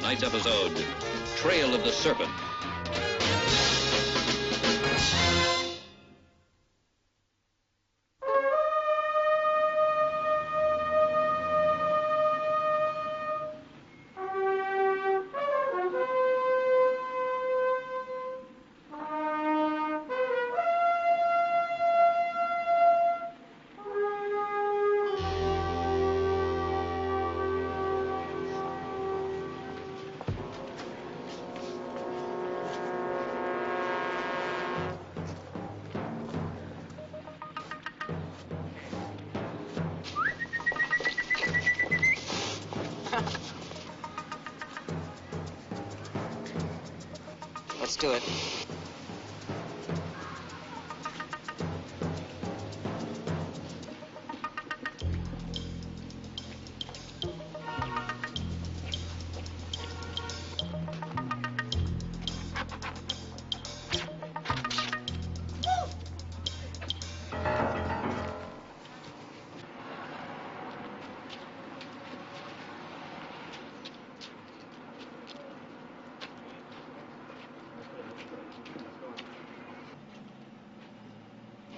tonight's episode, Trail of the Serpent. Let's do it.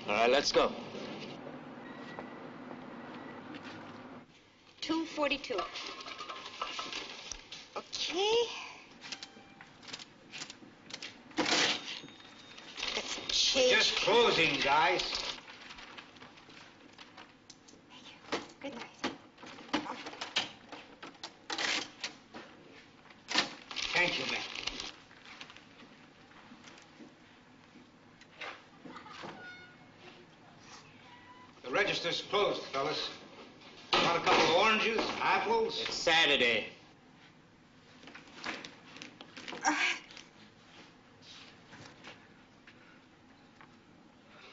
All right, let's go. 2:42. Okay. Let's change. Just closing, guys. Good night. Thank you, ma'am. The register's closed, fellas. Want a couple of oranges, apples? It's Saturday.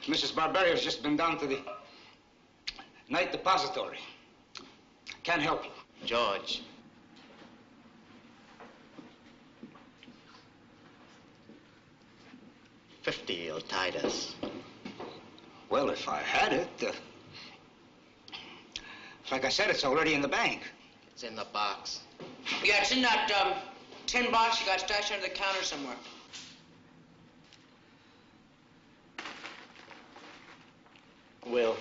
Mrs. Barbaria's just been down to the night depository. Can't help you. George. $50 will tide us. Well, if I had it, like I said, it's already in the bank. It's in the box. Yeah, it's in that tin box you got stashed under the counter somewhere. Will.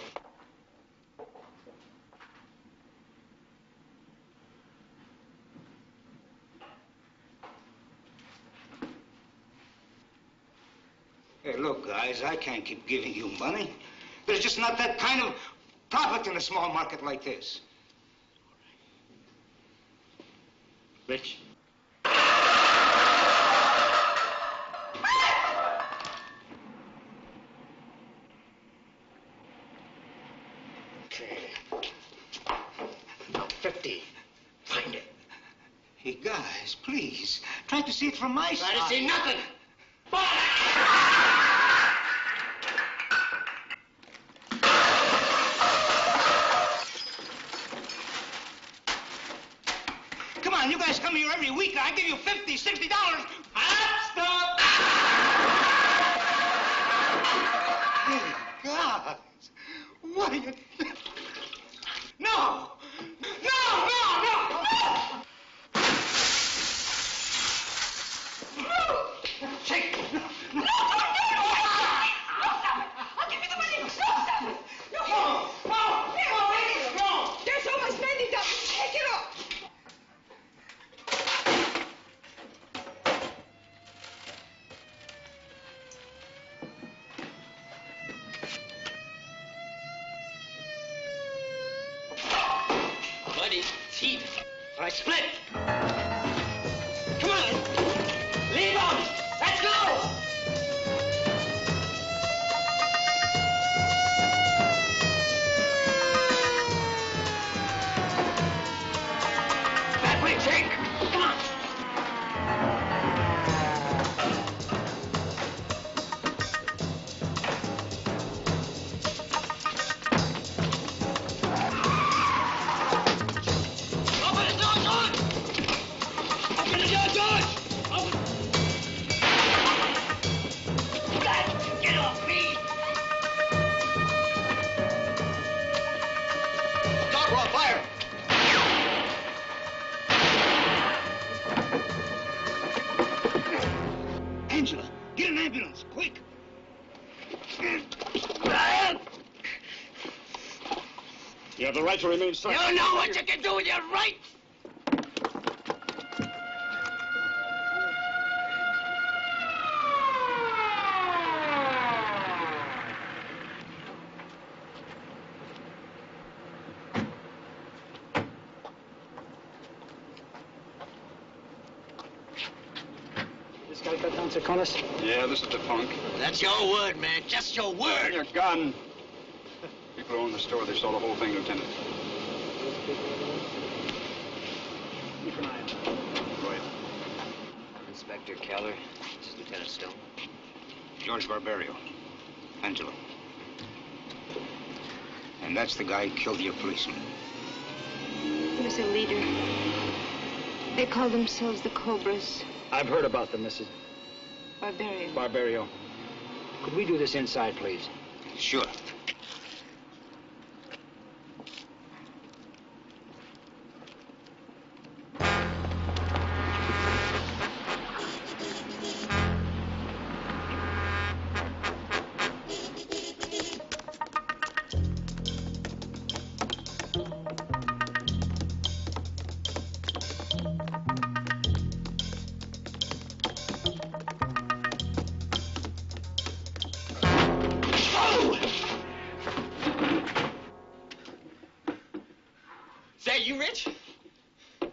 Hey, look, guys, I can't keep giving you money. There's just not that kind of profit in a small market like this. Rich. Okay. Now 50. Find it. Hey, guys, please, try to see it from my side. Try to see nothing. Come on, you guys come here every week. I give you $50, $60. Stop! Hey, guys, what are you... No! No, no, no! Shake! No, no, no! I'll give you the money. No! There's so much money down. Take it off. Buddy, teeth. All right, split. Come on. Leave them. Let's go. That way, Jake. Come on. Open the door, George. You have the right to remain silent. You know what you can do with your right? This guy cut down Seconus? Yeah, this is the punk. That's your word, man. Just your word. Your gun. People who own the store, they saw the whole thing, Lieutenant. Keep an eye on him. Right. Inspector Keller, this is Lieutenant Stone. George Barbario. Angelo. And that's the guy who killed your policeman. He was a leader. They called themselves the Cobras. I've heard about them, Mrs. Barbario. Barbario. Could we do this inside, please? Sure. Is that you, Rich? Oh,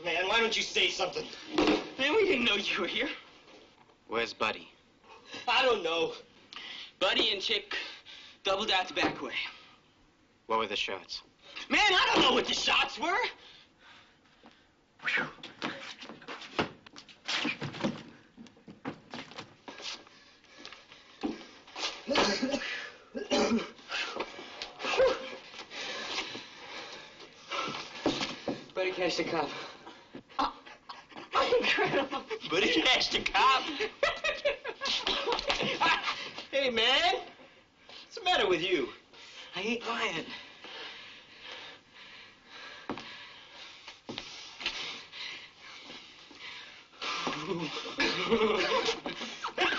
man, why don't you say something? Man, we didn't know you were here. Where's Buddy? I don't know. Buddy and Chick doubled out the back way. What were the shots? Man, I don't know what the shots were. Buddy catched a cop. Incredible. Buddy catched a cop. Hey, man. What's the matter with you? I ain't lying.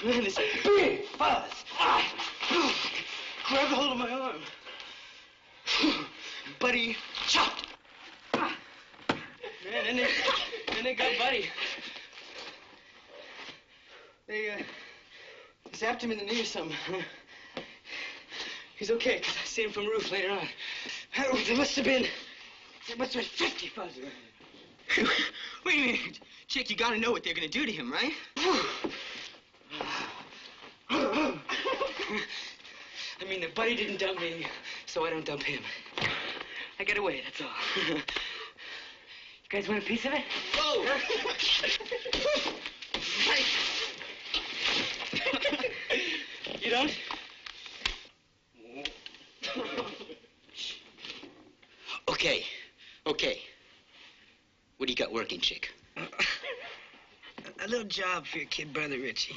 Man, this big fuzz. Grabbed a hold of my arm. Buddy chopped. Man, then they got Buddy. They zapped him in the knee or something. He's okay, because I see him from the roof later on. There must have been 50 fuzz around him. Wait a minute. Chick, you gotta know what they're gonna do to him, right? I mean, the Buddy didn't dump me, so I don't dump him. I get away, that's all. You guys want a piece of it? Whoa! You don't? Okay. What do you got working, Chick? A little job for your kid brother, Richie.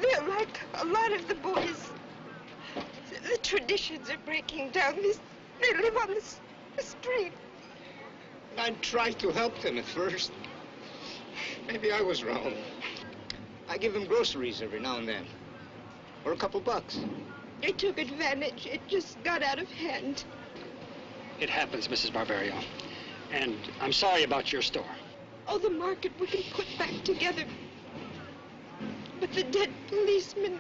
They're like a lot of the boys. The traditions are breaking down. They live on the street. I tried to help them at first. Maybe I was wrong. I give them groceries every now and then. Or a couple bucks. They took advantage. It just got out of hand. It happens, Mrs. Barbario. And I'm sorry about your store. Oh, the market we can put back together. But the dead policeman,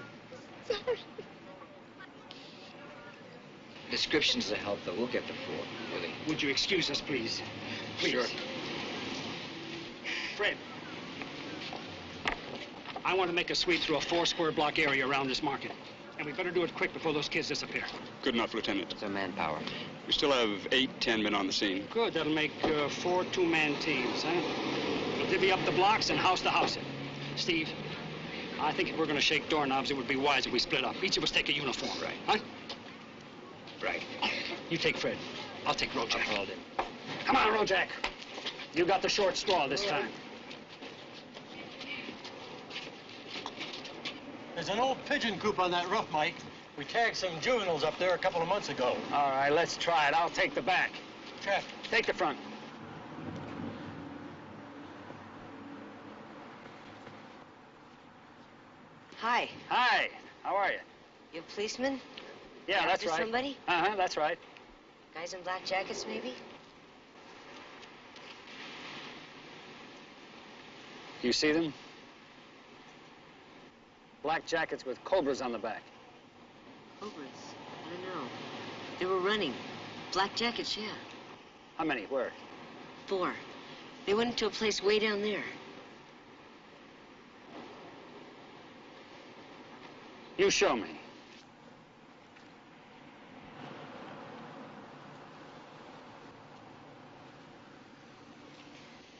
sorry. Descriptions will help, though. We'll get the floor, Willie. Would you excuse us, please? Please. Sure. Fred. I want to make a sweep through a 4-square block area around this market. And we better do it quick before those kids disappear. Good enough, Lieutenant. It's our manpower. We still have 8, 10 men on the scene. Good. That'll make 4 two-man teams, huh? We'll divvy up the blocks and house to house it. Steve, I think if we're going to shake doorknobs, it would be wise if we split up. Each of us take a uniform. Right. Huh? Right. You take Fred. I'll take Rojack. I'll hold him. Come on, Rojack. You got the short straw this time. There's an old pigeon coop on that roof, Mike. We tagged some juveniles up there a couple of months ago. All right, let's try it. I'll take the back. Check. Take the front. Hi. Hi. How are you? You a policeman? Yeah, that's After right. somebody? Uh-huh, that's right. Guys in black jackets, maybe? You see them? Black jackets with cobras on the back. Cobras? I don't know. They were running. Black jackets, yeah. How many? Where? 4. They went into a place way down there. You show me.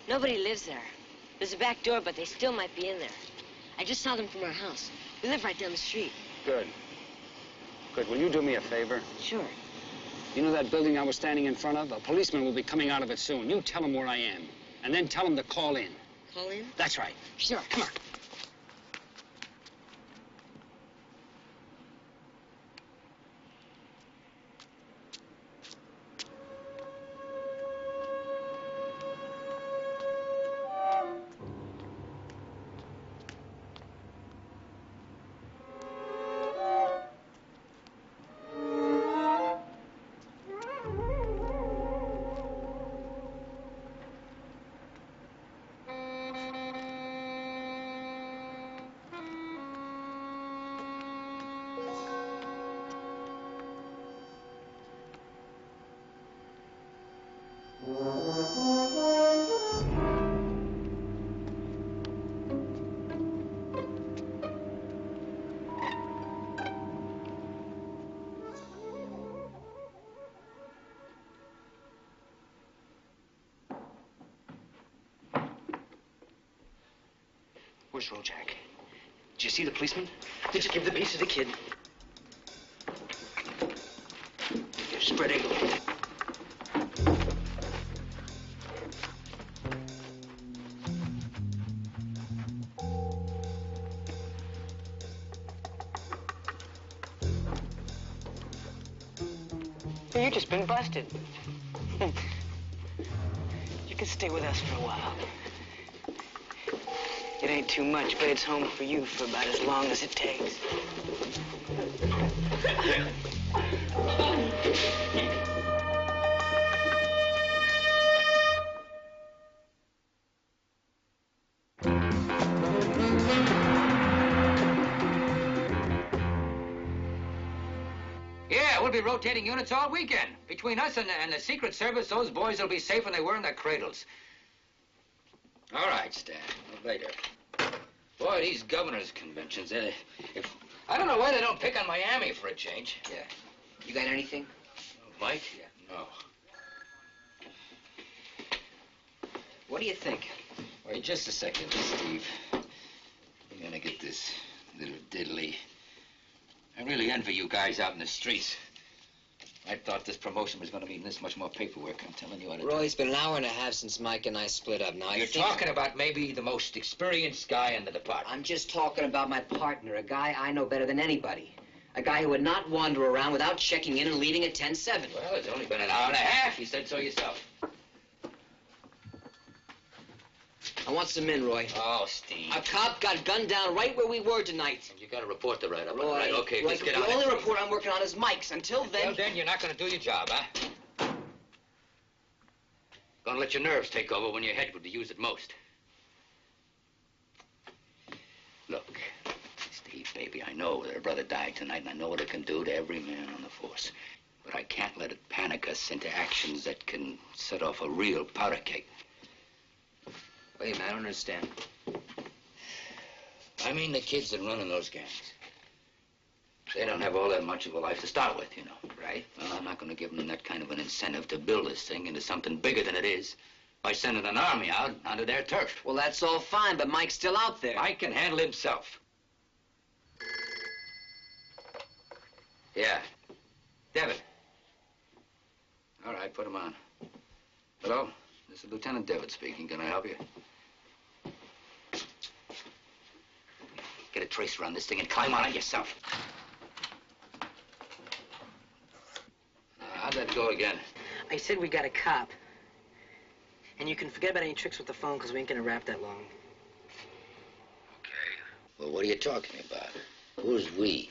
Nobody lives there. There's a back door, but they still might be in there. I just saw them from our house. We live right down the street. Good. Good. Will you do me a favor? Sure. You know that building I was standing in front of? A policeman will be coming out of it soon. You tell him where I am. And then tell him to call in. Call in? That's right. Sure. Come on. Where's Rojack? Did you see the policeman? Did you give the piece to the kid? You're spread eagle. Hey, you've just been busted. You can stay with us for a while. It ain't too much, but it's home for you for about as long as it takes. Yeah, we'll be rotating units all weekend. Between us and the Secret Service, those boys will be safer than they were in their cradles. All right, Stan. Later. Boy, these governors' conventions, I don't know why they don't pick on Miami for a change. Yeah. You got anything? Mike? Yeah. No. What do you think? Wait just a second, Steve. We're gonna get this little diddly. I really envy you guys out in the streets. I thought this promotion was going to mean this much more paperwork. I'm telling you what. Roy, it's been an hour and a half since Mike and I split up. Now, You're talking about maybe the most experienced guy in the department. I'm just talking about my partner, a guy I know better than anybody. A guy who would not wander around without checking in and leaving at 10-7. Well, it's only been an hour and a half. You said so yourself. I want some men, Roy. Oh, Steve. A cop got gunned down right where we were tonight. You got to report the write-up. Roy, Right, okay, Roy, let's get on the only it. report I'm working on is Mike's. Until then... Well, then you're not going to do your job, huh? Gonna let your nerves take over when your head would be used at most. Look, Steve, baby, I know that her brother died tonight, and I know what it can do to every man on the force. But I can't let it panic us into actions that can set off a real powder keg. Wait a minute, I don't understand. I mean the kids that run in those gangs. They don't have all that much of a life to start with, you know. Right. Well, I'm not going to give them that kind of an incentive to build this thing into something bigger than it is by sending an army out onto their turf. Well, that's all fine, but Mike's still out there. Mike can handle himself. Yeah. Devin. All right, put him on. Hello? This is Lieutenant Devitt speaking. Can I help you? Get a tracer on this thing and climb on it yourself. How'd that go again? I said we got a cop. And you can forget about any tricks with the phone, because we ain't gonna rap that long. Okay. Well, what are you talking about? Who's we?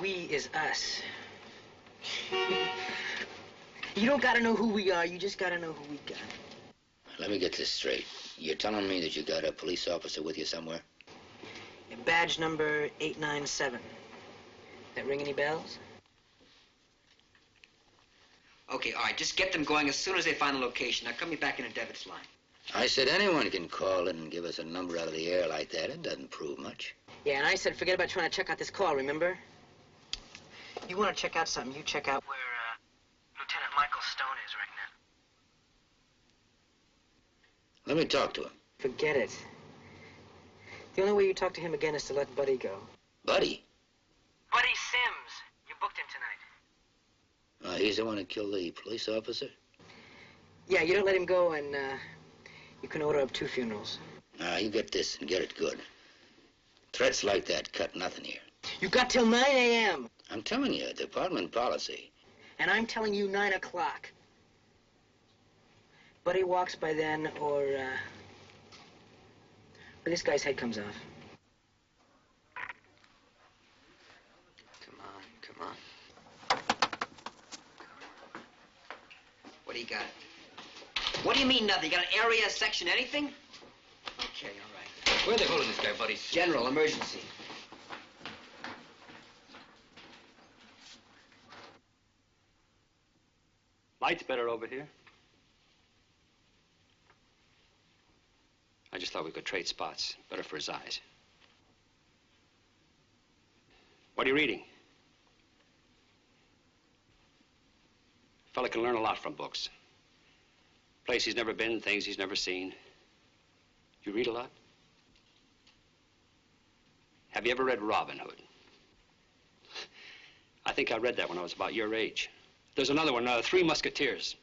We is us. You don't gotta know who we are, you just gotta know who we got. Let me get this straight. You're telling me that you got a police officer with you somewhere? Badge number 897. That ring any bells? Okay, all right, just get them going as soon as they find the location. Now, come me back in a Devitt's line. I said anyone can call in and give us a number out of the air like that. It doesn't prove much. Yeah, and I said forget about trying to check out this call, remember? You want to check out something, you check out where Lieutenant Michael Stone is right now. Let me talk to him. Forget it. The only way you talk to him again is to let Buddy go. Buddy? Buddy Sims. You booked him tonight. He's the one who killed the police officer? Yeah, you don't let him go, and you can order up 2 funerals. You get this and get it good. Threats like that cut nothing here. You got till 9 a.m. I'm telling you, department policy. And I'm telling you 9 o'clock. Buddy walks by then, or this guy's head comes off. Come on. What do you got? What do you mean nothing? You got an area, a section, anything? Okay, all right. Where are they holding this guy, buddy? General, emergency. Light's better over here. I just thought we could trade spots. Better for his eyes. What are you reading? A fella can learn a lot from books. Place he's never been, things he's never seen. You read a lot? Have you ever read Robin Hood? I think I read that when I was about your age. There's another one, Three Musketeers.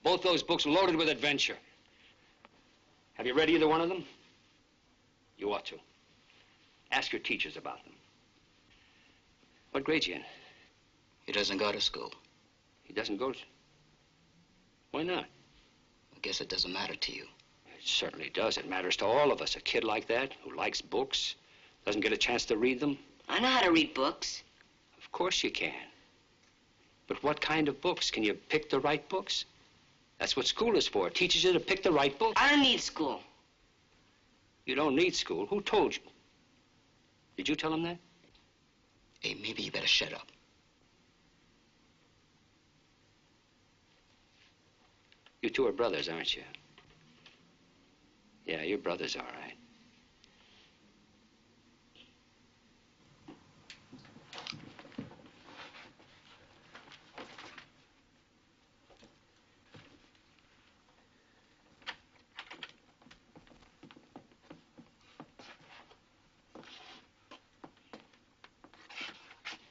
Both those books loaded with adventure. Have you read either one of them? You ought to. Ask your teachers about them. What grade's he in? He doesn't go to school. He doesn't go to... Why not? I guess it doesn't matter to you. It certainly does. It matters to all of us. A kid like that, who likes books, doesn't get a chance to read them. I know how to read books. Of course you can. But what kind of books? Can you pick the right books? That's what school is for. It teaches you to pick the right books. I don't need school. You don't need school? Who told you? Did you tell him that? Hey, maybe you better shut up. You two are brothers, aren't you? Yeah, you're brothers, all right.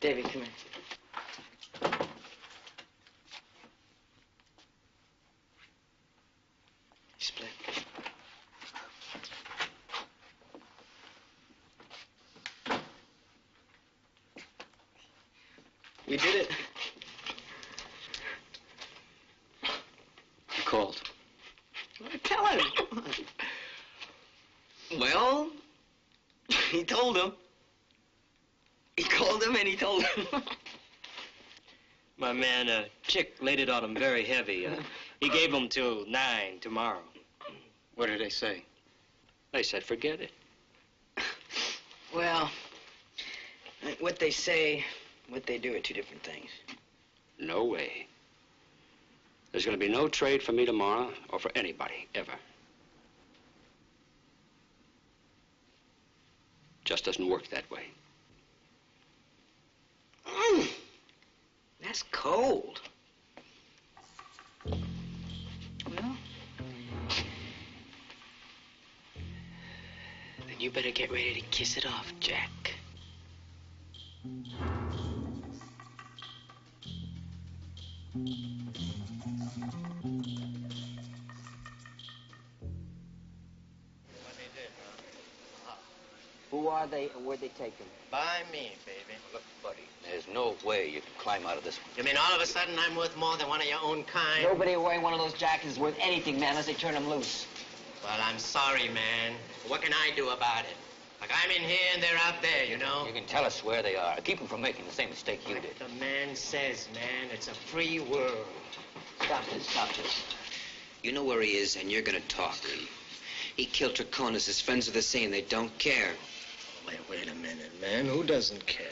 Davy, come here. Split. You did it. You called. Tell him. Well, he told him. He called him and he told him. My man, Chick laid it on him very heavy. He gave him till 9 tomorrow. What did they say? They said forget it. Well, what they say, what they do are 2 different things. No way. There's going to be no trade for me tomorrow or for anybody, ever. Just doesn't work that way. That's cold. Well, then you better get ready to kiss it off, Jack. Who are they and where'd they take them? By me, baby. Look, buddy, there's no way you can climb out of this one. You mean all of a sudden I'm worth more than one of your own kind? Nobody wearing one of those jackets is worth anything, man, unless they turn them loose. Well, I'm sorry, man. What can I do about it? Like, I'm in here and they're out there, you know? You can tell us where they are. Keep them from making the same mistake you did. The man says, man, it's a free world. Stop this, stop this. You know where he is, and you're gonna talk. He killed Trachonis. His friends are the same. They don't care. Wait a minute, man. Who doesn't care?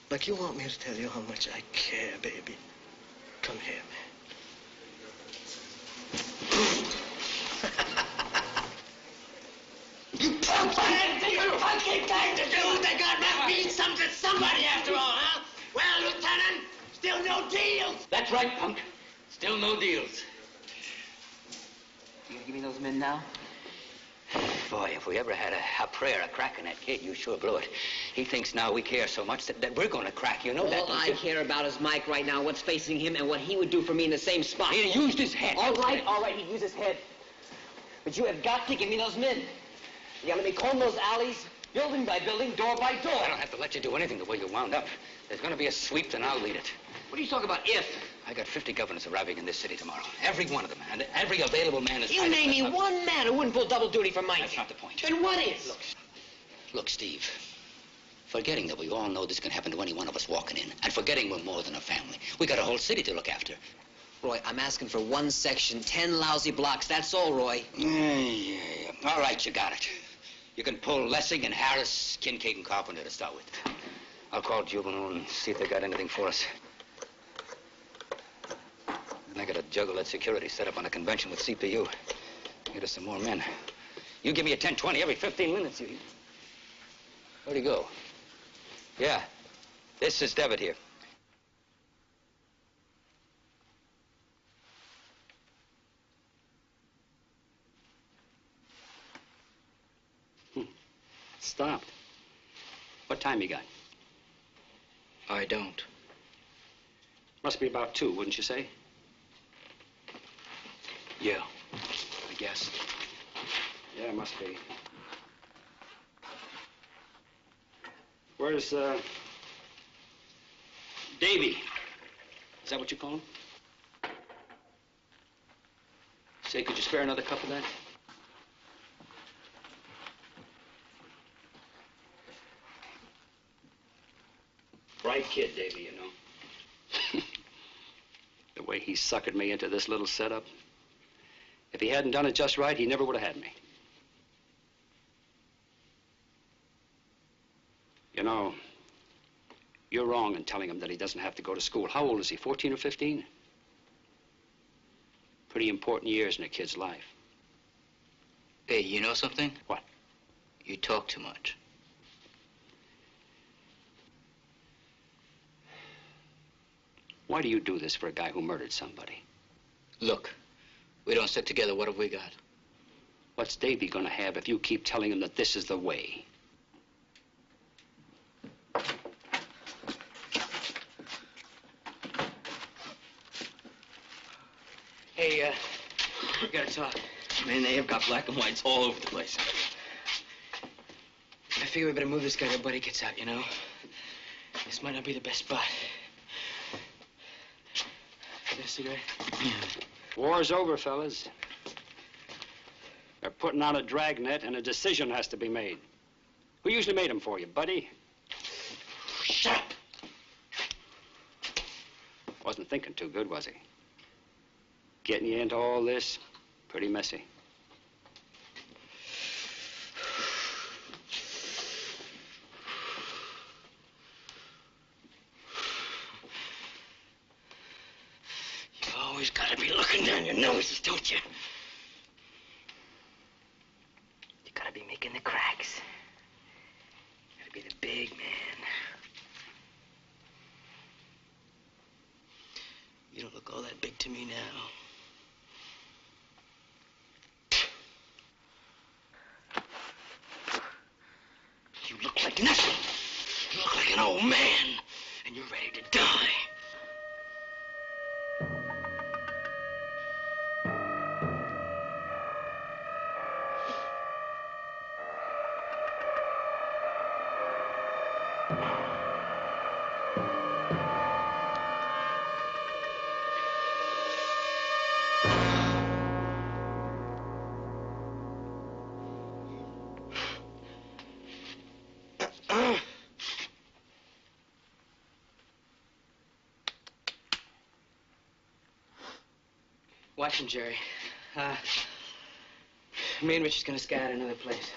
Like, you want me to tell you how much I care, baby? Come here, man. You punk bag to you! Funky bag to do! They got to mean something to somebody after all, huh? Well, Lieutenant, still no deals! That's right, punk. Still no deals. You gonna give me those men now? Boy, if we ever had a prayer of cracking that kid, you sure blew it. He thinks now we care so much that we're going to crack. You know that, All don't I you? care about is Mike right now, what's facing him, and what he would do for me in the same spot. He used his head. All right, he'd use his head. But you have got to give me those men. You gotta let me comb those alleys, building by building, door by door. I don't have to let you do anything the way you wound up. There's going to be a sweep, then I'll lead it. What are you talking about, if? I got 50 governors arriving in this city tomorrow. Every one of them, and every available man is... You name me one man who wouldn't pull double duty for Mike. That's not the point. Then what is? Look, Steve. Forgetting that we all know this can happen to any one of us walking in, and forgetting we're more than a family. We got a whole city to look after. Roy, I'm asking for one section, 10 lousy blocks. That's all, Roy. Yeah. All right, you got it. You can pull Lessing and Harris, Kincaid and Carpenter to start with. I'll call Juvenile and see if they got anything for us. And I gotta juggle that security set up on a convention with CPU. Get us some more men. You give me a 10-20 every 15 minutes. Where'd he go? Yeah. This is Devitt here. Stopped. What time you got? I don't. Must be about 2, wouldn't you say? Yeah, I guess. Yeah, must be. Where's, Davy? Is that what you call him? Say, could you spare another cup of that? Bright kid, Davy, you know. The way he suckered me into this little setup. If he hadn't done it just right, he never would have had me. You know, you're wrong in telling him that he doesn't have to go to school. How old is he, 14 or 15? Pretty important years in a kid's life. Hey, you know something? What? You talk too much. Why do you do this for a guy who murdered somebody? Look, we don't stick together. What have we got? What's Davy gonna have if you keep telling him that this is the way? Hey, we gotta talk. Man, they have got black and whites all over the place. I figure we better move this guy till Buddy gets out, you know? This might not be the best spot. Is that a cigarette? War's over, fellas. They're putting on a dragnet, and a decision has to be made. Who usually made them for you, Buddy? Shut up! Wasn't thinking too good, was he? Getting you into all this, pretty messy. You always gotta be looking down your noses, don't you? You gotta be making the cracks. Gotta be the big man. You don't look all that big to me now. You look like nothing. You look like an old man, and you're ready to die. Watch him, Jerry. Me and Rich is gonna scout another place.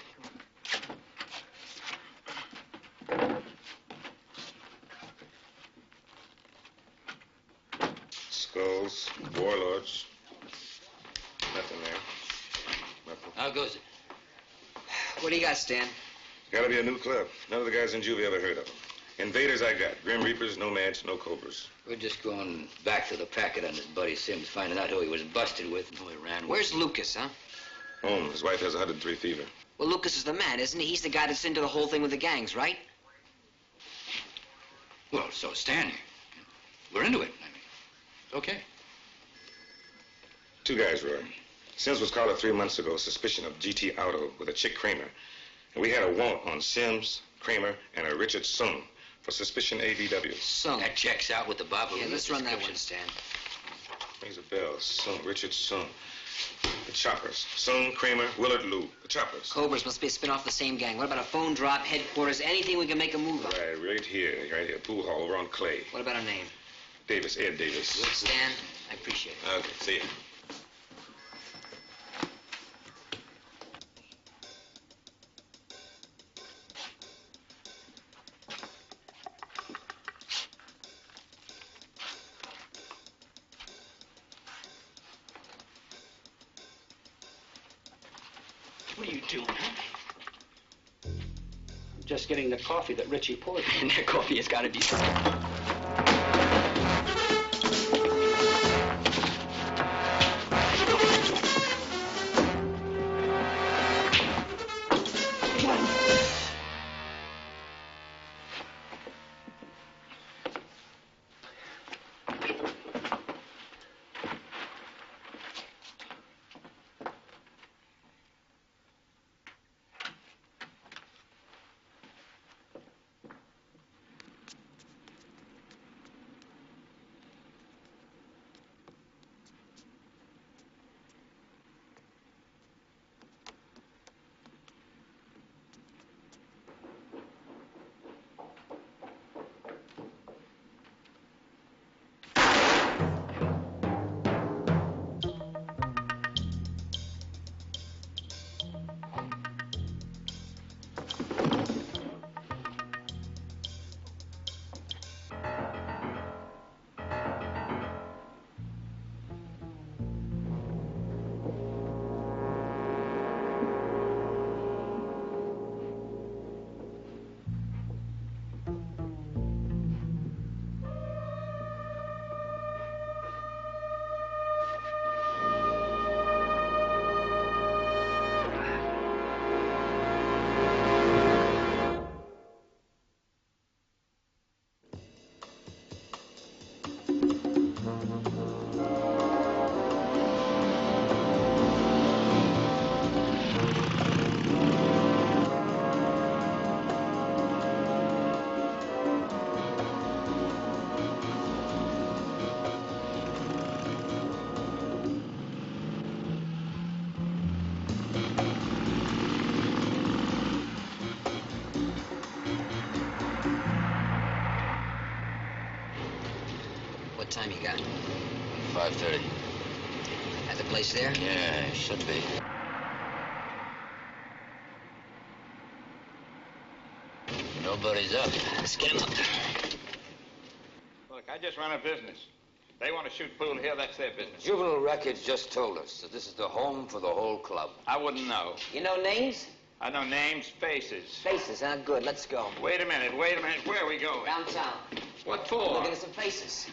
Skulls, warlords. Nothing there. Nothing. How goes it? What do you got, Stan? Gotta be a new club. None of the guys in juvie ever heard of them. Invaders I got. Grim Reapers, nomads, no cobras. We're just going back to the packet on his buddy Sims, finding out who he was busted with and who he ran with. Where's Lucas, huh? Home. His wife has 103 fever. Well, Lucas is the man, isn't he? He's the guy that's into the whole thing with the gangs, right? Well, so Stan, we're into it. I mean, it's okay. Two guys, Roy. Sims was called up 3 months ago, suspicion of GT Auto with a chick Kramer. And we had a warrant on Sims, Kramer, and a Richard Sung for suspicion ADW. Sung. That checks out with the Bob. Yeah, let's run that one, Stan. Rings a bell. Sung, Richard Sung. The Choppers. Sung, Kramer, Willard Lou. The Choppers. Cobras must be a spin off the same gang. What about a phone drop, headquarters, anything we can make a move on? Right here. Pool hall over on Clay. What about a name? Davis, Ed Davis. Good, Stan. I appreciate it. Okay, see ya. What are you doing, huh? I'm just getting the coffee that Richie poured. And that coffee has got to be... What time you got? 5:30. At the place there? Yeah, should be. Nobody's up. Let's get him up. Look, I just run a business. They want to shoot pool here, that's their business. Juvenile records just told us that this is the home for the whole club. I wouldn't know. You know names? I know names, faces. Faces, huh? Good. Let's go. Wait a minute. Where are we going? Downtown. What for? Looking at some faces.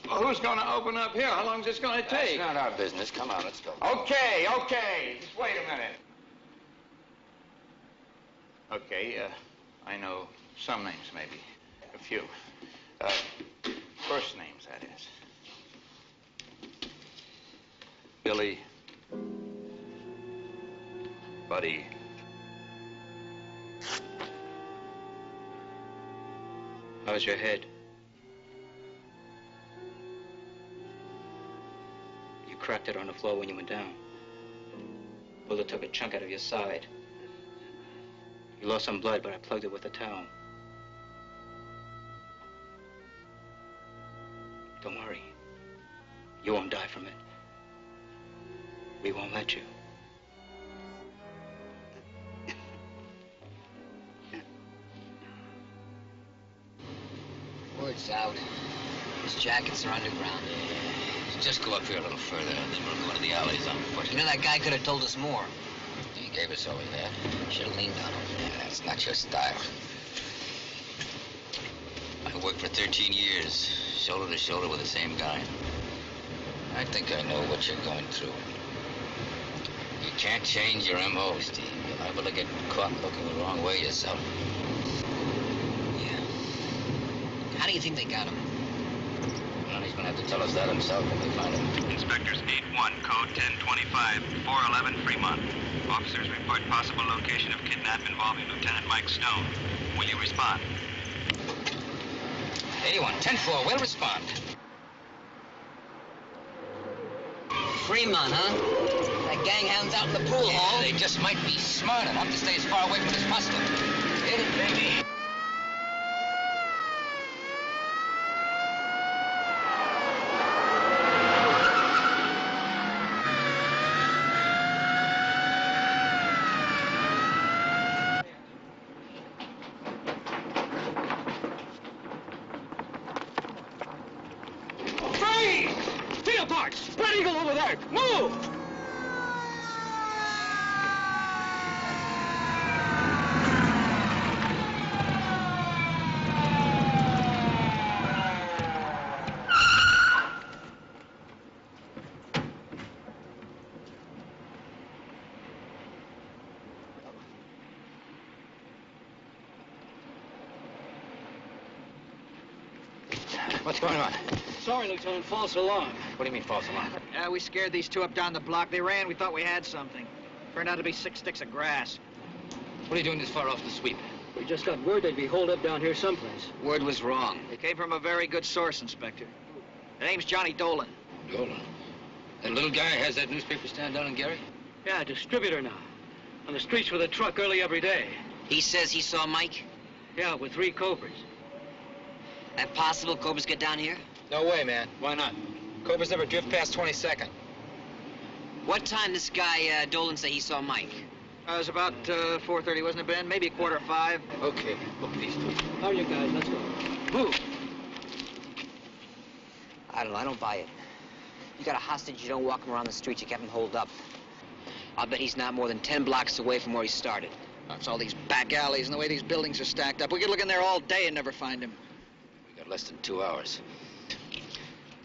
Well, who's going to open up here? How long is this going to take? That's not our business. Come on, let's go. Okay. Just wait a minute. Okay, I know some names, maybe. A few. First names, that is. Billy. Buddy. How's your head? You cracked it on the floor when you went down. Bullet took a chunk out of your side. You lost some blood, but I plugged it with a towel. Don't worry. You won't die from it. We won't let you. Word's out. His jackets are underground. Just go up here a little further, and then we'll go into the alleys on foot. You know, that guy could have told us more. He gave us all he had. Should have leaned on him. Yeah, that's not your style. I worked for 13 years, shoulder to shoulder with the same guy. I think I know what you're going through. You can't change your M.O., Steve. You're liable to get caught looking the wrong way yourself. Yeah. How do you think they got him? Well, he's gonna have to tell us that himself when we find him. Inspectors 8-1, code 1025, 411 Fremont. Officers report possible location of kidnap involving Lieutenant Mike Stone. Will you respond? 81, 10-4, we'll respond. Fremont, huh? That gang hound's out in the pool hall. They just might be smart enough to stay as far away from it as possible. Hit it, baby. Spread eagle over there! Move! What's going on? Sorry, Lieutenant, false alarm. What do you mean, false alarm? We scared these two up down the block. They ran. We thought we had something. Turned out to be 6 sticks of grass. What are you doing this far off the sweep? We just got word they'd be holed up down here someplace. Word was wrong. They came from a very good source, Inspector. The name's Johnny Dolan. Dolan? That little guy has that newspaper stand down in Gary? Yeah, distributor now. On the streets with a truck early every day. He says he saw Mike? Yeah, with 3 Cobras. That possible Cobras get down here? No way, man. Why not? Cobras never drift past 22nd. What time this guy, Dolan, say he saw Mike? It was about 4:30, wasn't it, Ben? Maybe 4:45. Okay, book these two. How are you guys? Let's go. Move. I don't know. I don't buy it. You got a hostage, you don't walk him around the streets. You kept him holed up. I'll bet he's not more than 10 blocks away from where he started. That's all these back alleys and the way these buildings are stacked up. We could look in there all day and never find him. We got less than 2 hours.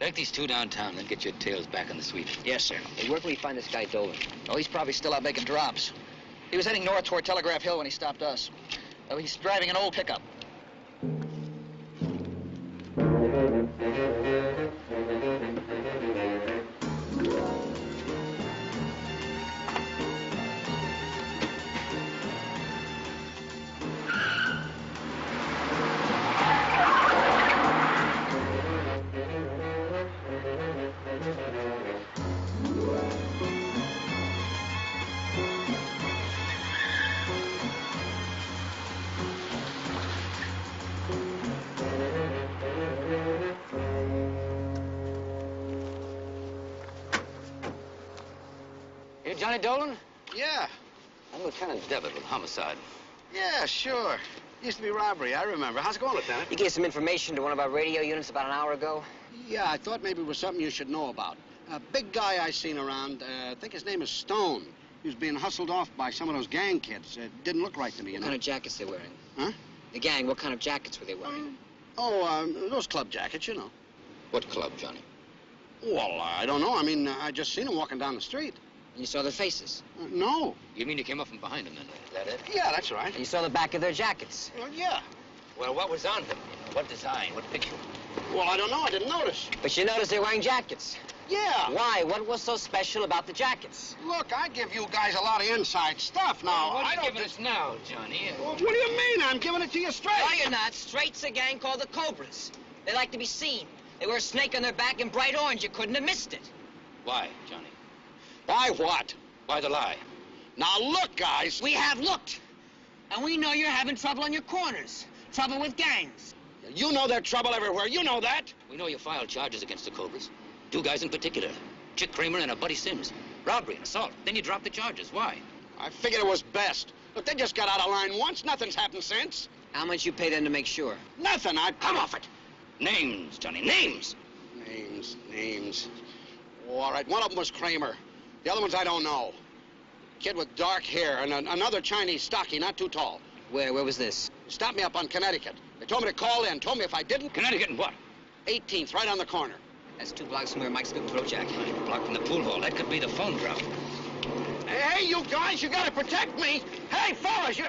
Take these two downtown, then get your tails back on the sweep. Yes, sir. Hey, where can we find this guy, Dolan? Oh, he's probably still out making drops. He was heading north toward Telegraph Hill when he stopped us. He's driving an old pickup. You Johnny Dolan? Yeah. I'm Lieutenant Devitt with homicide. Yeah, sure. Used to be robbery, I remember. How's it going, Lieutenant? You gave some information to one of our radio units about an hour ago? Yeah, I thought maybe it was something you should know about. A big guy I seen around, I think his name is Stone. He was being hustled off by some of those gang kids. Didn't look right to me, you know. What kind of jackets they wearing? Huh? The gang, what kind of jackets were they wearing? Those club jackets, you know. What club, Johnny? Well, I don't know. I mean, I just seen them walking down the street. And you saw their faces? No. You mean you came up from behind them, then? Is that it? Yeah, that's right. And you saw the back of their jackets? Well, yeah. Well, what was on them? What design? What picture? Well, I don't know. I didn't notice. But you noticed they're wearing jackets? Yeah. Why? What was so special about the jackets? Look, I give you guys a lot of inside stuff now. What are I you don't giving us now, Johnny? Well, what do you mean? I'm giving it to you straight. No, you're not. Straight's a gang called the Cobras. They like to be seen. They wear a snake on their back in bright orange. You couldn't have missed it. Why, Johnny? Why what? Why the lie? Now, look, guys. We have looked. And we know you're having trouble on your corners. Trouble with gangs. You know there's trouble everywhere. You know that. We know you filed charges against the Cobras. 2 guys in particular. Chick Kramer and a Buddy Sims. Robbery and assault. Then you dropped the charges. Why? I figured it was best. But they just got out of line once. Nothing's happened since. How much you pay them to make sure? Nothing. Come off it. Names, Johnny, names. Names. Oh, all right, one of them was Kramer. The other ones I don't know. Kid with dark hair and another Chinese stocky, not too tall. Where was this? Stopped me up on Connecticut. They told me to call in. Told me if I didn't... Connecticut and what? 18th, right on the corner. That's 2 blocks from where Mike's good throat jack. Blocked in the pool hall. That could be the phone drop. Hey, you guys, you gotta protect me. Hey, fellas, you...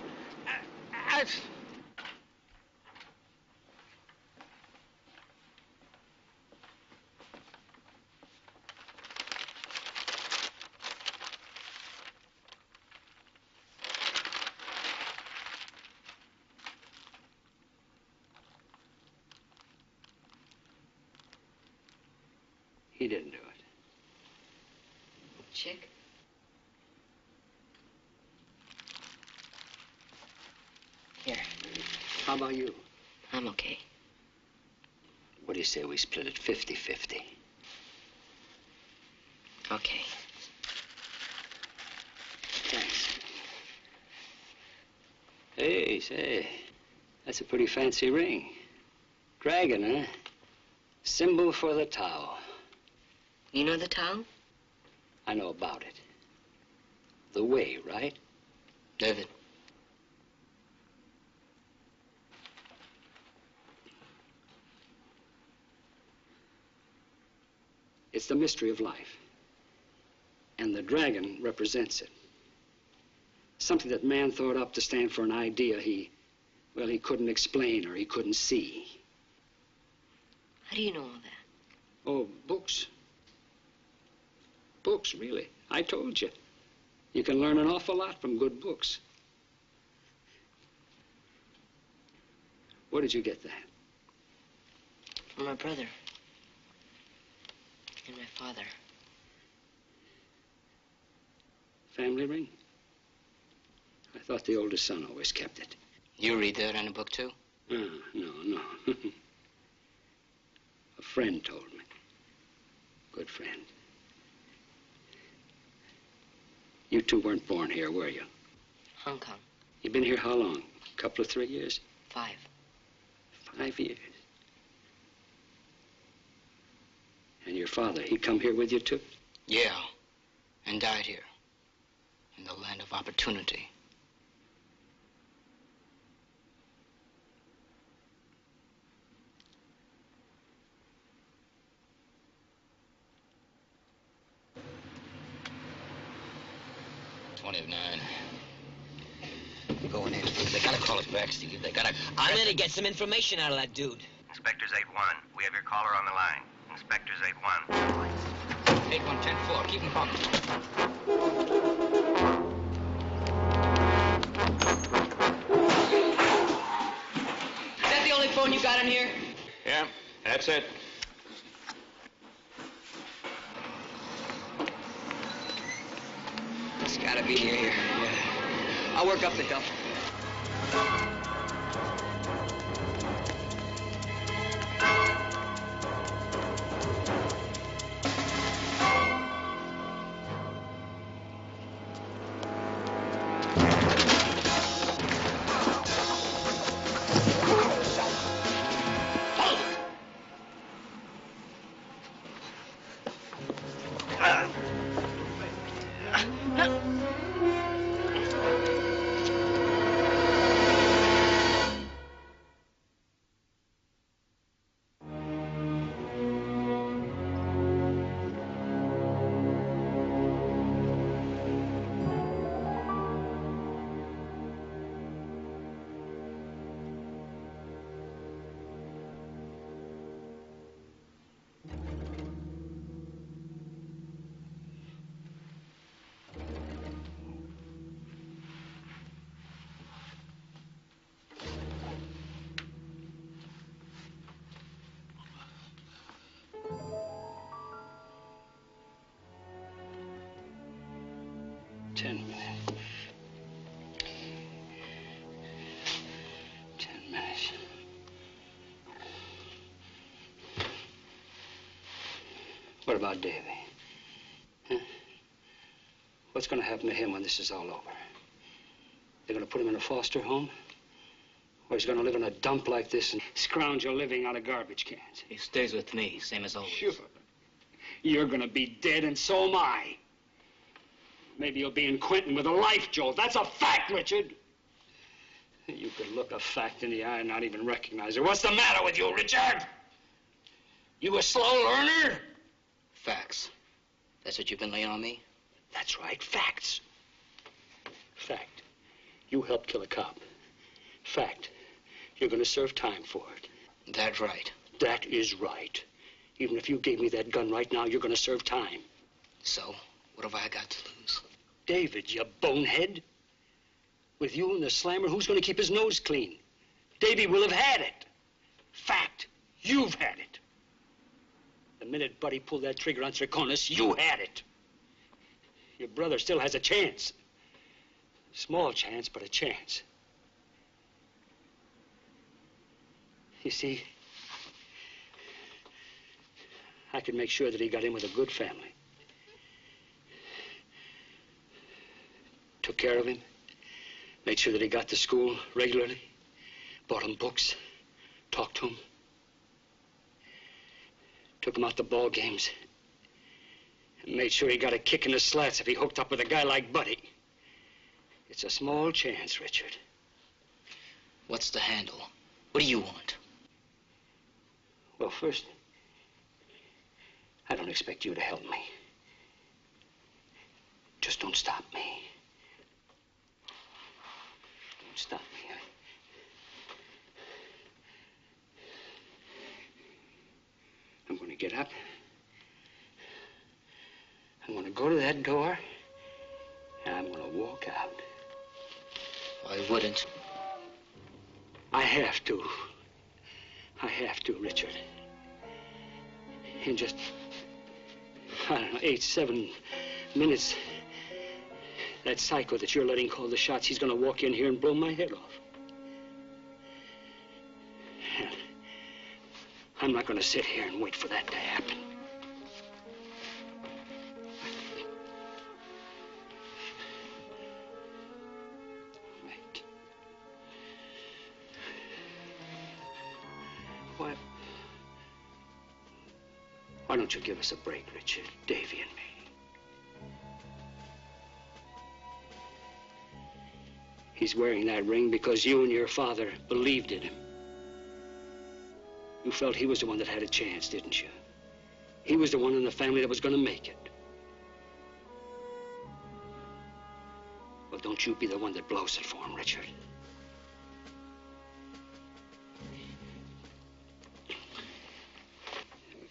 He didn't do it. Chick? Here. How about you? I'm okay. What do you say we split it 50-50? Okay. Thanks. Hey, say, that's a pretty fancy ring. Dragon, huh? Symbol for the Tao. You know the Tao? I know about it. The way, right? Live it. It's the mystery of life. And the dragon represents it. Something that man thought up to stand for an idea he couldn't explain or he couldn't see. How do you know all that? Oh, books. Books, really. I told you. You can learn an awful lot from good books. Where did you get that? From my brother. And my father. Family ring? I thought the oldest son always kept it. You read that in a book, too? No. A friend told me. Good friend. You two weren't born here, were you? Hong Kong. You've been here how long? A couple of 3 years? 5. 5 years. And your father, he come here with you, too? Yeah. And died here. In the land of opportunity. Going in. They gotta call us back, Steve. They gotta... I'm gonna get some information out of that dude. Inspectors 8-1, we have your caller on the line. Inspectors 8-1. 8-1-10-4, keep him coming. Is that the only phone you got in here? Yeah, that's it. It's gotta be near here. Yeah. I'll work up the duffel. What about Davy? Huh? What's going to happen to him when this is all over? They're going to put him in a foster home? Or he's going to live in a dump like this and scrounge a living out of garbage cans? He stays with me, same as always. Sure. You're going to be dead, and so am I. Maybe you'll be in Quentin with a life jolt. That's a fact, Richard. You could look a fact in the eye and not even recognize it. What's the matter with you, Richard? You a slow learner? Facts. That's what you've been laying on me? That's right, facts. Fact. You helped kill a cop. Fact. You're going to serve time for it. That's right. That is right. Even if you gave me that gun right now, you're going to serve time. So, what have I got to lose? David, you bonehead. With you and the slammer, who's going to keep his nose clean? Davy will have had it. Fact. You've had it. The minute Buddy pulled that trigger on Triconis, you had it. Your brother still has a chance. Small chance, but a chance. You see, I could make sure that he got in with a good family. Took care of him. Made sure that he got to school regularly. Bought him books. Talked to him. Took him out to ball games. And made sure he got a kick in the slats if he hooked up with a guy like Buddy. It's a small chance, Richard. What's the handle? What do you want? Well, first, I don't expect you to help me. Just don't stop me. Don't stop me. I'm going to get up. I'm going to go to that door, and I'm going to walk out. I wouldn't. I have to. I have to, Richard. In just, I don't know, 8, 7 minutes, that psycho that you're letting call the shots, he's going to walk in here and blow my head off. And I'm not going to sit here and wait for that to happen. Why don't you give us a break, Richard, Davy and me? He's wearing that ring because you and your father believed in him. You felt he was the one that had a chance, didn't you? He was the one in the family that was going to make it. Well, don't you be the one that blows it for him, Richard.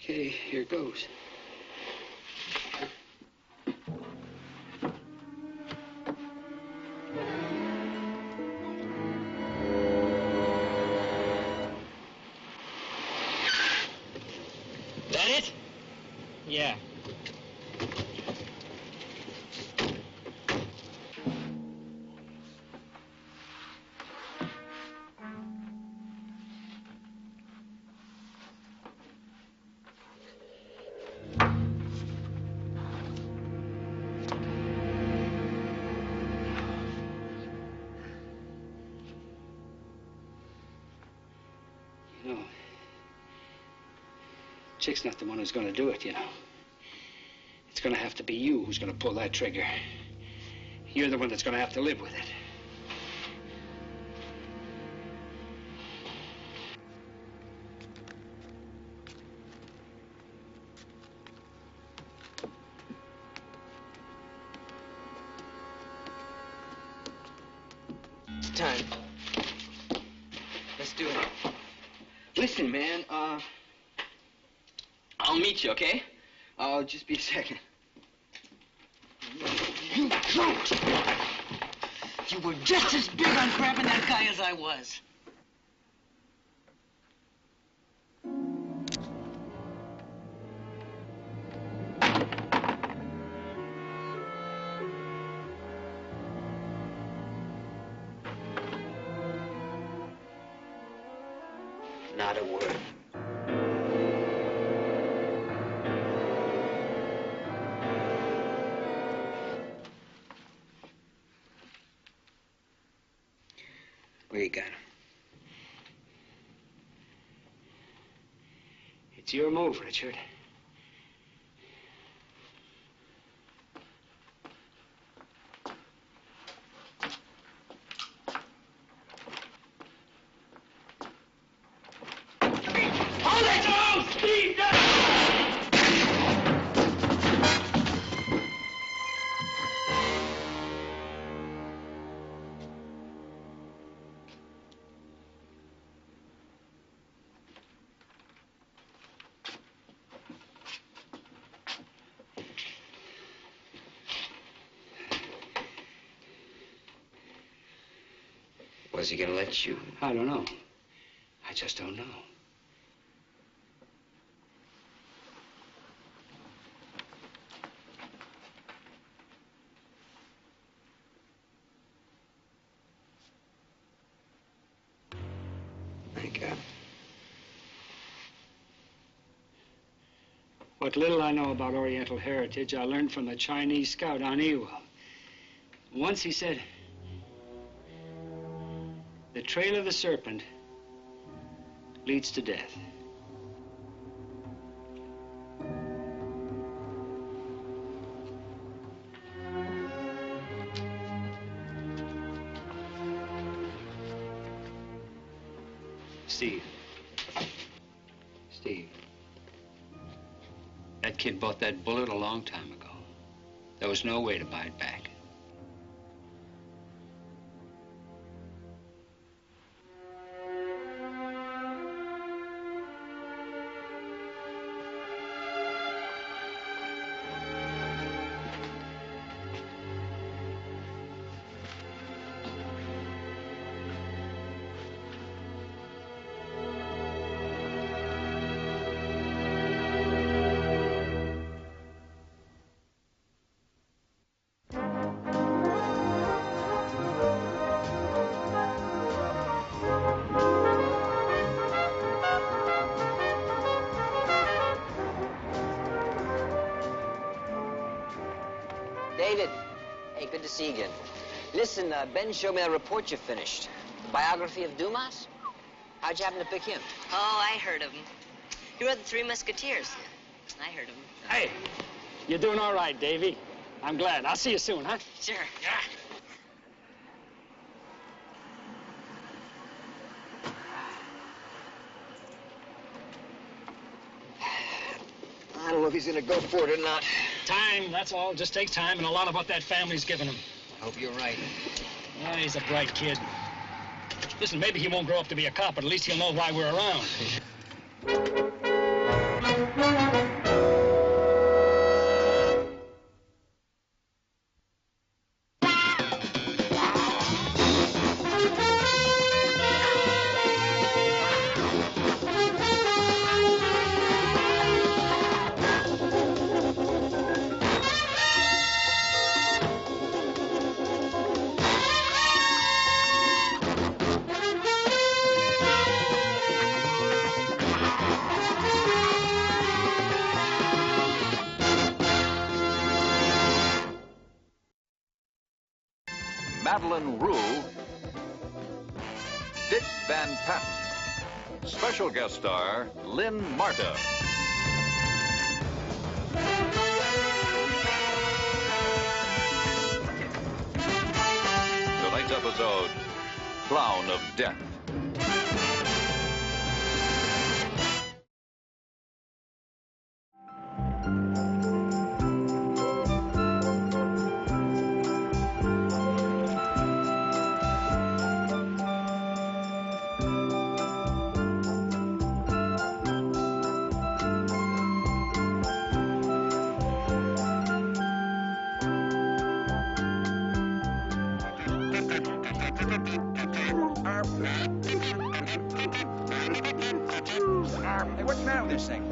Okay, here goes. That it? Yeah. Chick's not the one who's going to do it, you know. It's going to have to be you who's going to pull that trigger. You're the one that's going to have to live with it. It's time. Let's do it. Listen, man, I'll meet you, okay? I'll just be a second. You don't! You were just as big on grabbing that guy as I was. Not a word. Where you got him? It's your move, Richard. Was he gonna let you? I don't know. I just don't know. Thank God. What little I know about Oriental heritage, I learned from the Chinese scout on Ewell. Once he said, the trail of the serpent leads to death. Steve. Steve. That kid bought that bullet a long time ago. There was no way to buy it back. David. Hey, good to see you again. Listen, Ben showed me that report you finished. The biography of Dumas. How'd you happen to pick him? Oh, I heard of him. He wrote the Three Musketeers. I heard of him. Hey, you're doing all right, Davy. I'm glad. I'll see you soon, huh? Sure. Yeah. I don't know if he's gonna go for it or not. Time, that's all. Just takes time and a lot of what that family's given him. I hope you're right. Yeah, he's a bright kid. Listen, maybe he won't grow up to be a cop, but at least he'll know why we're around. Madeline Rue, Dick Van Patten. Special guest star, Lynn Marta. Tonight's episode, Clown of Death. Hey, what's the matter with this thing?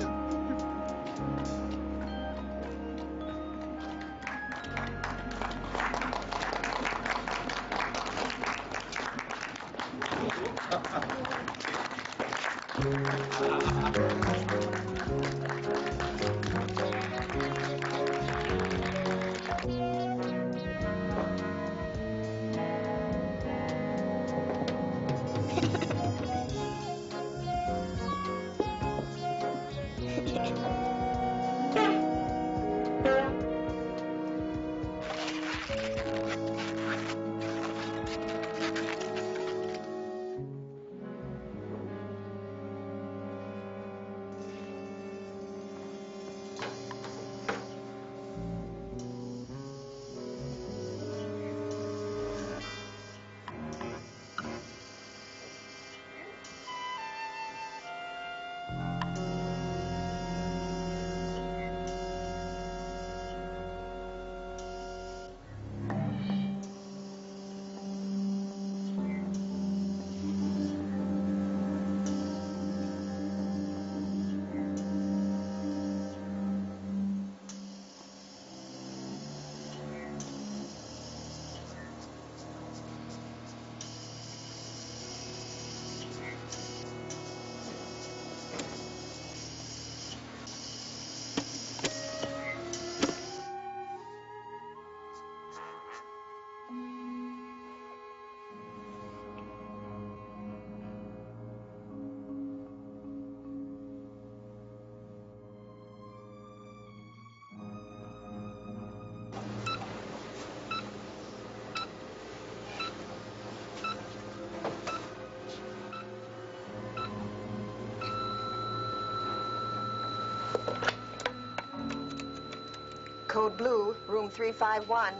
Code blue, room 351.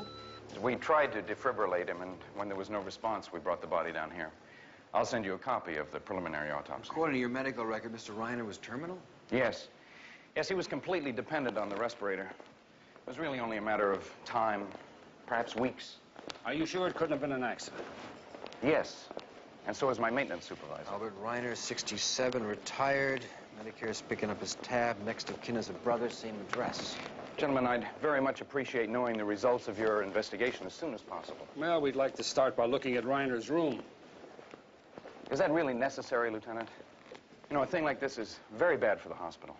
We tried to defibrillate him, and when there was no response, we brought the body down here. I'll send you a copy of the preliminary autopsy. According to your medical record, Mr. Reiner was terminal? Yes. Yes, he was completely dependent on the respirator. It was really only a matter of time, perhaps weeks. Are you sure it couldn't have been an accident? Yes. And so is my maintenance supervisor. Albert Reiner, 67, retired. Medicare's picking up his tab. Next of kin is a brother, same address. Gentlemen, I'd very much appreciate knowing the results of your investigation as soon as possible. Well, we'd like to start by looking at Reiner's room. Is that really necessary, Lieutenant? You know, a thing like this is very bad for the hospital.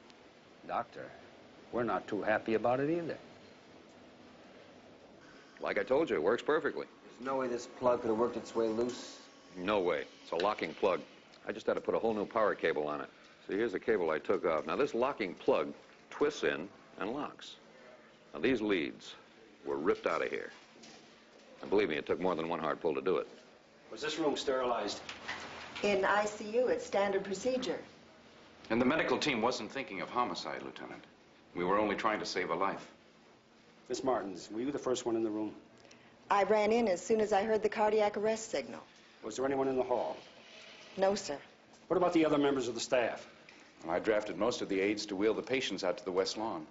Doctor, we're not too happy about it either. Like I told you, it works perfectly. There's no way this plug could have worked its way loose? No way. It's a locking plug. I just had to put a whole new power cable on it. See, here's the cable I took off. Now, this locking plug twists in and locks. Now, these leads were ripped out of here. And believe me, it took more than one hard pull to do it. Was this room sterilized? In ICU, it's standard procedure. And the medical team wasn't thinking of homicide, Lieutenant. We were only trying to save a life. Miss Martins, were you the first one in the room? I ran in as soon as I heard the cardiac arrest signal. Was there anyone in the hall? No, sir. What about the other members of the staff? Well, I drafted most of the aides to wheel the patients out to the West Lawn.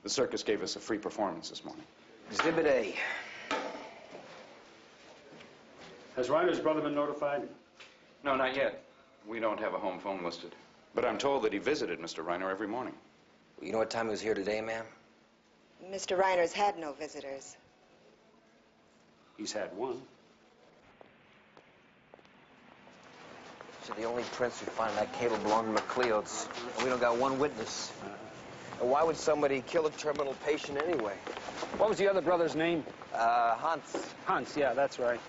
The circus gave us a free performance this morning. Exhibit A. Has Reiner's brother been notified? No, not yet. We don't have a home phone listed. But I'm told that he visited Mr. Reiner every morning. You know what time he was here today, ma'am? Mr. Reiner's had no visitors. He's had one. So the only prints we find in that cable belong to McLeod's. And we don't got one witness. And why would somebody kill a terminal patient anyway? What was the other brother's name? Hans. Hans, yeah, that's right.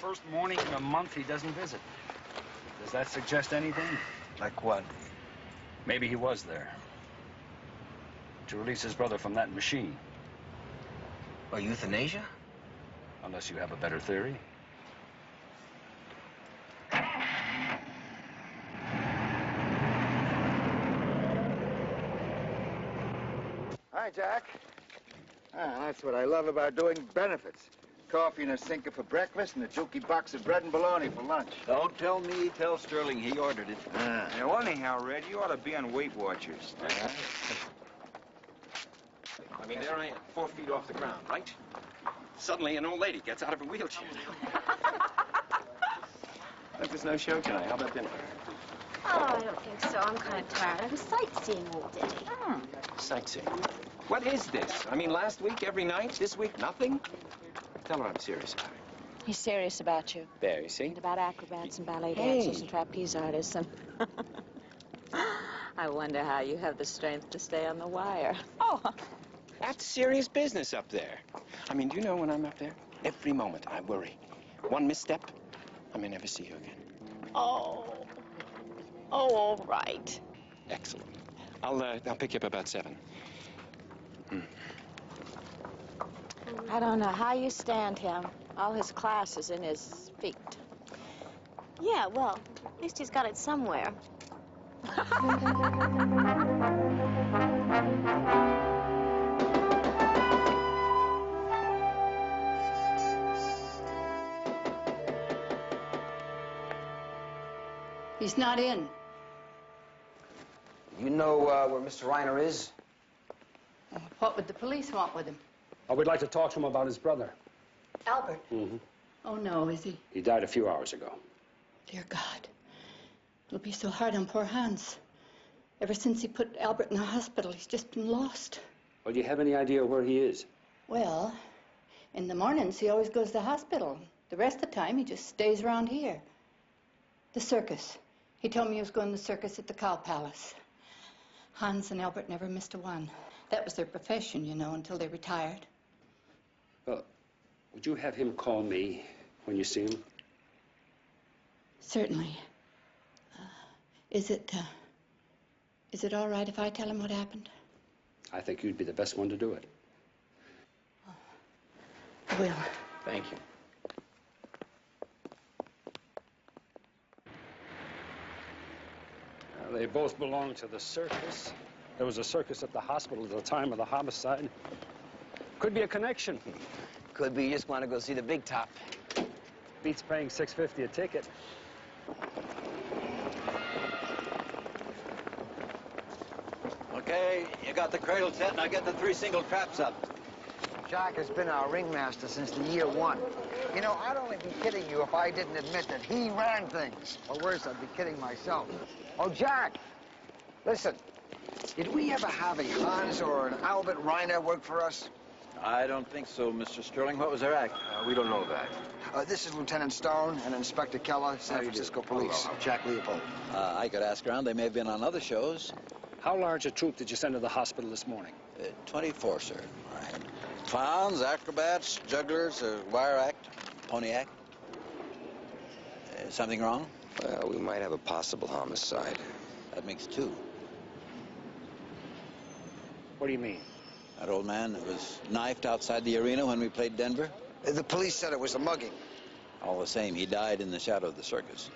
First morning in a month he doesn't visit. Does that suggest anything? Like what? Maybe he was there. To release his brother from that machine. Or euthanasia? Unless you have a better theory. Hi, Jack. That's what I love about doing benefits. Coffee and a sinker for breakfast and a jokey box of bread and bologna for lunch. Don't tell me, tell Sterling he ordered it. Well, anyhow, Red, you ought to be on Weight Watchers. I mean, there I am, 4 feet off the ground, right? Suddenly, an old lady gets out of a wheelchair. If there's no show tonight, how about dinner? Oh, I don't think so. I'm kind of tired. I was sightseeing all day. Sightseeing. What is this? I mean, last week, every night, this week, nothing? Tell her I'm serious about it. He's serious about you. There, you see? And about acrobats and ballet Hey. dancers and trapeze artists and... I wonder how you have the strength to stay on the wire. Oh, that's serious business up there. I mean, do you know when I'm up there? Every moment I worry. One misstep, I may never see you again. Oh, all right. Excellent. I'll pick you up about 7. I don't know how you stand him. All his class is in his feet. Yeah, well, at least he's got it somewhere. He's not in. You know where Mr. Reiner is? What would the police want with him? I would like to talk to him about his brother. Albert? Mm-hmm. Oh, no, is he? He died a few hours ago. Dear God. It'll be so hard on poor Hans. Ever since he put Albert in the hospital, he's just been lost. Well, do you have any idea where he is? Well, in the mornings, he always goes to the hospital. The rest of the time, he just stays around here. The circus. He told me he was going to the circus at the Cow Palace. Hans and Albert never missed a one. That was their profession, you know, until they retired. Well, would you have him call me when you see him? Certainly. Is it all right if I tell him what happened? I think you'd be the best one to do it. I will. Thank you. Well, they both belong to the circus. There was a circus at the hospital at the time of the homicide. Could be a connection. Could be you just want to go see the big top. Beats paying $6.50 a ticket. Okay, you got the cradle set, and I get the 3 single traps up. Jack has been our ringmaster since the year 1. You know, I'd only be kidding you if I didn't admit that he ran things. Or worse, I'd be kidding myself. Oh, Jack, listen, did we ever have a Hans or an Albert Reiner work for us? I don't think so, Mr. Sterling. What was their act? We don't know that. This is Lieutenant Stone and Inspector Keller, San Francisco Police. Jack Leopold. I could ask around. They may have been on other shows. How large a troop did you send to the hospital this morning? 24, sir. All right. Clowns, acrobats, jugglers, wire act, pony act. Something wrong? Well, we might have a possible homicide. That makes 2. What do you mean? That old man that was knifed outside the arena when we played Denver? The police said it was a mugging. All the same, he died in the shadow of the circus.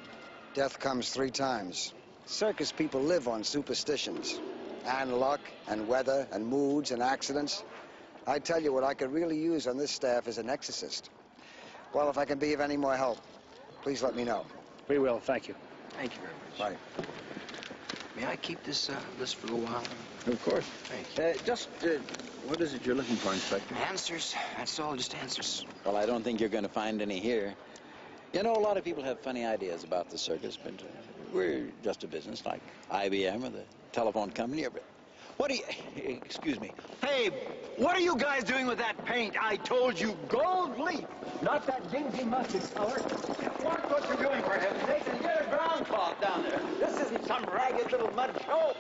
Death comes 3 times. Circus people live on superstitions. And luck, and weather, and moods, and accidents. I tell you, what I could really use on this staff is an exorcist. Well, if I can be of any more help, please let me know. We will, thank you. Thank you very much. Bye. May I keep this list for a little while? Of course. Thanks. What is it you're looking for, Inspector? Answers. That's all, just answers. Well, I don't think you're going to find any here. You know, a lot of people have funny ideas about the circus, but we're just a business like IBM or the telephone company. What do you... Excuse me. Hey, what are you guys doing with that paint? I told you gold leaf, not that dingy mustard color. Watch what you're doing, for heaven's sake, and get a ground cloth down there. This isn't some ragged little mud show.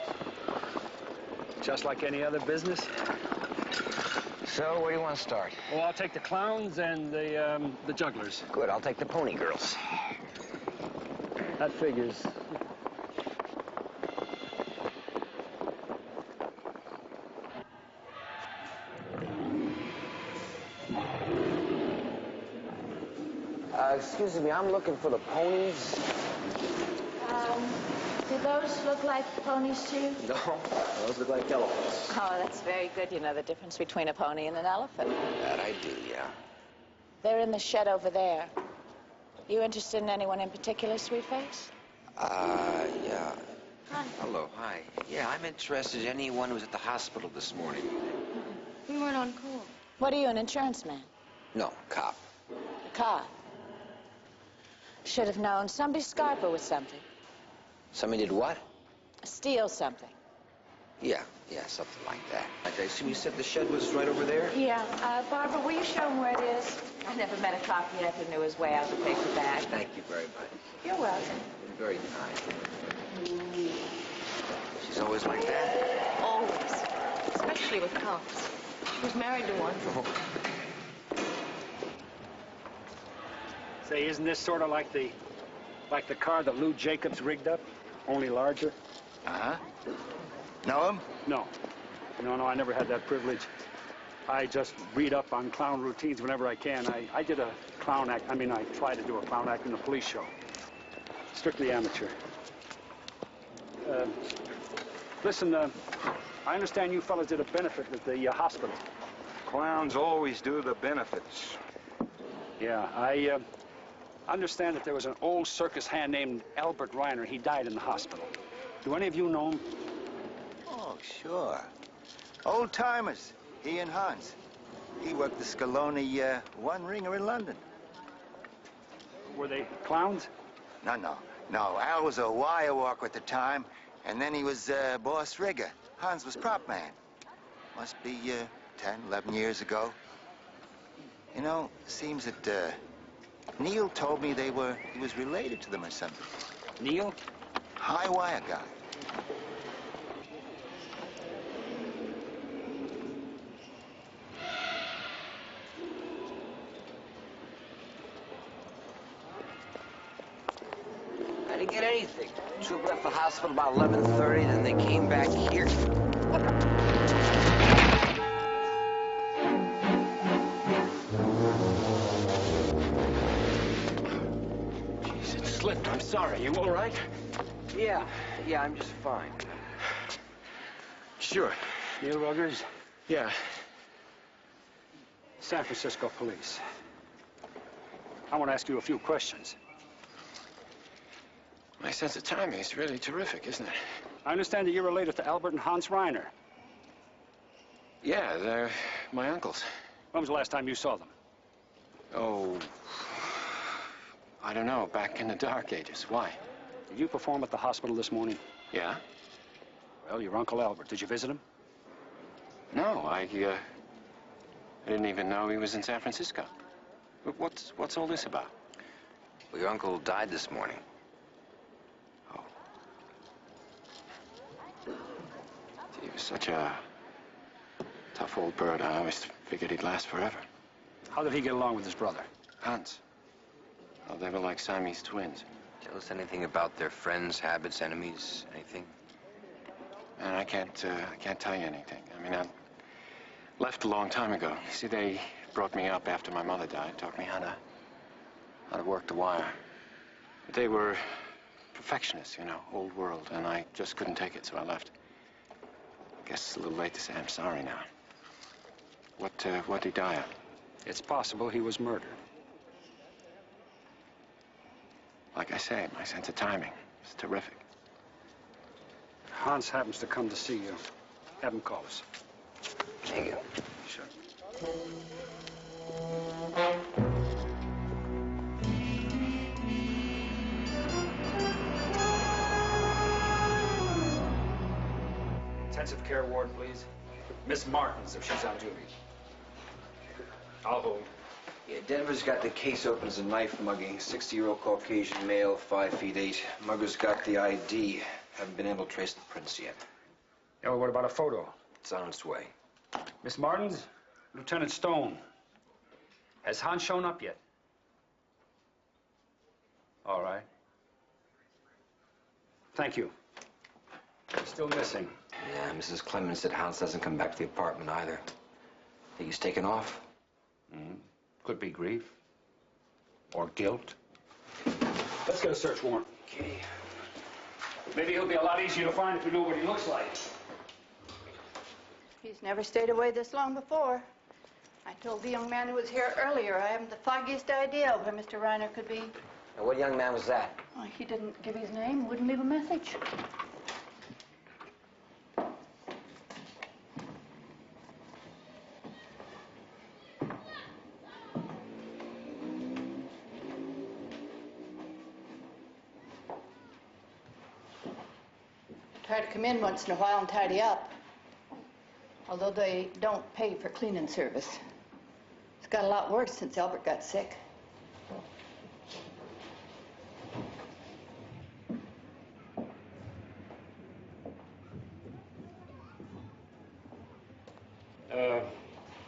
Just like any other business. So, where do you want to start? Well, I'll take the clowns and the jugglers. Good, I'll take the pony girls. That figures. Excuse me, I'm looking for the ponies. Do those look like ponies to you? No, those look like elephants. Oh, that's very good. You know the difference between a pony and an elephant. That I do, yeah. They're in the shed over there. You interested in anyone in particular, Sweetface? Yeah. Hi. Hello, hi. Yeah, I'm interested in anyone who was at the hospital this morning. We weren't on call. What are you, an insurance man? No, cop. A cop? Should have known. Somebody scarper with something. Somebody did what? Steal something. Yeah, something like that. I assume you said the shed was right over there? Yeah. Barbara, will you show him where it is? I never met a cop yet who knew his way out of the paper bag. Thank you very much. You're welcome. You're very kind. She's always like that? Always. Especially with cops. She was married to one. Say, isn't this sort of like the car that Lou Jacobs rigged up, only larger? Uh-huh. Know him? No, I never had that privilege. I just read up on clown routines whenever I can. I did a clown act. I tried to do a clown act in a police show. Strictly amateur. Listen, I understand you fellas did a benefit at the hospital. Clowns always do the benefits. Yeah, I understand that there was an old circus hand named Albert Reiner. He died in the hospital. Do any of you know him? Oh, sure. Old-timers, he and Hans. He worked the Scaloni one-ringer in London. Were they clowns? No. Al was a wire walker at the time, and then he was boss rigger. Hans was prop man. Must be 10, 11 years ago. You know, seems that Neil told me he was related to them or something. Neil? High wire guy. I didn't get anything. Troop left the hospital about 11:30, then they came back here. Jeez, it slipped. I'm sorry. You all right? Yeah, I'm just fine. Sure. Neil Ruggers? Yeah. San Francisco Police. I want to ask you a few questions. My sense of timing is really terrific, isn't it? I understand that you're related to Albert and Hans Reiner. Yeah, they're my uncles. When was the last time you saw them? Oh, I don't know, back in the dark ages. Why? Did you perform at the hospital this morning? Yeah? Well, your Uncle Albert, did you visit him? No, I didn't even know he was in San Francisco. What's all this about? Well, your uncle died this morning. He was such a tough old bird. I always figured he'd last forever. How did he get along with his brother? Hans. Oh, they were like Siamese twins. Tell us anything about their friends, habits, enemies, anything? Man, I can't tell you anything. I mean, I left a long time ago. You see, they brought me up after my mother died, taught me how to work the wire. But they were perfectionists, you know, old world, and I just couldn't take it, so I left. Guess it's a little late to say I'm sorry now. What'd he die of? It's possible he was murdered. Like I say, my sense of timing is terrific. Hans happens to come to see you. Have him call us. Thank you. Sure. Intensive care ward, please. Miss Martins, if she's on duty. I'll hold. Yeah, Denver's got the case open as a knife mugging. 60-year-old Caucasian male, 5 feet 8. Mugger's got the ID. Haven't been able to trace the prints yet. Yeah, well, what about a photo? It's on its way. Miss Martins, Lieutenant Stone. Has Hans shown up yet? All right. Thank you. Still missing. Yeah, Mrs. Clemens said Hans doesn't come back to the apartment either. Think he's taken off? Could be grief. Or guilt. Let's get a search warrant. Okay. Maybe he'll be a lot easier to find if we know what he looks like. He's never stayed away this long before. I told the young man who was here earlier I haven't the foggiest idea where Mr. Reiner could be. Now, what young man was that? Oh, he didn't give his name, wouldn't leave a message. Try to come in once in a while and tidy up. Although they don't pay for cleaning service. It's got a lot worse since Albert got sick.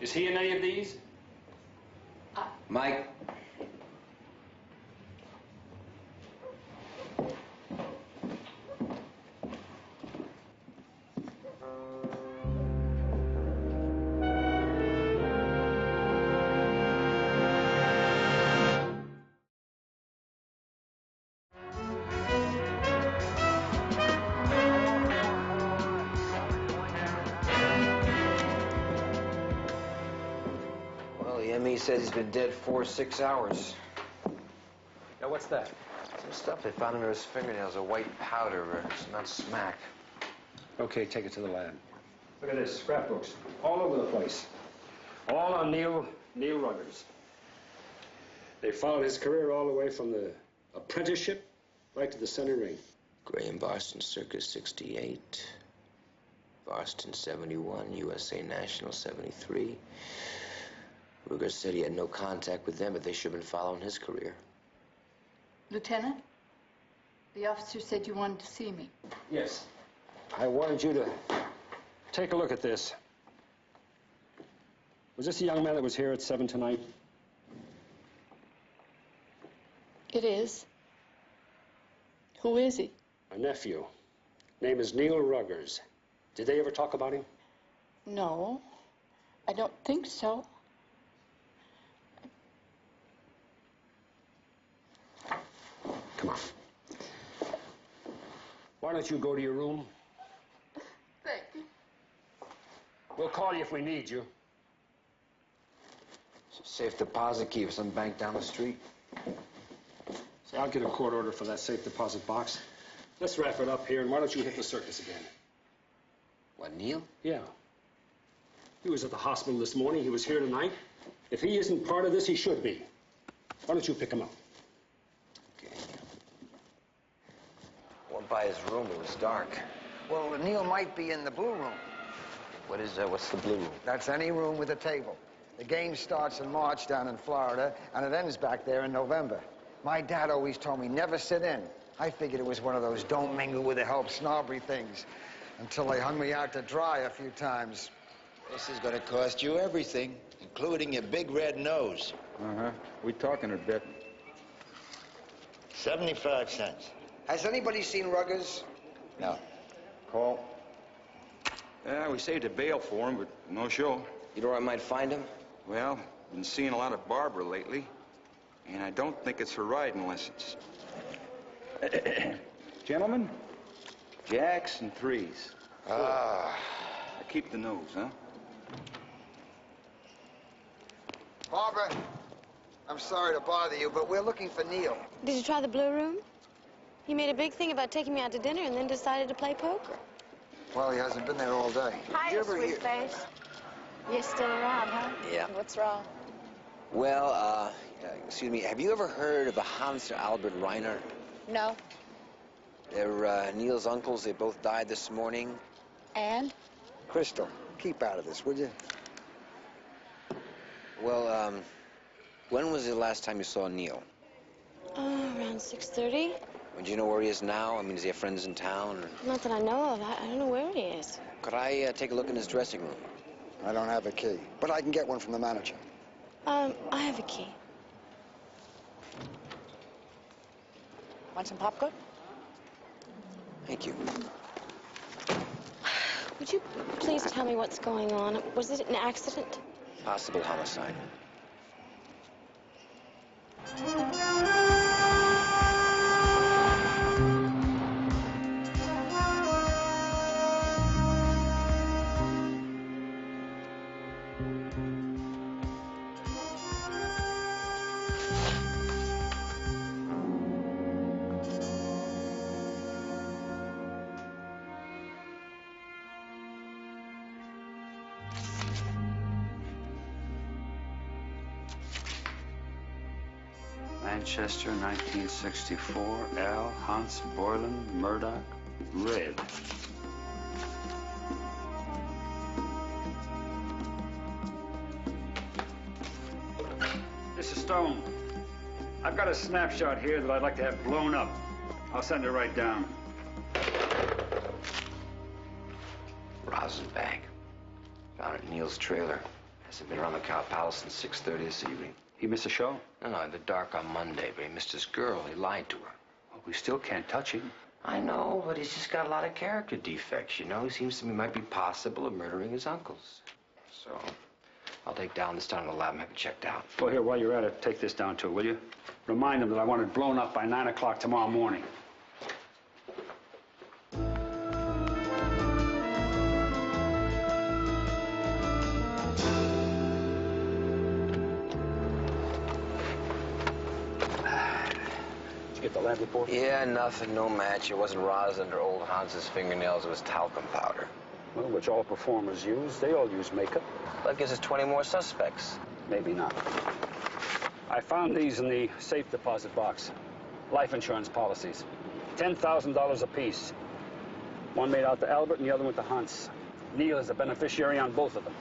Is he in any of these? Mike? He says he's been dead 4 or 6 hours. Now, what's that? Some stuff they found under his fingernails, a white powder, not smack. Okay, take it to the lab. Look at this, scrapbooks, all over the place. All on Neil Ruggers. They followed his career all the way from the apprenticeship right to the center ring. Graham Boston Circus 68. Boston 71, USA National 73. Ruger said he had no contact with them, but they should have been following his career. Lieutenant, the officer said you wanted to see me. Yes. I wanted you to take a look at this. Was this the young man that was here at 7 tonight? It is. Who is he? A nephew. Name is Neil Ruggers. Did they ever talk about him? No, I don't think so. Come on. Why don't you go to your room? Thank you. call you if we need you. Safe deposit key for some bank down the street. See, I'll get a court order for that safe deposit box. Let's wrap it up here, and why don't you hit the circus again? What, Neil? Yeah. He was at the hospital this morning. He was here tonight. If he isn't part of this, he should be. Why don't you pick him up? Okay. Went by his room. It was dark. Well, Neil might be in the blue room. What's the blue room? That's any room with a table. The game starts in March down in Florida, and it ends back there in November. My dad always told me never sit in. I figured it was one of those don't mingle with the help snobbery things, until they hung me out to dry a few times. This is going to cost you everything, including your big red nose. Uh-huh. We talking a bit. 75 cents. Has anybody seen Ruggers? No. Call. Yeah, we saved a bail for him, but no show. You know where I might find him? Well, been seeing a lot of Barbara lately, and I don't think it's her riding lessons. Gentlemen, jacks and threes. Ah. Keep the nose, huh? Barbara, I'm sorry to bother you, but we're looking for Neil. Did you try the blue room? He made a big thing about taking me out to dinner and then decided to play poker. Well, he hasn't been there all day. Hi, sweet face. You're still around, huh? Yeah. What's wrong? Well, excuse me, have you ever heard of a Hans or Albert Reiner? No. They're Neil's uncles. They both died this morning. And? Crystal, keep out of this, would you? Well, when was the last time you saw Neil? Around 6:30. Do you know where he is now? I mean, does he have friends in town? Or... Not that I know of. I don't know where he is. Could I take a look in his dressing room? I don't have a key, but I can get one from the manager. I have a key. Want some popcorn? Thank you. Would you please tell me what's going on? Was it an accident? Possible homicide. Manchester, 1964. Al, Hans, Boylan, Murdoch, Red. This is Stone. I've got a snapshot here that I'd like to have blown up. I'll send it right down. Rosin bag. Found it in Neil's trailer. Hasn't been around the Cow Palace since 6:30 this evening. He missed a show? No, in the dark on Monday, but he missed his girl. He lied to her. Well, we still can't touch him. I know, but he's just got a lot of character defects, you know? He seems to me might be possible of murdering his uncles. So, I'll take down this down to the lab and have it checked out. Well, here, while you're at it, take this down too, will you? Remind him that I want it blown up by 9 o'clock tomorrow morning. Get the lab report? Yeah, nothing, no match. It wasn't rosin under old Hans's fingernails. It was talcum powder. Well, which all performers use. They all use makeup. That gives us 20 more suspects. Maybe not. I found these in the safe deposit box. Life insurance policies. $10,000 apiece. One made out to Albert and the other went to Hans. Neil is the beneficiary on both of them.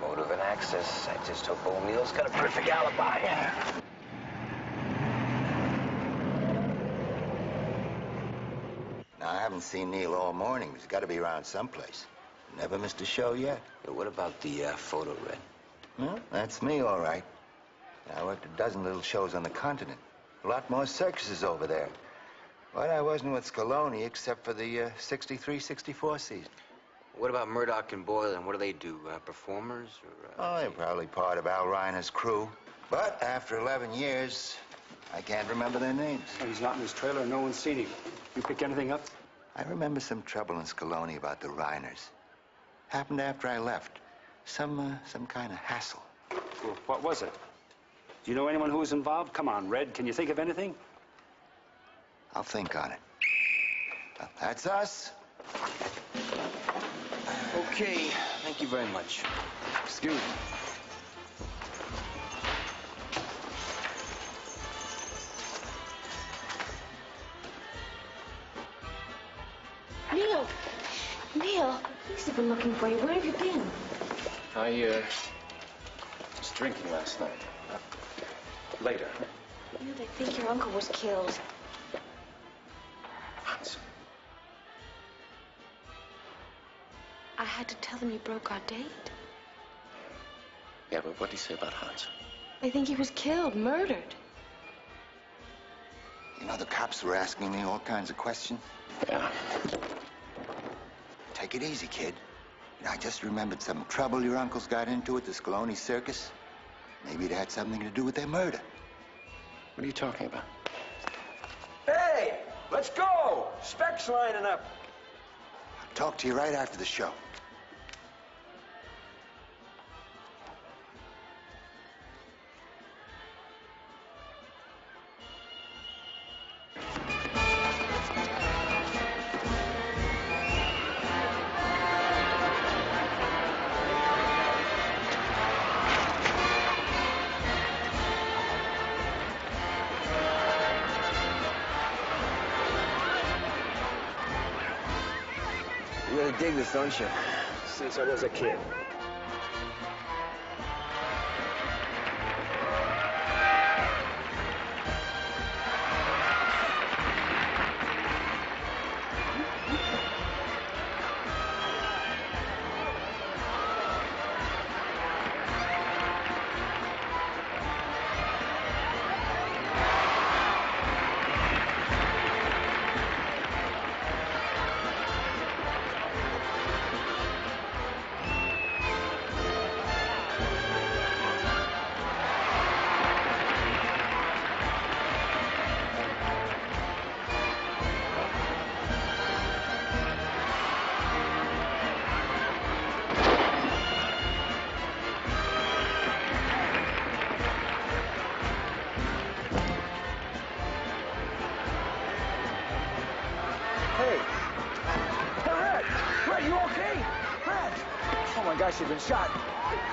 Motive and access. I just hope old Neil's got a perfect alibi. Now, I haven't seen Neil all morning. He's got to be around someplace. Never missed a show yet. But what about the photo, Red? Well, that's me, all right. I worked a dozen little shows on the continent. A lot more circuses over there. But I wasn't with Scaloni except for the 63-64 season. What about Murdoch and Boylan? What do they do? Performers? Or, Oh, they're probably part of Al Reiner's crew. But after 11 years, I can't remember their names. Well, he's not in his trailer. No one's seen him. You pick anything up? I remember some trouble in Scaloni about the Reiners. Happened after I left. Some kind of hassle. Well, what was it? Do you know anyone who was involved? Come on, Red. Can you think of anything? I'll think on it. That's us. Okay, thank you very much. Excuse me. Neil! Neil, police have been looking for you. Where have you been? I, was drinking last night. Later. Neil, they think your uncle was killed. Hans. I had to tell them you broke our date. Yeah, but what did he say about Hans? They think he was killed, murdered. You know, the cops were asking me all kinds of questions. Yeah. Take it easy, kid. You know, I just remembered some trouble your uncles got into at the Scaloni Circus. Maybe it had something to do with their murder. What are you talking about? Hey, let's go. Spec's lining up. I'll talk to you right after the show. You really dig this, don't you? Since I was a kid. You've been shot.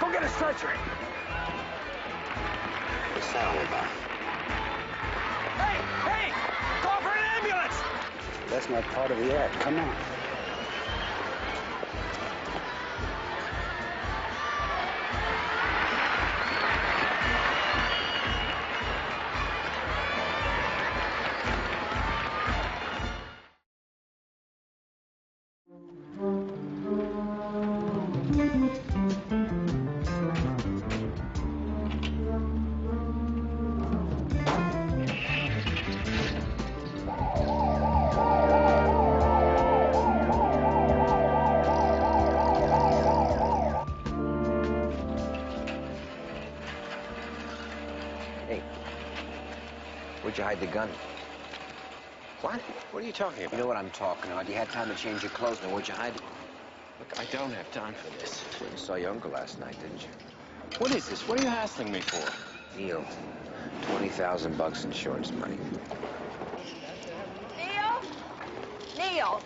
Go get a stretcher. What's that all about? Hey! Call for an ambulance! That's not part of the act. Come on. Where'd you hide the gun? What? What are you talking about? You know what I'm talking about. You had time to change your clothes. Now, where'd you hide it? Look, I don't have time for this. Well, you saw your uncle last night, didn't you? What is this? What are you hassling me for? Neil, $20,000 insurance money. Neil? Neil!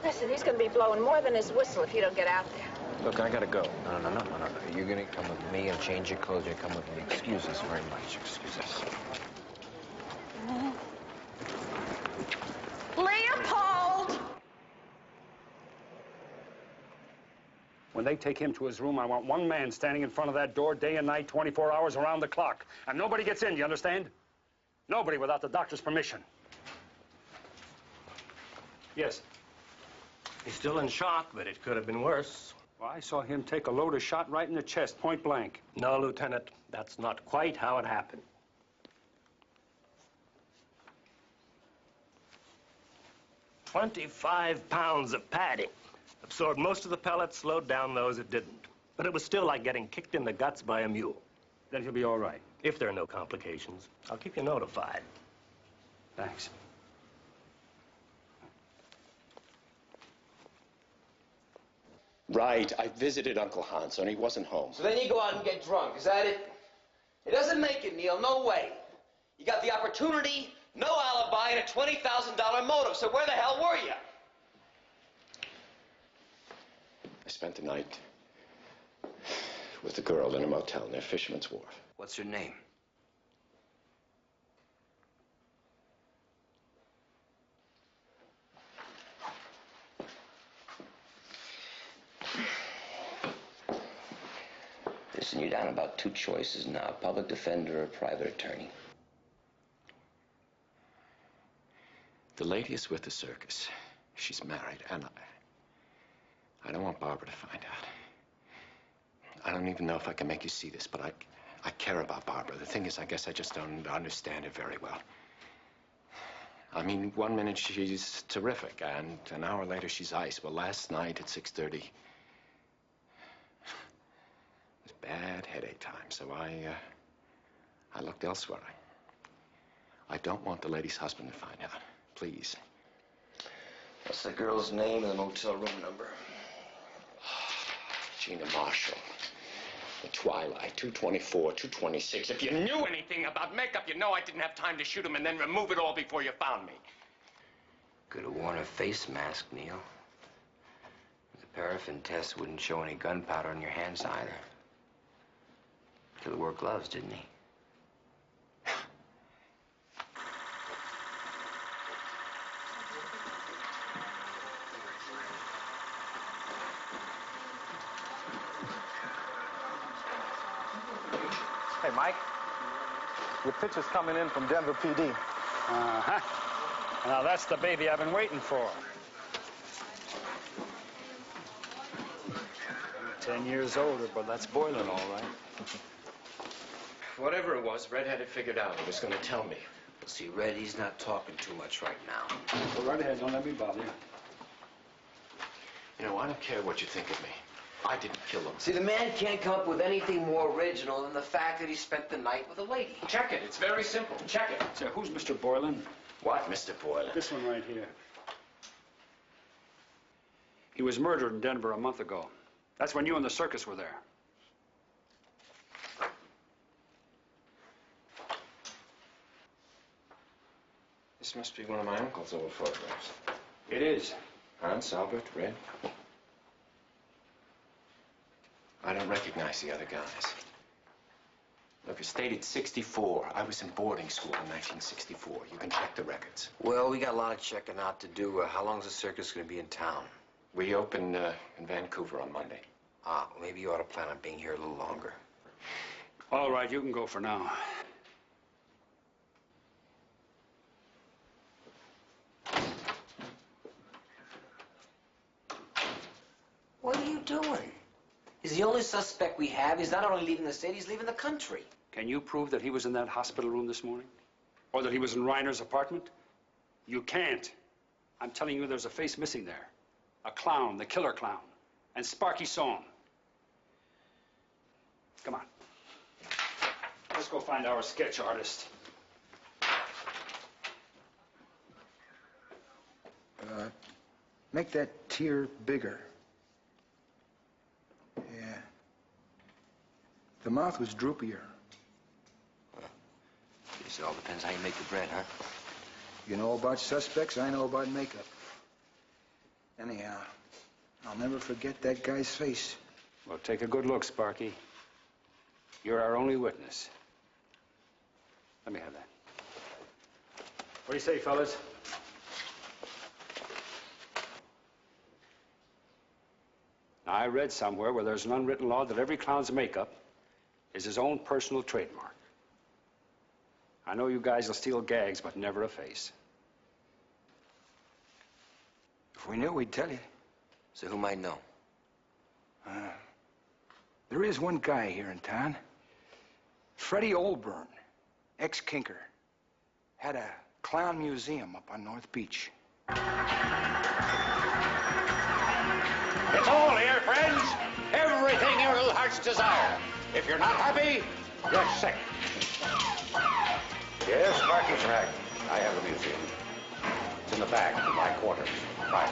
Listen, he's going to be blowing more than his whistle if you don't get out there. Look, I gotta go. No. You're gonna come with me and change your clothes. You're gonna come with me. Excuse us very much. Excuse us. Leopold! When they take him to his room, I want one man standing in front of that door day and night, 24 hours around the clock. And nobody gets in, you understand? Nobody without the doctor's permission. Yes. He's still in shock, but it could have been worse. Well, I saw him take a loaded shot right in the chest, point blank. No, Lieutenant, that's not quite how it happened. "25 pounds of padding. Absorbed most of the pellets, slowed down those it didn't. But it was still like getting kicked in the guts by a mule. Then he'll be all right. If there are no complications, I'll keep you notified." Thanks. Right. I visited Uncle Hans, and he wasn't home. So then you go out and get drunk, is that it? It doesn't make it, Neil, no way. You got the opportunity, no alibi, and a $20,000 motive, so where the hell were you? I spent the night with a girl in a motel near Fisherman's Wharf. What's her name? Listen, you're down about two choices now, public defender or private attorney. The lady is with the circus. She's married, and I don't want Barbara to find out. I don't even know if I can make you see this, but I care about Barbara. The thing is, I guess I just don't understand her very well. I mean, 1 minute she's terrific, and an hour later she's ice. Well, last night at 6:30, it was bad headache time, so I looked elsewhere. I don't want the lady's husband to find out. Please. What's the girl's name and the motel room number? Gina Marshall. The Twilight, 224, 226. If you knew anything about makeup, you know I didn't have time to shoot him and then remove it all before you found me. Could have worn a face mask, Neil. The paraffin test wouldn't show any gunpowder on your hands either. Killer wore gloves, didn't he? Hey, Mike. Your picture's coming in from Denver PD. Uh-huh. Now, that's the baby I've been waiting for. 10 years older, but that's boiling all right. Whatever it was, Red had it figured out. He was going to tell me. See, Red, he's not talking too much right now. Go right ahead. Don't let me bother you. You know, I don't care what you think of me. I didn't kill him. See, the man can't come up with anything more original than the fact that he spent the night with a lady. Check it. It's very simple. Check it. So who's Mr. Boylan? What, Mr. Boylan? This one right here. He was murdered in Denver a month ago. That's when you and the circus were there. This must be one of my uncle's old photographs. It is. Hans, Albert, Red. I don't recognize the other guys. Look, it's dated 64. I was in boarding school in 1964. You can check the records. Well, we got a lot of checking out to do. How long's the circus going to be in town? We open in Vancouver on Monday. Ah, maybe you ought to plan on being here a little longer. All right, you can go for now. What are you doing? He's the only suspect we have. He's not only leaving the state, he's leaving the country. Can you prove that he was in that hospital room this morning? Or that he was in Reiner's apartment? You can't. I'm telling you, there's a face missing there. A clown, the killer clown. And Sparky saw him. Come on. Let's go find our sketch artist. Make that tear bigger. Yeah. The mouth was droopier. Guess it all depends how you make the bread, huh? You know about suspects, I know about makeup. Anyhow, I'll never forget that guy's face. Well, take a good look, Sparky. You're our only witness. Let me have that. What do you say, fellas? Now, I read somewhere where there's an unwritten law that every clown's makeup is his own personal trademark. I know you guys will steal gags, but never a face. If we knew, we'd tell you. So who might know? There is one guy here in town. Freddie Olburn, ex-kinker. Had a clown museum up on North Beach. It's all here, friends. Everything your little hearts desire. If you're not happy, you're sick. Yes, Sparky's right. I have a museum. It's in the back of my quarters. Right.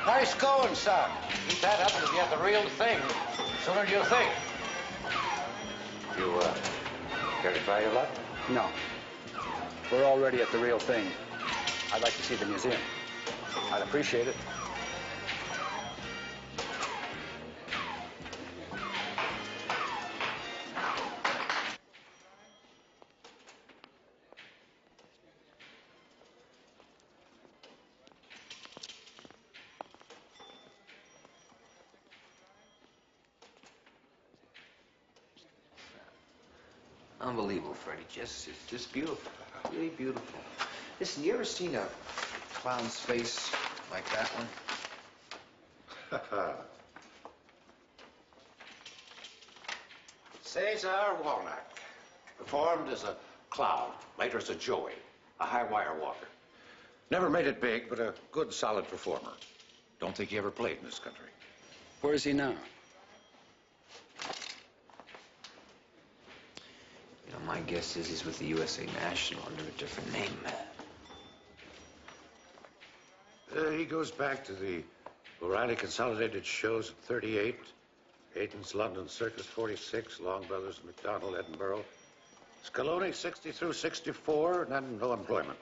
Nice going, son. Keep that up and you get the real thing sooner than you think. You, care to try your luck? No. We're already at the real thing. I'd like to see the museum. I'd appreciate it. Unbelievable, Freddie. It's just beautiful. Really beautiful. Listen, you ever seen a clown's face like that one? Cesar Walnut. Performed as a clown, later as a Joey, a high wire walker. Never made it big, but a good, solid performer. Don't think he ever played in this country. Where is he now? You know, my guess is he's with the USA National under a different name. He goes back to the O'Reilly Consolidated shows at 38, Hayden's London Circus 46, Long Brothers, McDonald, Edinburgh, Scaloni 60 through 64, and then no employment.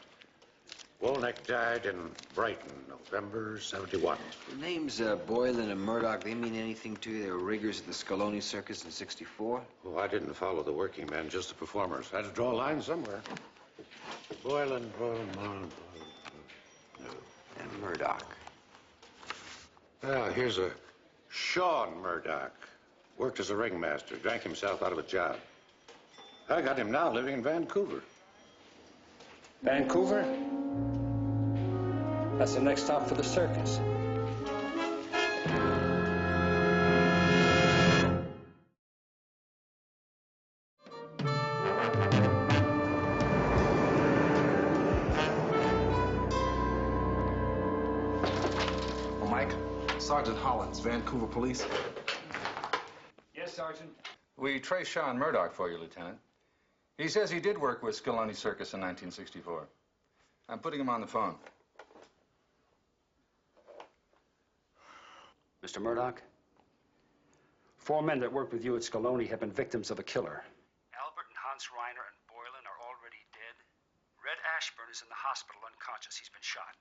Wolnick died in Brighton, November 71. The names Boylan and Murdoch, they mean anything to you? They were riggers at the Scaloni Circus in 64? Oh, I didn't follow the working men, just the performers. I had to draw a line somewhere. Boylan. And Murdoch. Well, here's a Sean Murdoch. Worked as a ringmaster, drank himself out of a job. I got him now living in Vancouver. Vancouver? That's the next stop for the circus. Mike, Sergeant Hollins, Vancouver Police. Yes, Sergeant. We traced Sean Murdoch for you, Lieutenant. He says he did work with Scaloni Circus in 1964. I'm putting him on the phone. Mr. Murdoch, 4 men that worked with you at Scaloni have been victims of a killer. Albert and Hans Reiner and Boylan are already dead. Red Ashburn is in the hospital unconscious. He's been shot.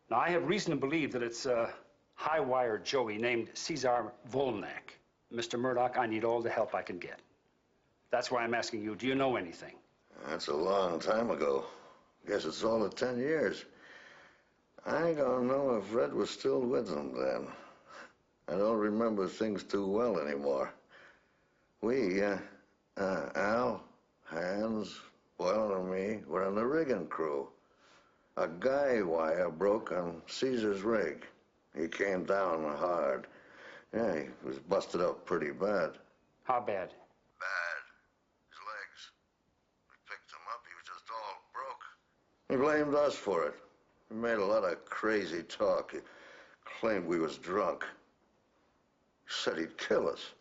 Now, I have reason to believe that it's a high-wire Joey named Cesar Volnak. Mr. Murdoch, I need all the help I can get. That's why I'm asking you, do you know anything? That's a long time ago. Guess it's all of 10 years. I don't know if Red was still with them then. I don't remember things too well anymore. We, Al, Hans, Boylan, and me were in the rigging crew. A guy wire broke on Caesar's rig. He came down hard. Yeah, he was busted up pretty bad. How bad? Bad. His legs. We picked him up. He was just all broke. He blamed us for it. He made a lot of crazy talk. He claimed we was drunk. He said he'd kill us.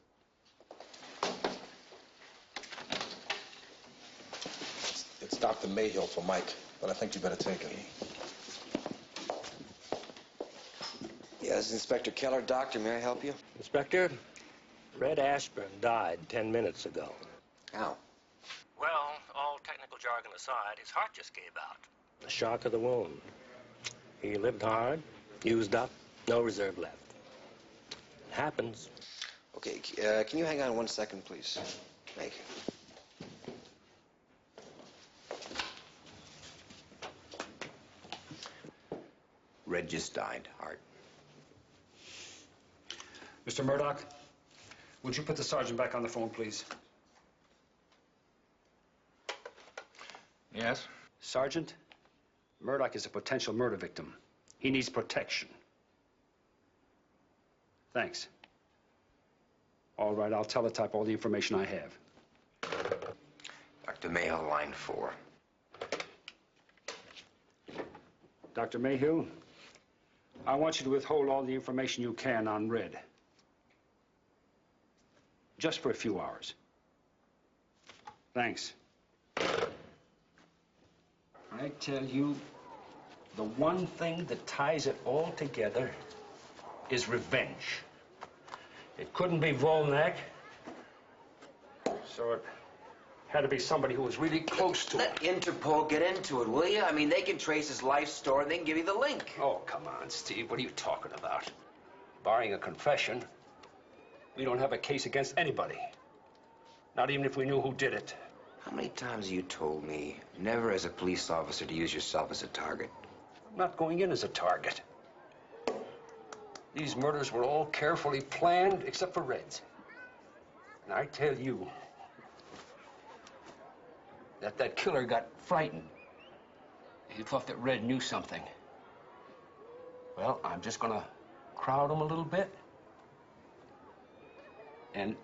It's Dr. Mayhill for Mike, but I think you better take it. Yes, Inspector Keller. Doctor, may I help you? Inspector, Red Ashburn died 10 minutes ago. How? Well, all technical jargon aside, his heart just gave out. The shock of the wound. He lived hard, used up, no reserve left. It happens. Okay, can you hang on 1 second, please? Thank you. Red just died, heart. Mr. Murdoch, would you put the sergeant back on the phone, please? Yes? Sergeant, Murdoch is a potential murder victim. He needs protection. Thanks. All right, I'll teletype all the information I have. Dr. Mayhill, line 4. Dr. Mayhew, I want you to withhold all the information you can on Red. Just for a few hours. Thanks. I tell you, the one thing that ties it all together is revenge. It couldn't be Volnek, so it had to be somebody who was really close to Let him. Interpol get into it, will you? I mean, they can trace his life story and they can give you the link. Oh, come on, Steve. What are you talking about? Barring a confession, we don't have a case against anybody. Not even if we knew who did it. How many times have you told me, never as a police officer, to use yourself as a target? I'm not going in as a target. These murders were all carefully planned, except for Red's. And I tell you that killer got frightened. He thought that Red knew something. Well, I'm just gonna crowd him a little bit and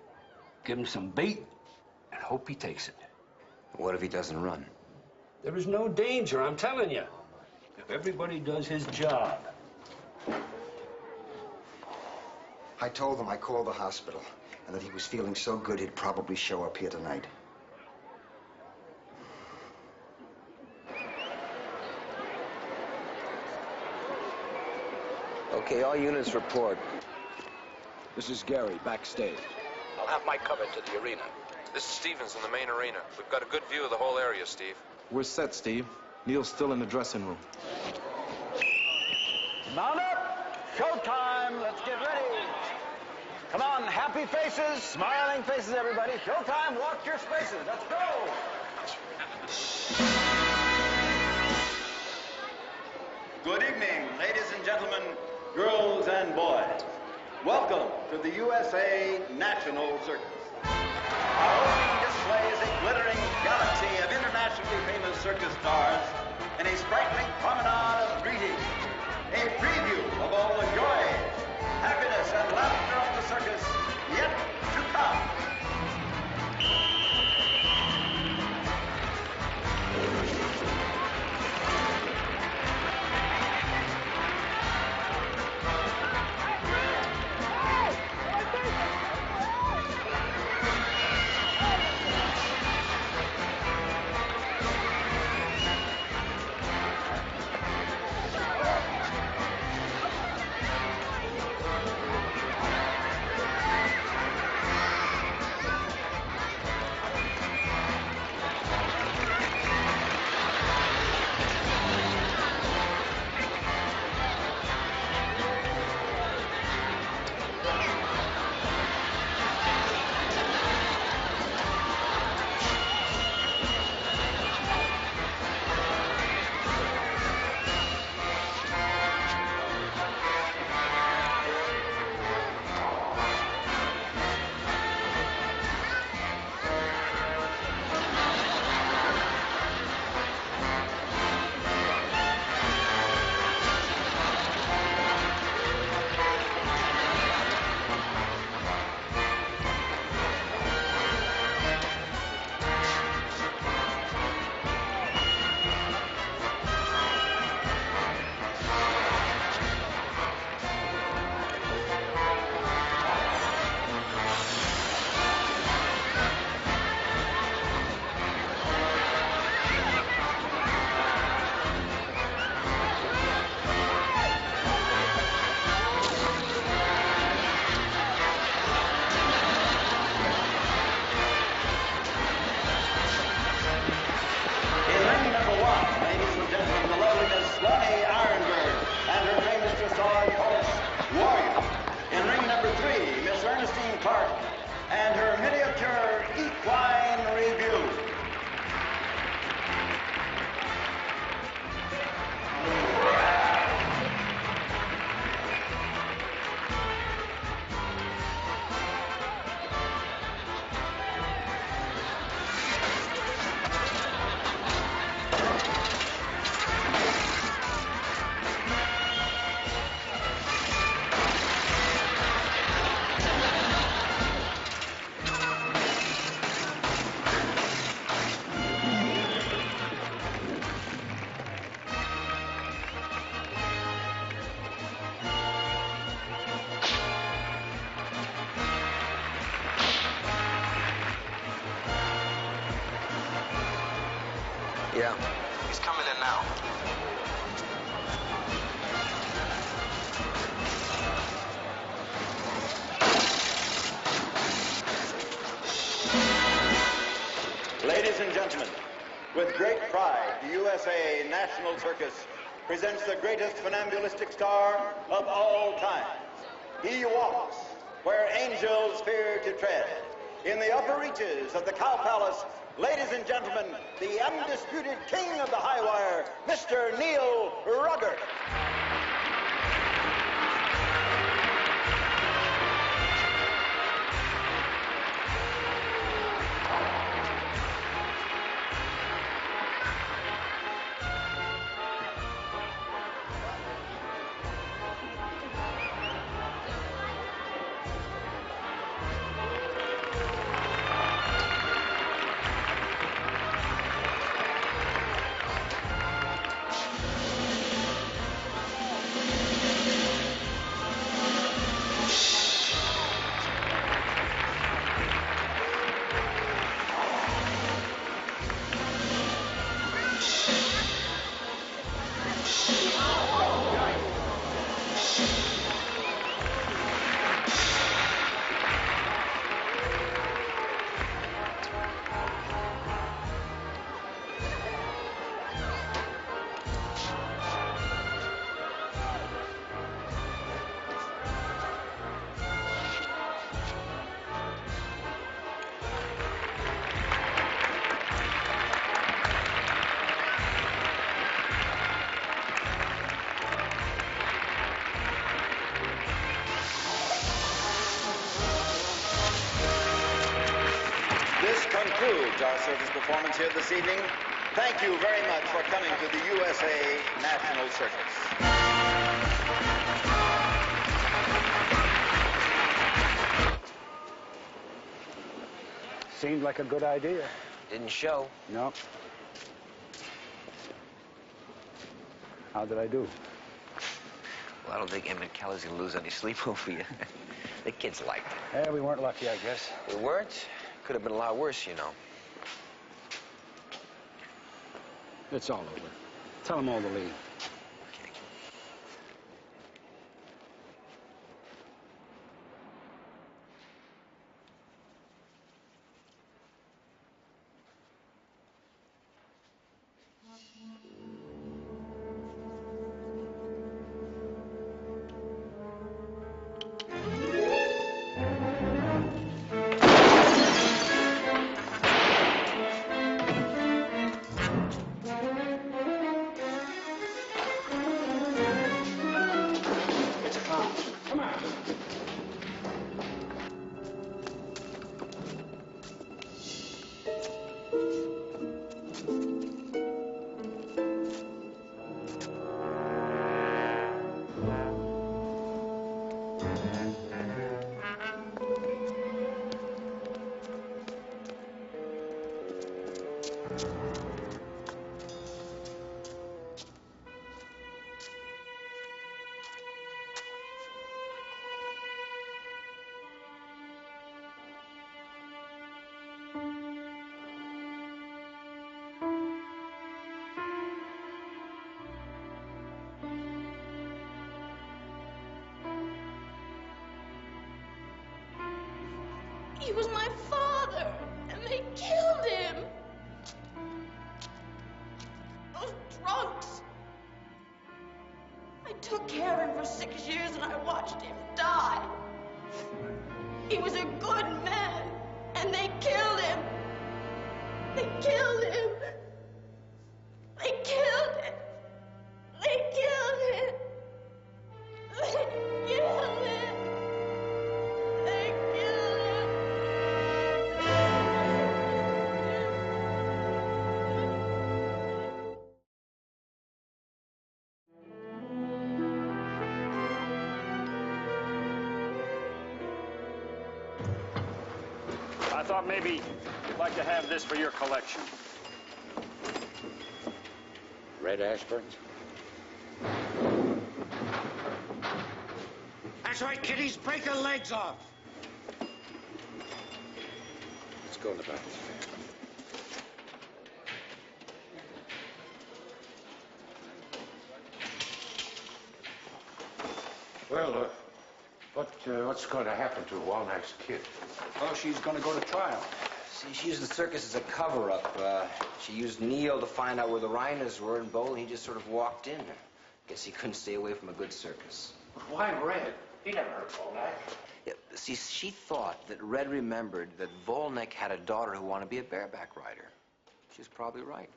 give him some bait and hope he takes it. What if he doesn't run? There is no danger, I'm telling you. If everybody does his job. I told them I called the hospital and that he was feeling so good he'd probably show up here tonight. Okay, all units report. This is Gary, backstage. I'll have Mike covered to the arena. This is Stevens in the main arena. We've got a good view of the whole area, Steve. We're set, Steve. Neil's still in the dressing room. Mount up! Showtime! Let's get ready! Come on, happy faces, smiling faces, everybody. Showtime, watch your spaces. Let's go! Good evening, ladies and gentlemen, girls and boys. Welcome to the USA National Circus. Our opening displays a glittering galaxy of internationally famous circus stars in a sprightly promenade of greeting. A preview of all the joy, happiness, and laughter of the circus yet to come. Yeah. He's coming in now. Ladies and gentlemen, with great pride, the USA National Circus presents the greatest funambulistic star of all time. He walks where angels fear to tread. In the upper reaches of the Cow Palace, ladies and gentlemen, the undisputed king of the high wire, Mr. Neil Rugger. Concludes our circus performance here this evening. Thank you very much for coming to the USA National Circus. Seemed like a good idea. Didn't show. No. How did I do? Well, I don't think Emmett Keller's gonna lose any sleep over you. The kids liked it. Yeah, we weren't lucky, I guess. We weren't? Could have been a lot worse, you know. It's all over. Tell them all to leave. He was my father, and they killed him. Those drunks. I took care of him for 6 years, and I watched him die. He was a good man, and they killed him. They killed him. They killed him. They killed him. They killed him. They killed him. I thought maybe you'd like to have this for your collection. Red Ashburns? That's right, kiddies. Break their legs off. Let's go in the back. Well, what's going to happen to Walnut's kid? Well, she's going to go to trial. See, she used the circus as a cover-up. She used Neil to find out where the Reiners were in Bowl, and he just sort of walked in. Guess he couldn't stay away from a good circus. Why Red? He never heard Volnek. Yeah, see, she thought that Red remembered that Volnek had a daughter who wanted to be a bareback rider. She was probably right.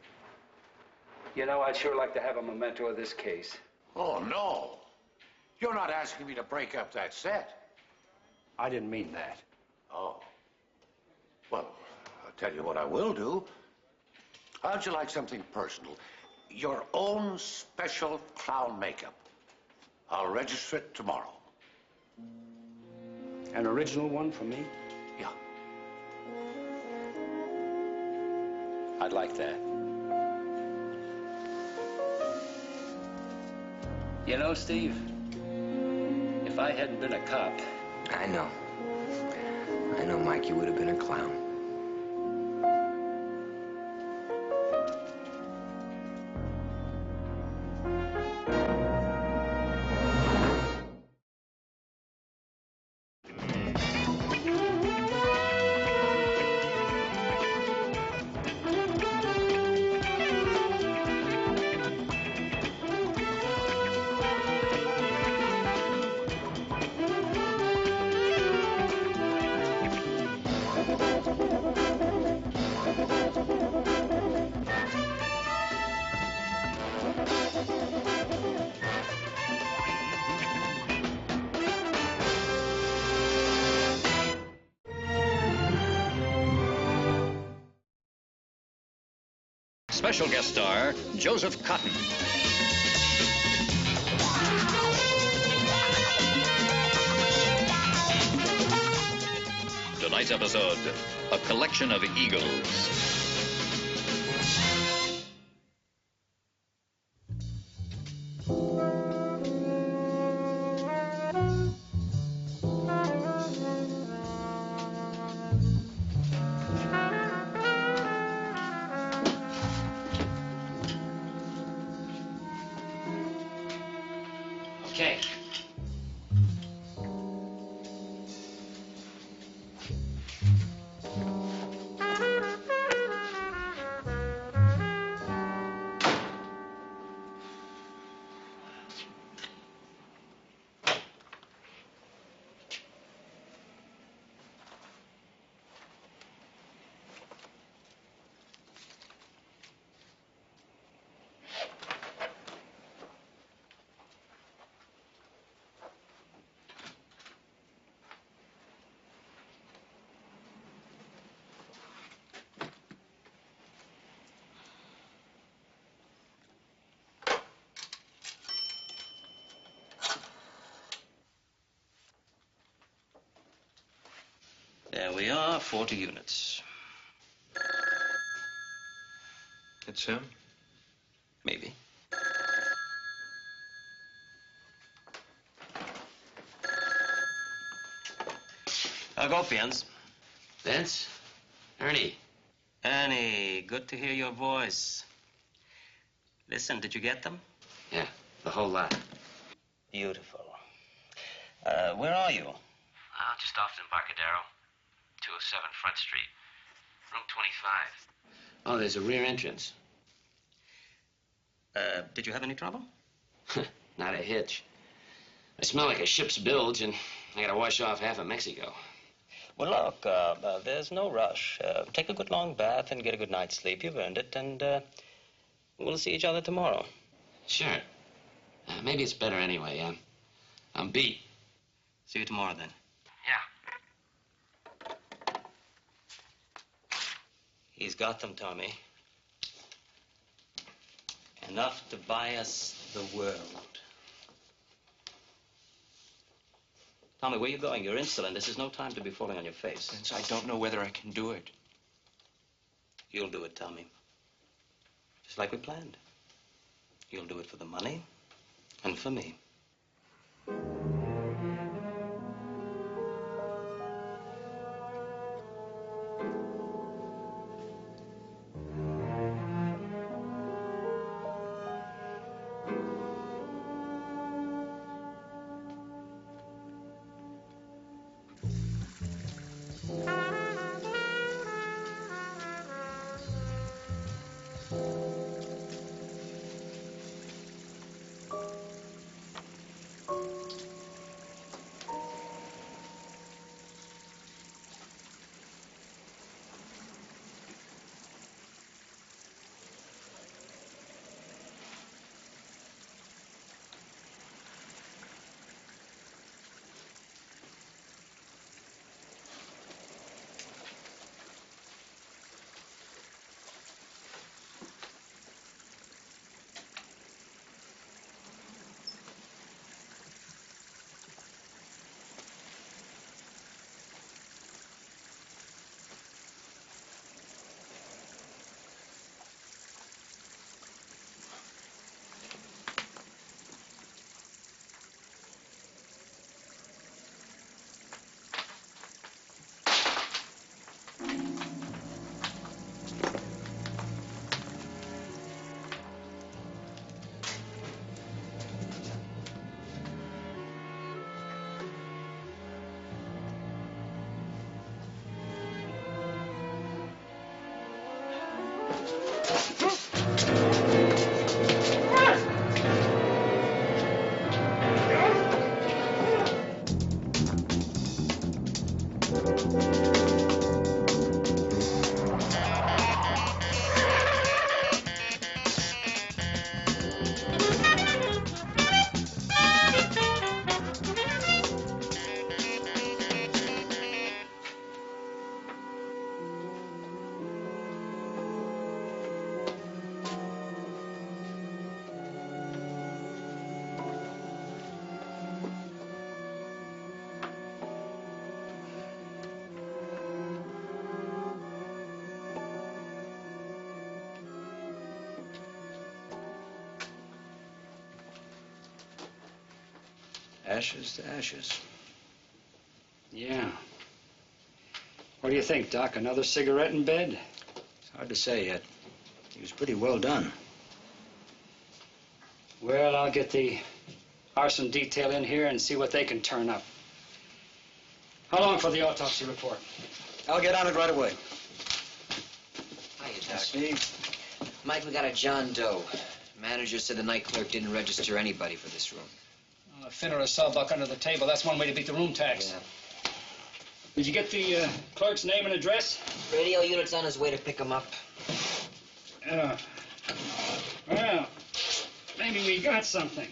You know, I'd sure like to have a memento of this case. Oh, no. You're not asking me to break up that set. I didn't mean that. Oh. Well, I'll tell you what I will do. How'd you like something personal? Your own special clown makeup. I'll register it tomorrow. An original one for me? Yeah. I'd like that. You know, Steve, if I hadn't been a cop... I know, Mike, you would have been a clown. Special guest star, Joseph Cotton. Tonight's episode, a collection of eagles. Okay. There we are, 40 units. It's him? Maybe. Go, Fiennes. Vince? Ernie? Ernie, good to hear your voice. Listen, did you get them? Yeah, the whole lot. Beautiful. Where are you? Just off the Embarcadero. 207 Front Street. Room 25. Oh, there's a rear entrance. Did you have any trouble? Not a hitch. I smell like a ship's bilge, and I gotta wash off half of Mexico. Well, look, there's no rush. Take a good long bath and get a good night's sleep. You've earned it, and we'll see each other tomorrow. Sure. Maybe it's better anyway. I'm beat. See you tomorrow, then. Yeah. He's got them, Tommy. Enough to buy us the world. Tommy, where are you going? You're insolent. This is no time to be falling on your face. Vince, I don't know whether I can do it. You'll do it, Tommy. Just like we planned. You'll do it for the money and for me. Ashes to ashes. Yeah. What do you think, Doc? Another cigarette in bed? It's hard to say yet. He was pretty well done. Well, I'll get the arson detail in here and see what they can turn up. How long for the autopsy report? I'll get on it right away. Hiya, Doc. Steve. Mike, we got a John Doe. Manager said the night clerk didn't register anybody for this room. A fin or a sawbuck under the table. That's one way to beat the room tax. Yeah. Did you get the clerk's name and address? Radio unit's on his way to pick him up. Well, maybe we got something.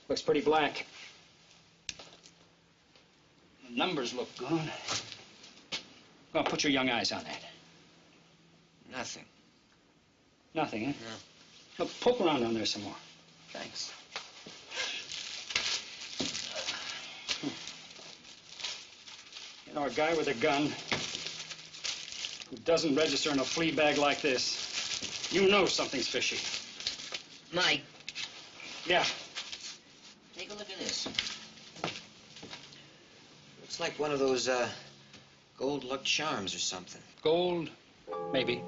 Looks pretty black. The numbers look good. Go on, put your young eyes on that. Nothing. Nothing, eh? No. Look, poke around on there some more. Thanks. You know, a guy with a gun who doesn't register in a flea bag like this, you know something's fishy. Mike. Yeah. Take a look at this. Looks like one of those, gold luck charms or something. Gold? Maybe.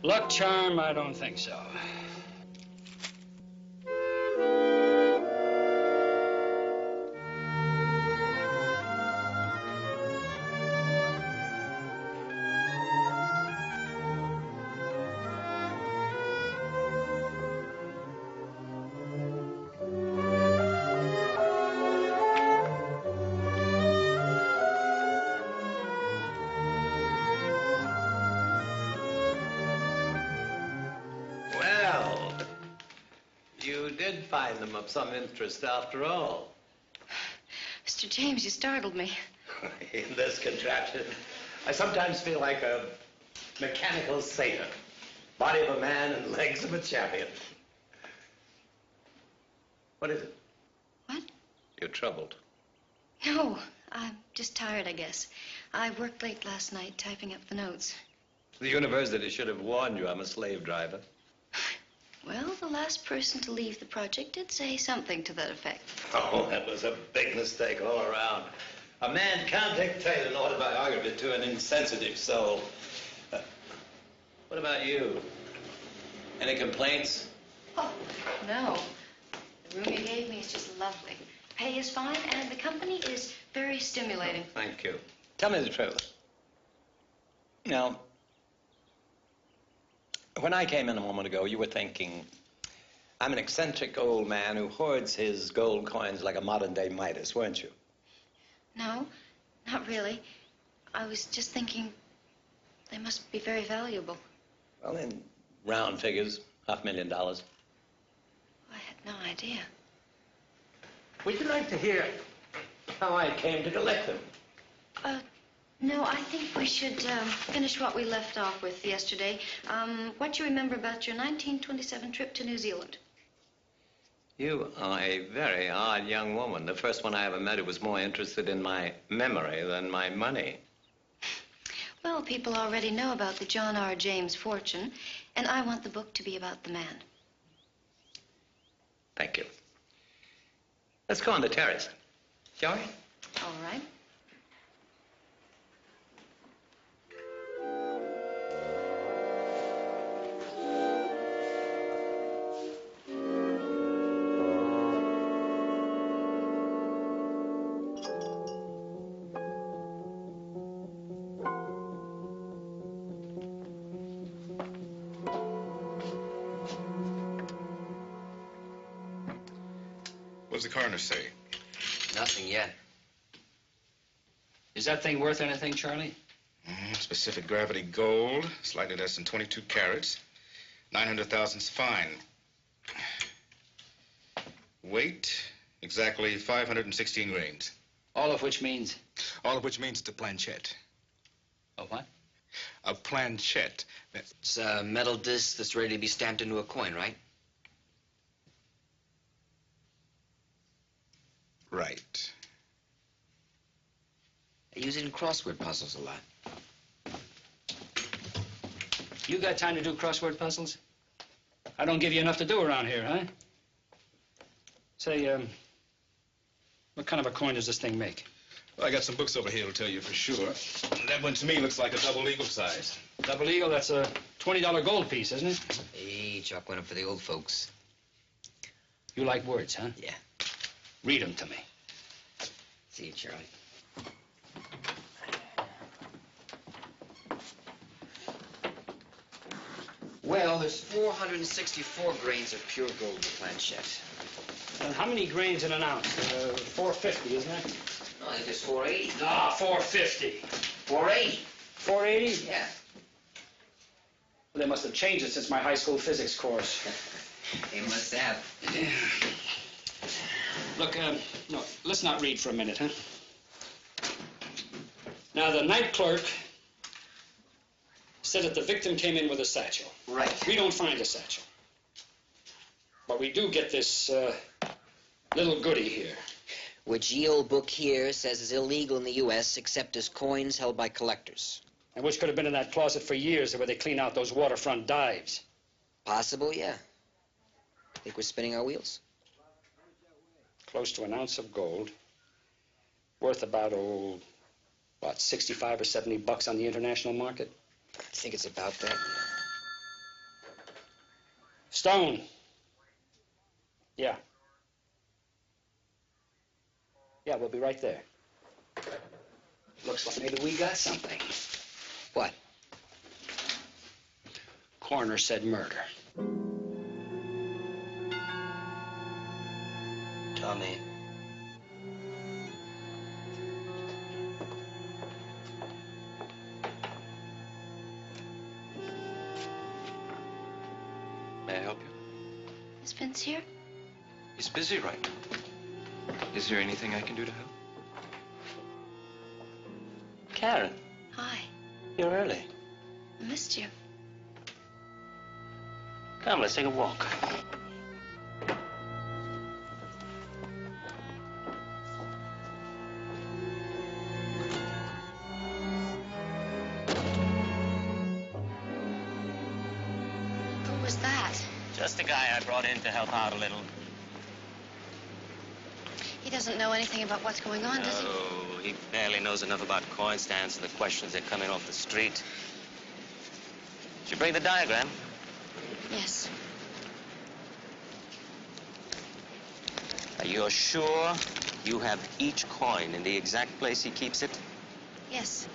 Luck charm? I don't think so. Find them of some interest after all. Mr. James, you startled me. In this contraption, I sometimes feel like a mechanical Satan. Body of a man and legs of a champion. What is it? What? You're troubled. No, I'm just tired, I guess. I worked late last night typing up the notes. The university should have warned you I'm a slave driver. Well, the last person to leave the project did say something to that effect. Oh, that was a big mistake all around. A man can't dictate an autobiography to an insensitive soul. What about you? Any complaints? Oh, no. The room you gave me is just lovely. Pay is fine, and the company is very stimulating. Thank you. Tell me the truth. Now, when I came in a moment ago, you were thinking, I'm an eccentric old man who hoards his gold coins like a modern-day Midas, weren't you? No, not really. I was just thinking they must be very valuable. Well, in round figures, $500,000. I had no idea. Would you like to hear how I came to collect them? No, I think we should finish what we left off with yesterday. What you remember about your 1927 trip to New Zealand? You are a very odd young woman. The first one I ever met who was more interested in my memory than my money. Well, people already know about the John R. James fortune, and I want the book to be about the man. Thank you. Let's go on the terrace, shall we? All right. What does the coroner say? Nothing yet. Is that thing worth anything, Charlie? Specific gravity gold, slightly less than 22 carats. 900,000's fine. Weight, exactly 516 grains. All of which means? All of which means it's a planchette. A what? A planchette. It's a metal disc that's ready to be stamped into a coin, right? Right. I use it in crossword puzzles a lot. You got time to do crossword puzzles? I don't give you enough to do around here, huh? Say, what kind of a coin does this thing make? Well, I got some books over here to tell you for sure. That one to me looks like a double eagle size. Double eagle, that's a $20 gold piece, isn't it? Hey, chalk one up for the old folks. You like words, huh? Yeah. Read them to me. See you, Charlie. Well, there's 464 grains of pure gold in the planchette. And how many grains in an ounce? 450, isn't it? No, I think there's 480. Ah, 450. 480. 480? Yeah. Well, they must have changed it since my high school physics course. They must have. Look, no, let's not read for a minute, huh? Now, the night clerk said that the victim came in with a satchel. Right. We don't find a satchel. But we do get this little goodie here. Which ye old book here says is illegal in the U.S. except as coins held by collectors. And which could have been in that closet for years where they clean out those waterfront dives. Possible, yeah. Think we're spinning our wheels? Close to an ounce of gold. Worth about, what, 65 or 70 bucks on the international market? I think it's about that. Stone. Yeah. Yeah, we'll be right there. Looks like maybe we got something. What? Coroner said murder. Tommy. May I help you? Is Vince here? He's busy right now. Is there anything I can do to help? Karen, Hi. you're early. I missed you. Come, let's take a walk. Who was that? Just a guy I brought in to help out a little. He doesn't know anything about what's going on, does he? Oh, he barely knows enough about coins to answer the questions that come in off the street. Did you bring the diagram? Yes. Are you sure you have each coin in the exact place he keeps it? Yes.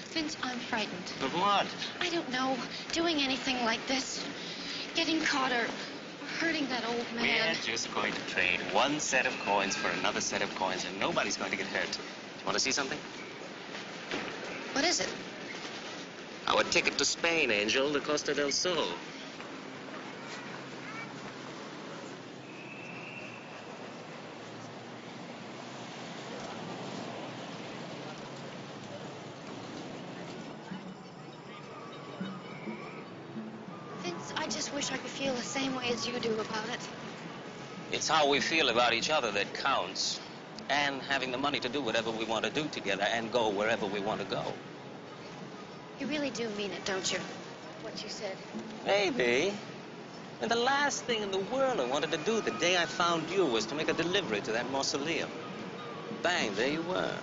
Vince, I'm frightened. Of what? I don't know. Doing anything like this. Getting caught or hurting that old man. We're just going to trade one set of coins for another set of coins, and nobody's going to get hurt. You want to see something? What is it? Our ticket to Spain, Angel, the Costa del Sol. Vince, I just wish I could feel the same way as you do about it. It's how we feel about each other that counts. And having the money to do whatever we want to do together and go wherever we want to go. You really do mean it, don't you? What you said. Maybe. And the last thing in the world I wanted to do the day I found you was to make a delivery to that mausoleum. Bang, there you were.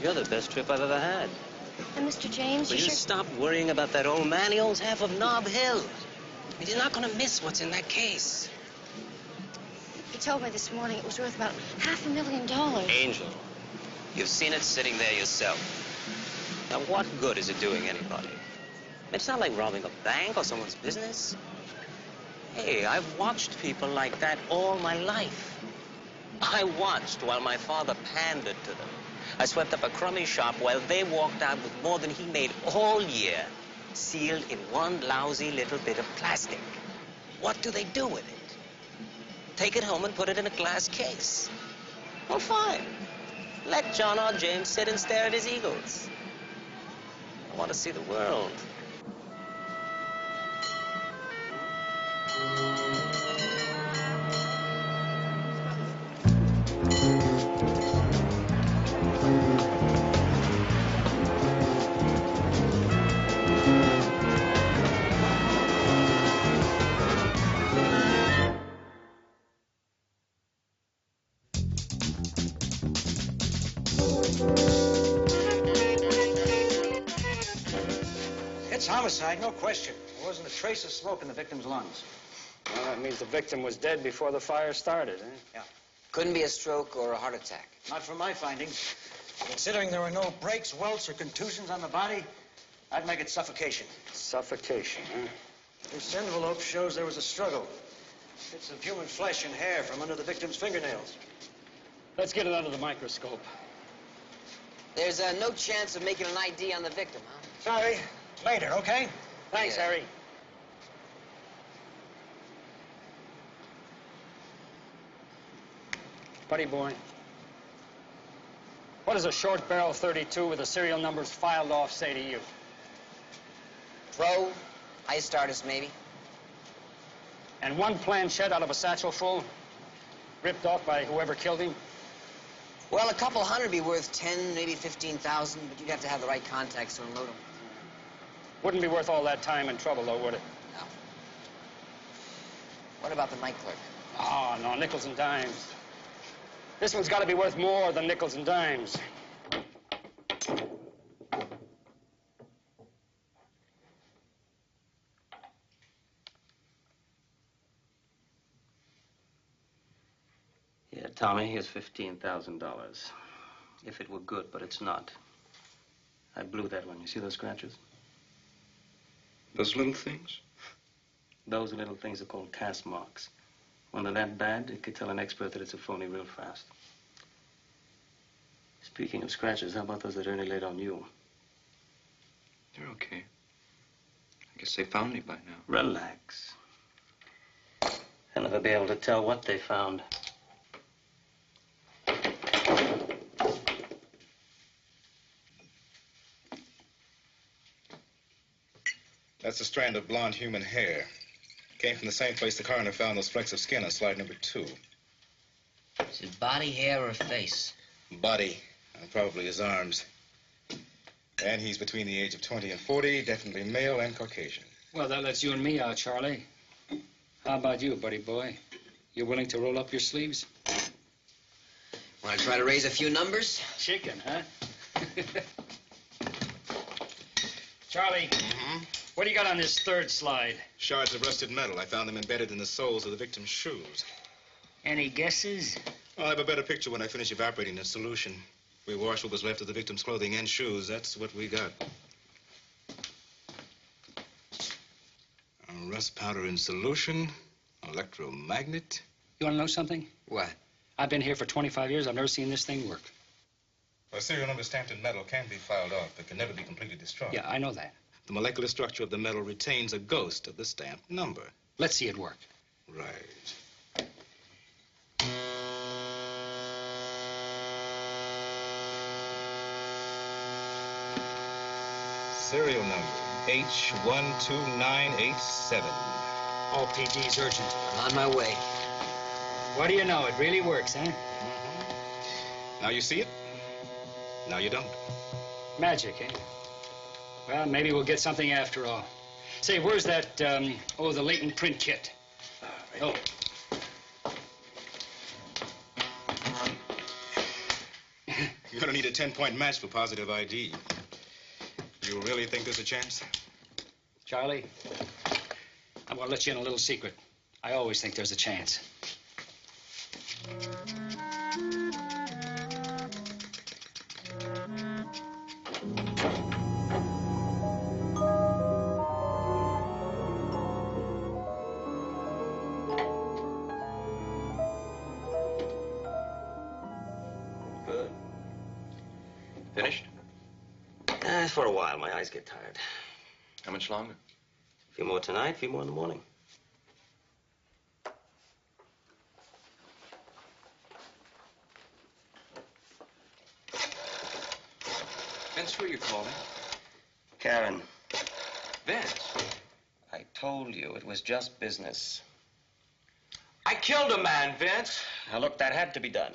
You're the best trip I've ever had. And Mr. James, Will you sure... stop worrying about that old man? He owns half of Nob Hill. And he's not going to miss what's in that case. He told me this morning it was worth about $500,000. Angel, you've seen it sitting there yourself. Now, what good is it doing anybody? It's not like robbing a bank or someone's business. Hey, I've watched people like that all my life. I watched while my father pandered to them. I swept up a crummy shop while they walked out with more than he made all year, sealed in one lousy little bit of plastic. What do they do with it? Take it home and put it in a glass case. Well, fine. Let John or James sit and stare at his eagles. I want to see the world. It's homicide, no question. There wasn't a trace of smoke in the victim's lungs. Well, that means the victim was dead before the fire started, eh? Yeah. Couldn't be a stroke or a heart attack. Not from my findings. Considering there were no breaks, welts, or contusions on the body, I'd make it suffocation. Suffocation, huh? This envelope shows there was a struggle. Bits of human flesh and hair from under the victim's fingernails. Let's get it under the microscope. There's no chance of making an ID on the victim, huh? Sorry. Later, okay? Thanks, Yeah. Harry. Buddy boy, what does a short barrel 32 with the serial numbers filed off say to you? Pro, ice artist, maybe. And one planchette out of a satchel full, ripped off by whoever killed him? Well, a couple hundred would be worth 10, maybe 15,000, but you'd have to have the right contacts to unload them. Wouldn't be worth all that time and trouble, though, would it? No. What about the night clerk? Oh, no, nickels and dimes. This one's got to be worth more than nickels and dimes. Yeah, Tommy, here's $15,000. If it were good, but it's not. I blew that one. You see those scratches? Those little things? Those little things are called cast marks. When they're that bad, it could tell an expert that it's a phony real fast. Speaking of scratches, how about those that Ernie laid on you? They're okay. I guess they found me by now. Relax. They'll never be able to tell what they found. That's a strand of blonde human hair. Came from the same place the coroner found those flecks of skin on slide number 2. Is it body, hair, or face? Body, and probably his arms. And he's between the age of 20 and 40, definitely male and Caucasian. Well, that lets you and me out, Charlie. How about you, buddy boy? You willing to roll up your sleeves? Want to try to raise a few numbers? Chicken, huh? Charlie, what do you got on this third slide? Shards of rusted metal. I found them embedded in the soles of the victim's shoes. Any guesses? I'll have a better picture when I finish evaporating the solution. We washed what was left of the victim's clothing and shoes. That's what we got. Rust powder in solution, electromagnet. You want to know something? What? I've been here for 25 years. I've never seen this thing work. A serial number stamped in metal can be filed off, but can never be completely destroyed. Yeah, I know that. The molecular structure of the metal retains a ghost of the stamped number. Let's see it work. Right. Serial number H12987. All PD's urgent. I'm on my way. What do you know? It really works, huh? Now you see it. Now you don't. Magic, eh? Well, maybe we'll get something after all. Say, where's that, the latent print kit? Oh. You're gonna need a 10-point match for positive ID. You really think there's a chance? Charlie, I'm gonna let you in a little secret. I always think there's a chance. Good. Finished? For a while. My eyes get tired. How much longer? A few more tonight, a few more in the morning. Vince, who are you calling? Karen, Vince? I told you it was just business. I killed a man, Vince. Now, look, that had to be done.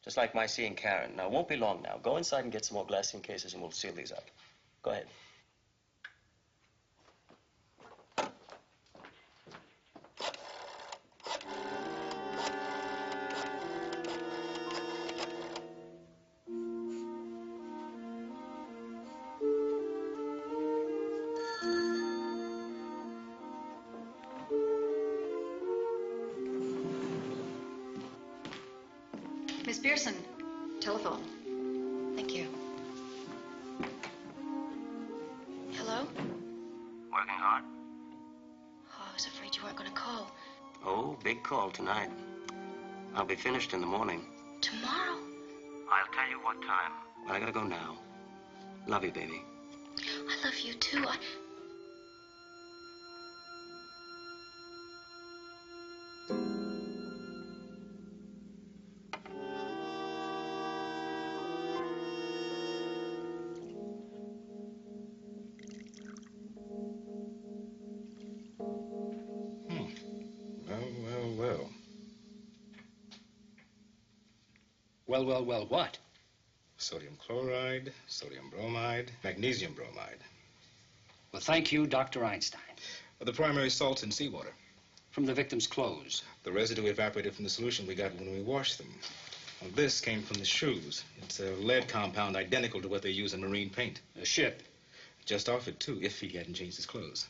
Just like my seeing Karen. Now, it won't be long now. Go inside and get some more glassine cases, and we'll seal these up. Go ahead. Miss Pearson, telephone. Thank you. Hello? Working hard? Oh, I was afraid you weren't going to call. Oh, big call tonight. I'll be finished in the morning. Tomorrow? I'll tell you what time. But I gotta go now. Love you, baby. I love you, too. Well, what? Sodium chloride, sodium bromide, magnesium bromide. Well, thank you, Dr. Einstein. The primary salts in seawater. From the victim's clothes. The residue evaporated from the solution we got when we washed them. Well, this came from the shoes. It's a lead compound identical to what they use in marine paint. A ship. Just off it, too, if he hadn't changed his clothes.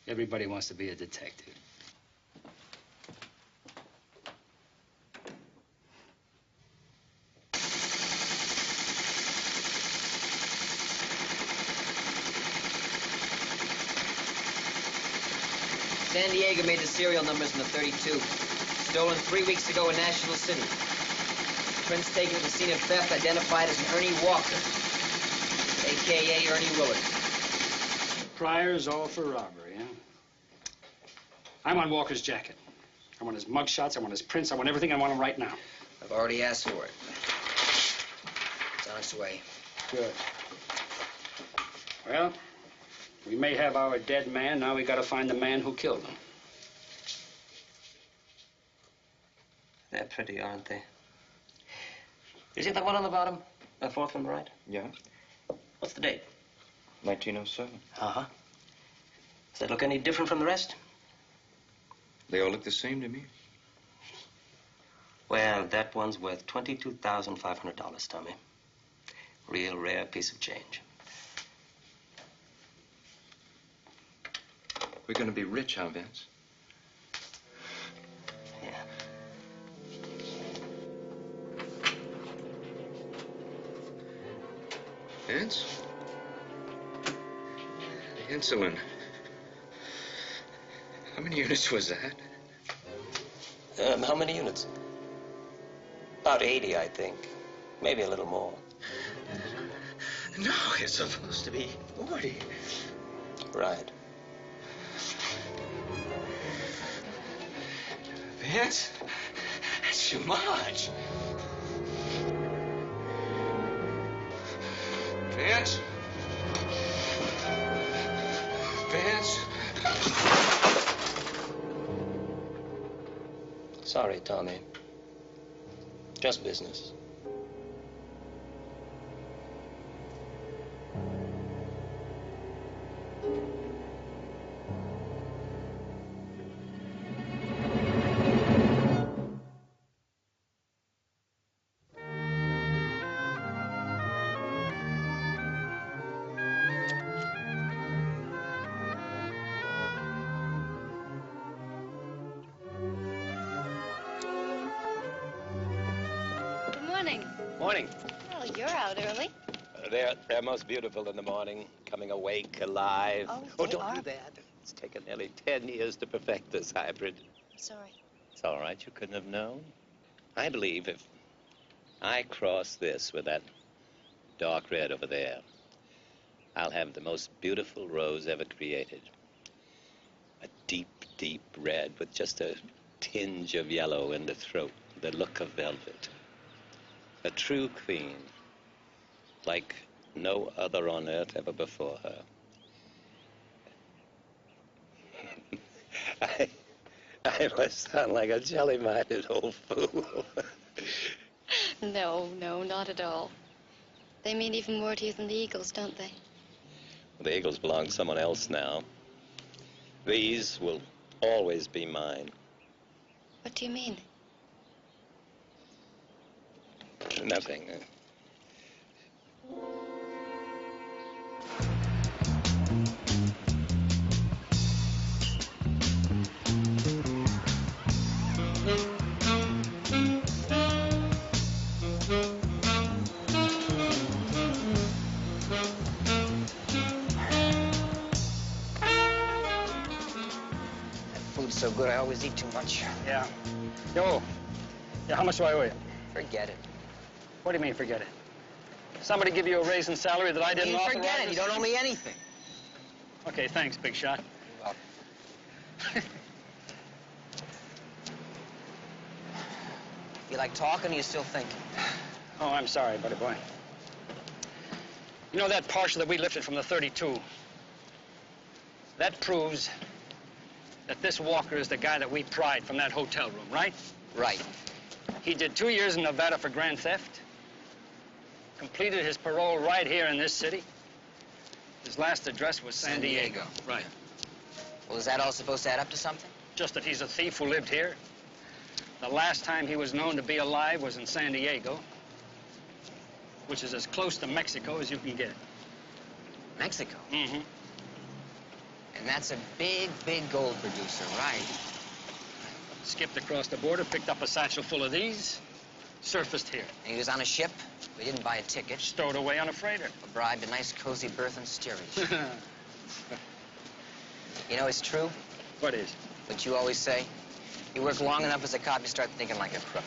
Everybody wants to be a detective. San Diego made the serial numbers in the 32. Stolen 3 weeks ago in National City. Prints taken at the scene of theft identified as an Ernie Walker, a.k.a. Ernie Willard. Priors all for robbery, huh? I want Walker's jacket. I want his mugshots, I want his prints, I want everything. I want him right now. I've already asked for it. It's on its way. Good. Well, we may have our dead man. Now we gotta find the man who killed him. They're pretty, aren't they? You see that one on the bottom? The fourth from the right? Yeah, What's the date? 1907. Uh-huh. Does that look any different from the rest? They all look the same to me. Well, that one's worth $22,500, Tommy. Real rare piece of change. We're going to be rich, huh, Vince? Yeah. Vince? The insulin. How many units was that? How many units? About 80, I think. Maybe a little more. No, it's supposed to be 40. Right. Vince, that's too much. Vince? Vince? Sorry, Tommy. Just business. Morning. Well, you're out early. They're most beautiful in the morning, coming awake, alive. Oh, don't do that. It's taken nearly 10 years to perfect this hybrid. Sorry. It's all right. You couldn't have known. I believe if I cross this with that dark red over there, I'll have the most beautiful rose ever created. A deep, deep red with just a tinge of yellow in the throat, the look of velvet. A true queen, like no other on earth ever before her. I must sound like a jelly-minded old fool. No, not at all. They mean even more to you than the eagles, don't they? The eagles belong to someone else now. These will always be mine. What do you mean? Nothing. so good I always eat too much. Yeah. Yo. Yeah, how much do I owe you? Forget it. What do you mean, forget it? Somebody give you a raise in salary that I didn't You authorize? forget it. You don't owe me anything. Okay, thanks, big shot. You're welcome. You like talking or you still thinking? Oh, I'm sorry, buddy boy. You know that partial that we lifted from the 32? That proves that this Walker is the guy that we pried from that hotel room, right? Right. He did 2 years in Nevada for grand theft. Completed his parole right here in this city. His last address was San Diego. Right. Well, is that all supposed to add up to something? Just that he's a thief who lived here. The last time he was known to be alive was in San Diego, which is as close to Mexico as you can get. Mexico? Mm-hmm. And that's a big, big gold producer, right? Skipped across the border, picked up a satchel full of these, surfaced here. And he was on a ship? We didn't buy a ticket. Stowed away on a freighter. Bribed a nice, cozy berth and steerage. You know, it's true. What is? What you always say. You work long enough as a cop, you start thinking like a crook.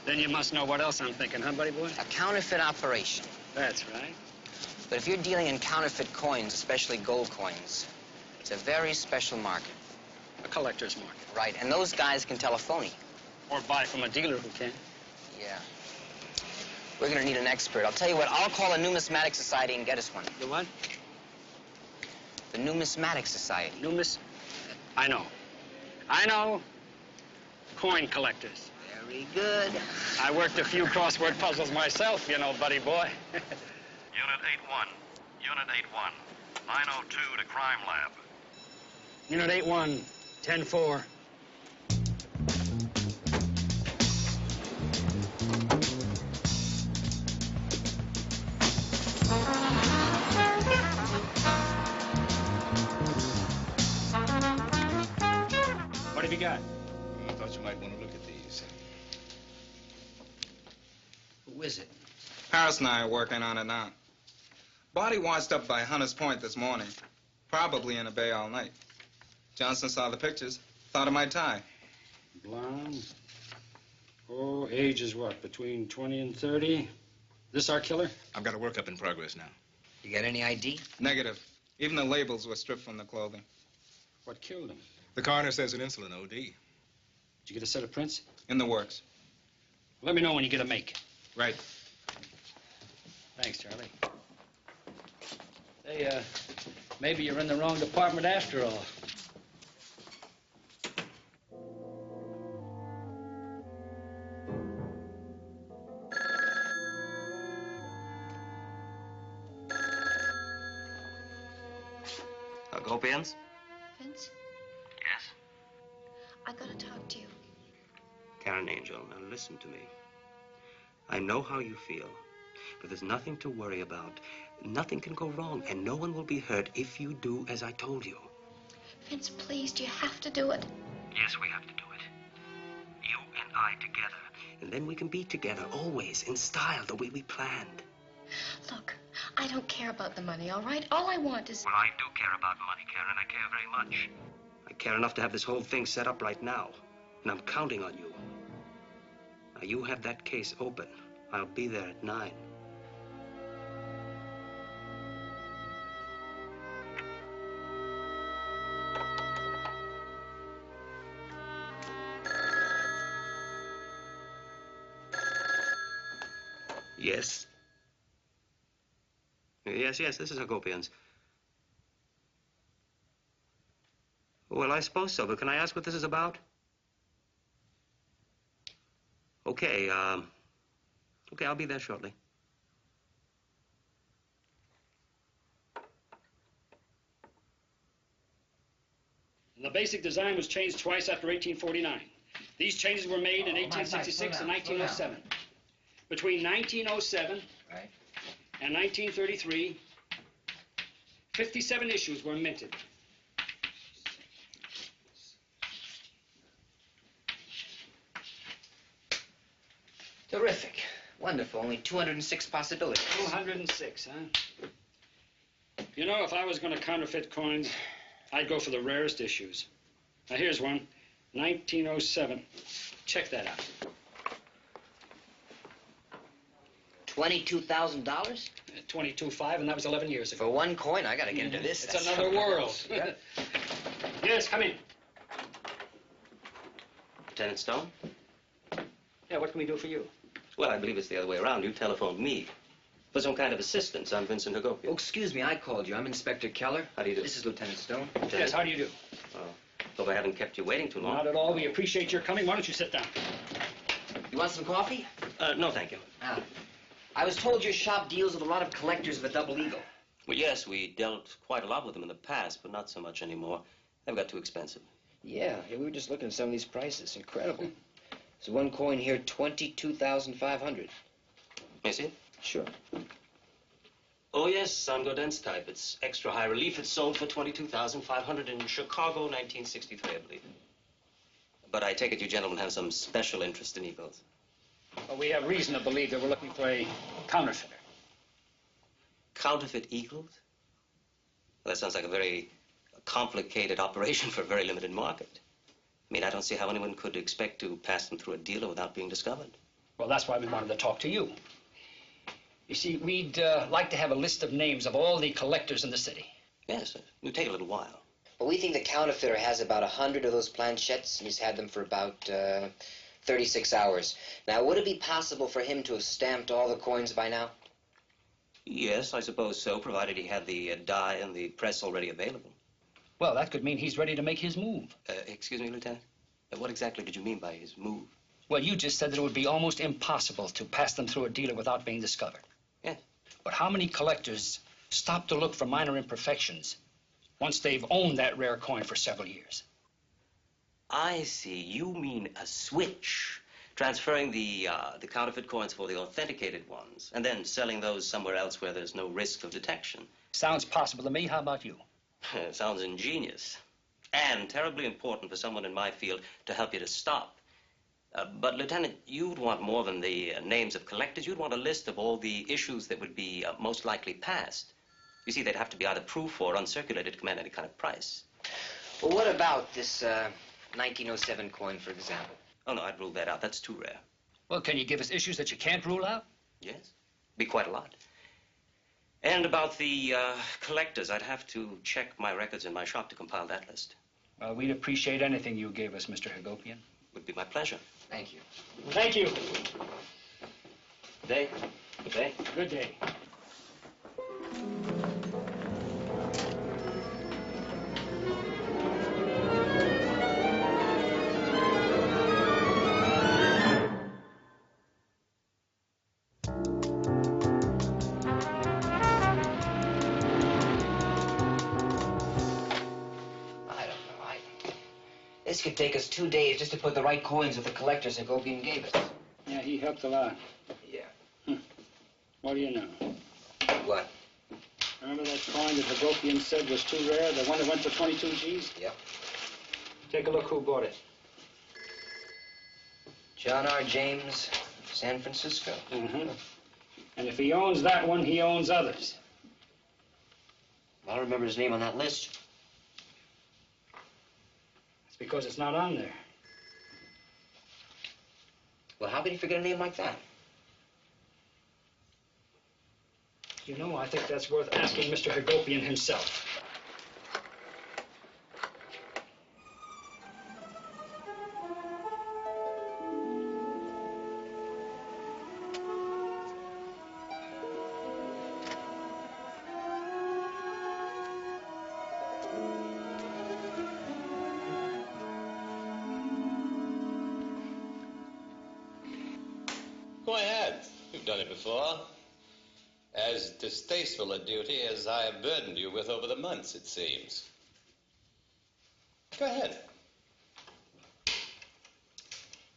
Then you must know what else I'm thinking, huh, buddy boy? A counterfeit operation. That's right. But if you're dealing in counterfeit coins, especially gold coins, it's a very special market. A collector's market. Right, and those guys can tell a phony. Or buy from a dealer who can. Yeah. We're gonna need an expert. I'll tell you what, I'll call a numismatic society and get us one. The what? The Numismatic Society. I know. I know. Coin collectors. Very good. I worked a few crossword puzzles myself, you know, buddy boy. Unit 8-1. Unit 8-1. 902 to Crime Lab. Unit 8-1, 10-4. What have you got? I thought you might want to look at these. Who is it? Harris and I are working on it now. Body washed up by Hunter's Point this morning. Probably in a bay all night. Johnson saw the pictures. Thought it might tie. Blonde. Oh, age is what, between 20 and 30? This our killer? I've got a workup in progress now. You got any ID? Negative. Even the labels were stripped from the clothing. What killed him? The coroner says an insulin OD. Did you get a set of prints? In the works. Let me know when you get a make. Right. Thanks, Charlie. Hey, maybe you're in the wrong department after all. Agopians? Vince, Yes. I gotta talk to you. Karen Angel, now listen to me. I know how you feel, but there's nothing to worry about. Nothing can go wrong, and no one will be hurt if you do as I told you. Vince, please, do you have to do it? Yes, we have to do it. You and I together. And then we can be together, always, in style, the way we planned. Look, I don't care about the money, all right? All I want is... Well, I do care about money, Karen. I care very much. I care enough to have this whole thing set up right now. And I'm counting on you. Now, you have that case open. I'll be there at 9. Yes. Yes, this is Agopians. Well, I suppose so, but can I ask what this is about? Okay, okay, I'll be there shortly. The basic design was changed twice after 1849. These changes were made in 1866 and 1907. Between 1907 and 1933, 57 issues were minted. Terrific. Wonderful. Only 206 possibilities. 206, huh? You know, if I was going to counterfeit coins, I'd go for the rarest issues. Now, here's one. 1907. Check that out. $22,000? 22.5, and that was 11 years ago. For one coin, I gotta get into this. It's another world. Yeah. Yes, come in. Lieutenant Stone? Yeah, what can we do for you? Well, I believe it's the other way around. You telephoned me for some kind of assistance. I'm Vincent Hagopian. Oh, excuse me, I called you. I'm Inspector Keller. How do you do? This is Lieutenant Stone. Lieutenant? Yes, how do you do? Hope I haven't kept you waiting too long. Not at all. We appreciate your coming. Why don't you sit down? You want some coffee? No, thank you. I was told your shop deals with a lot of collectors of the Double Eagle. Well, yes, we dealt quite a lot with them in the past, but not so much anymore. They've got too expensive. Yeah, we were just looking at some of these prices. Incredible. There's one coin here, 22,500. You see? Sure. Oh, yes, Sangodens type. It's extra high relief. It's sold for 22,500 in Chicago, 1963, I believe. But I take it you gentlemen have some special interest in eagles. Well, we have reason to believe that we're looking for a counterfeiter. Counterfeit eagles? Well, that sounds like a very complicated operation for a very limited market. I mean, I don't see how anyone could expect to pass them through a dealer without being discovered. Well, that's why we wanted to talk to you. You see, we'd like to have a list of names of all the collectors in the city. Yes, it would take a little while. Well, we think the counterfeiter has about 100 of those planchettes, and he's had them for about 36 hours. Now, would it be possible for him to have stamped all the coins by now? Yes, I suppose so, provided he had the die and the press already available. Well, that could mean he's ready to make his move. Excuse me, Lieutenant? What exactly did you mean by his move? Well, you just said that it would be almost impossible to pass them through a dealer without being discovered. Yes. But how many collectors stop to look for minor imperfections once they've owned that rare coin for several years? I see. You mean a switch. Transferring the counterfeit coins for the authenticated ones, and then selling those somewhere else where there's no risk of detection. Sounds possible to me. How about you? Sounds ingenious. And terribly important for someone in my field to help you to stop. But, Lieutenant, you'd want more than the names of collectors. You'd want a list of all the issues that would be most likely passed. You see, they'd have to be either proof or uncirculated to command any kind of price. Well, what about this 1907 coin, for example? Oh, no, I'd rule that out. That's too rare. Well, can you give us issues that you can't rule out? Yes. Be quite a lot. And about the collectors, I'd have to check my records in my shop to compile that list. Well, we'd appreciate anything you gave us, Mr. Hagopian. Would be my pleasure. Thank you. Thank you. Good day. Good day. Good day. This could take us 2 days just to put the right coins with the collectors Hagopian gave us. Yeah, he helped a lot. Yeah. What do you know? What? Remember that coin that Hagopian said was too rare? The one that went for 22 G's? Yep. Take a look who bought it. John R. James, San Francisco. Mm-hmm. And if he owns that one, he owns others. I don't remember his name on that list. Because it's not on there. Well, how could he forget a name like that? You know, I think that's worth asking Mr. Hagopian himself. Go ahead. You've done it before. As distasteful a duty as I have burdened you with over the months, it seems. Go ahead.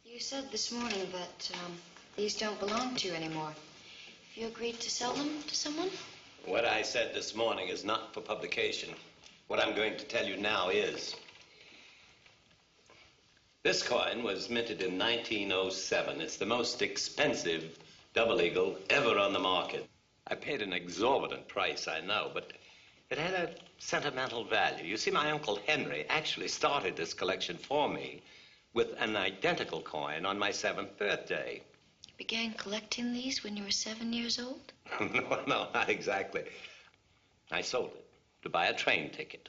You said this morning that these don't belong to you anymore. Have you agreed to sell them to someone? What I said this morning is not for publication. What I'm going to tell you now is... This coin was minted in 1907. It's the most expensive double eagle ever on the market. I paid an exorbitant price, I know, but it had a sentimental value. You see, my Uncle Henry actually started this collection for me with an identical coin on my 7th birthday. You began collecting these when you were 7 years old? No, not exactly. I sold it to buy a train ticket.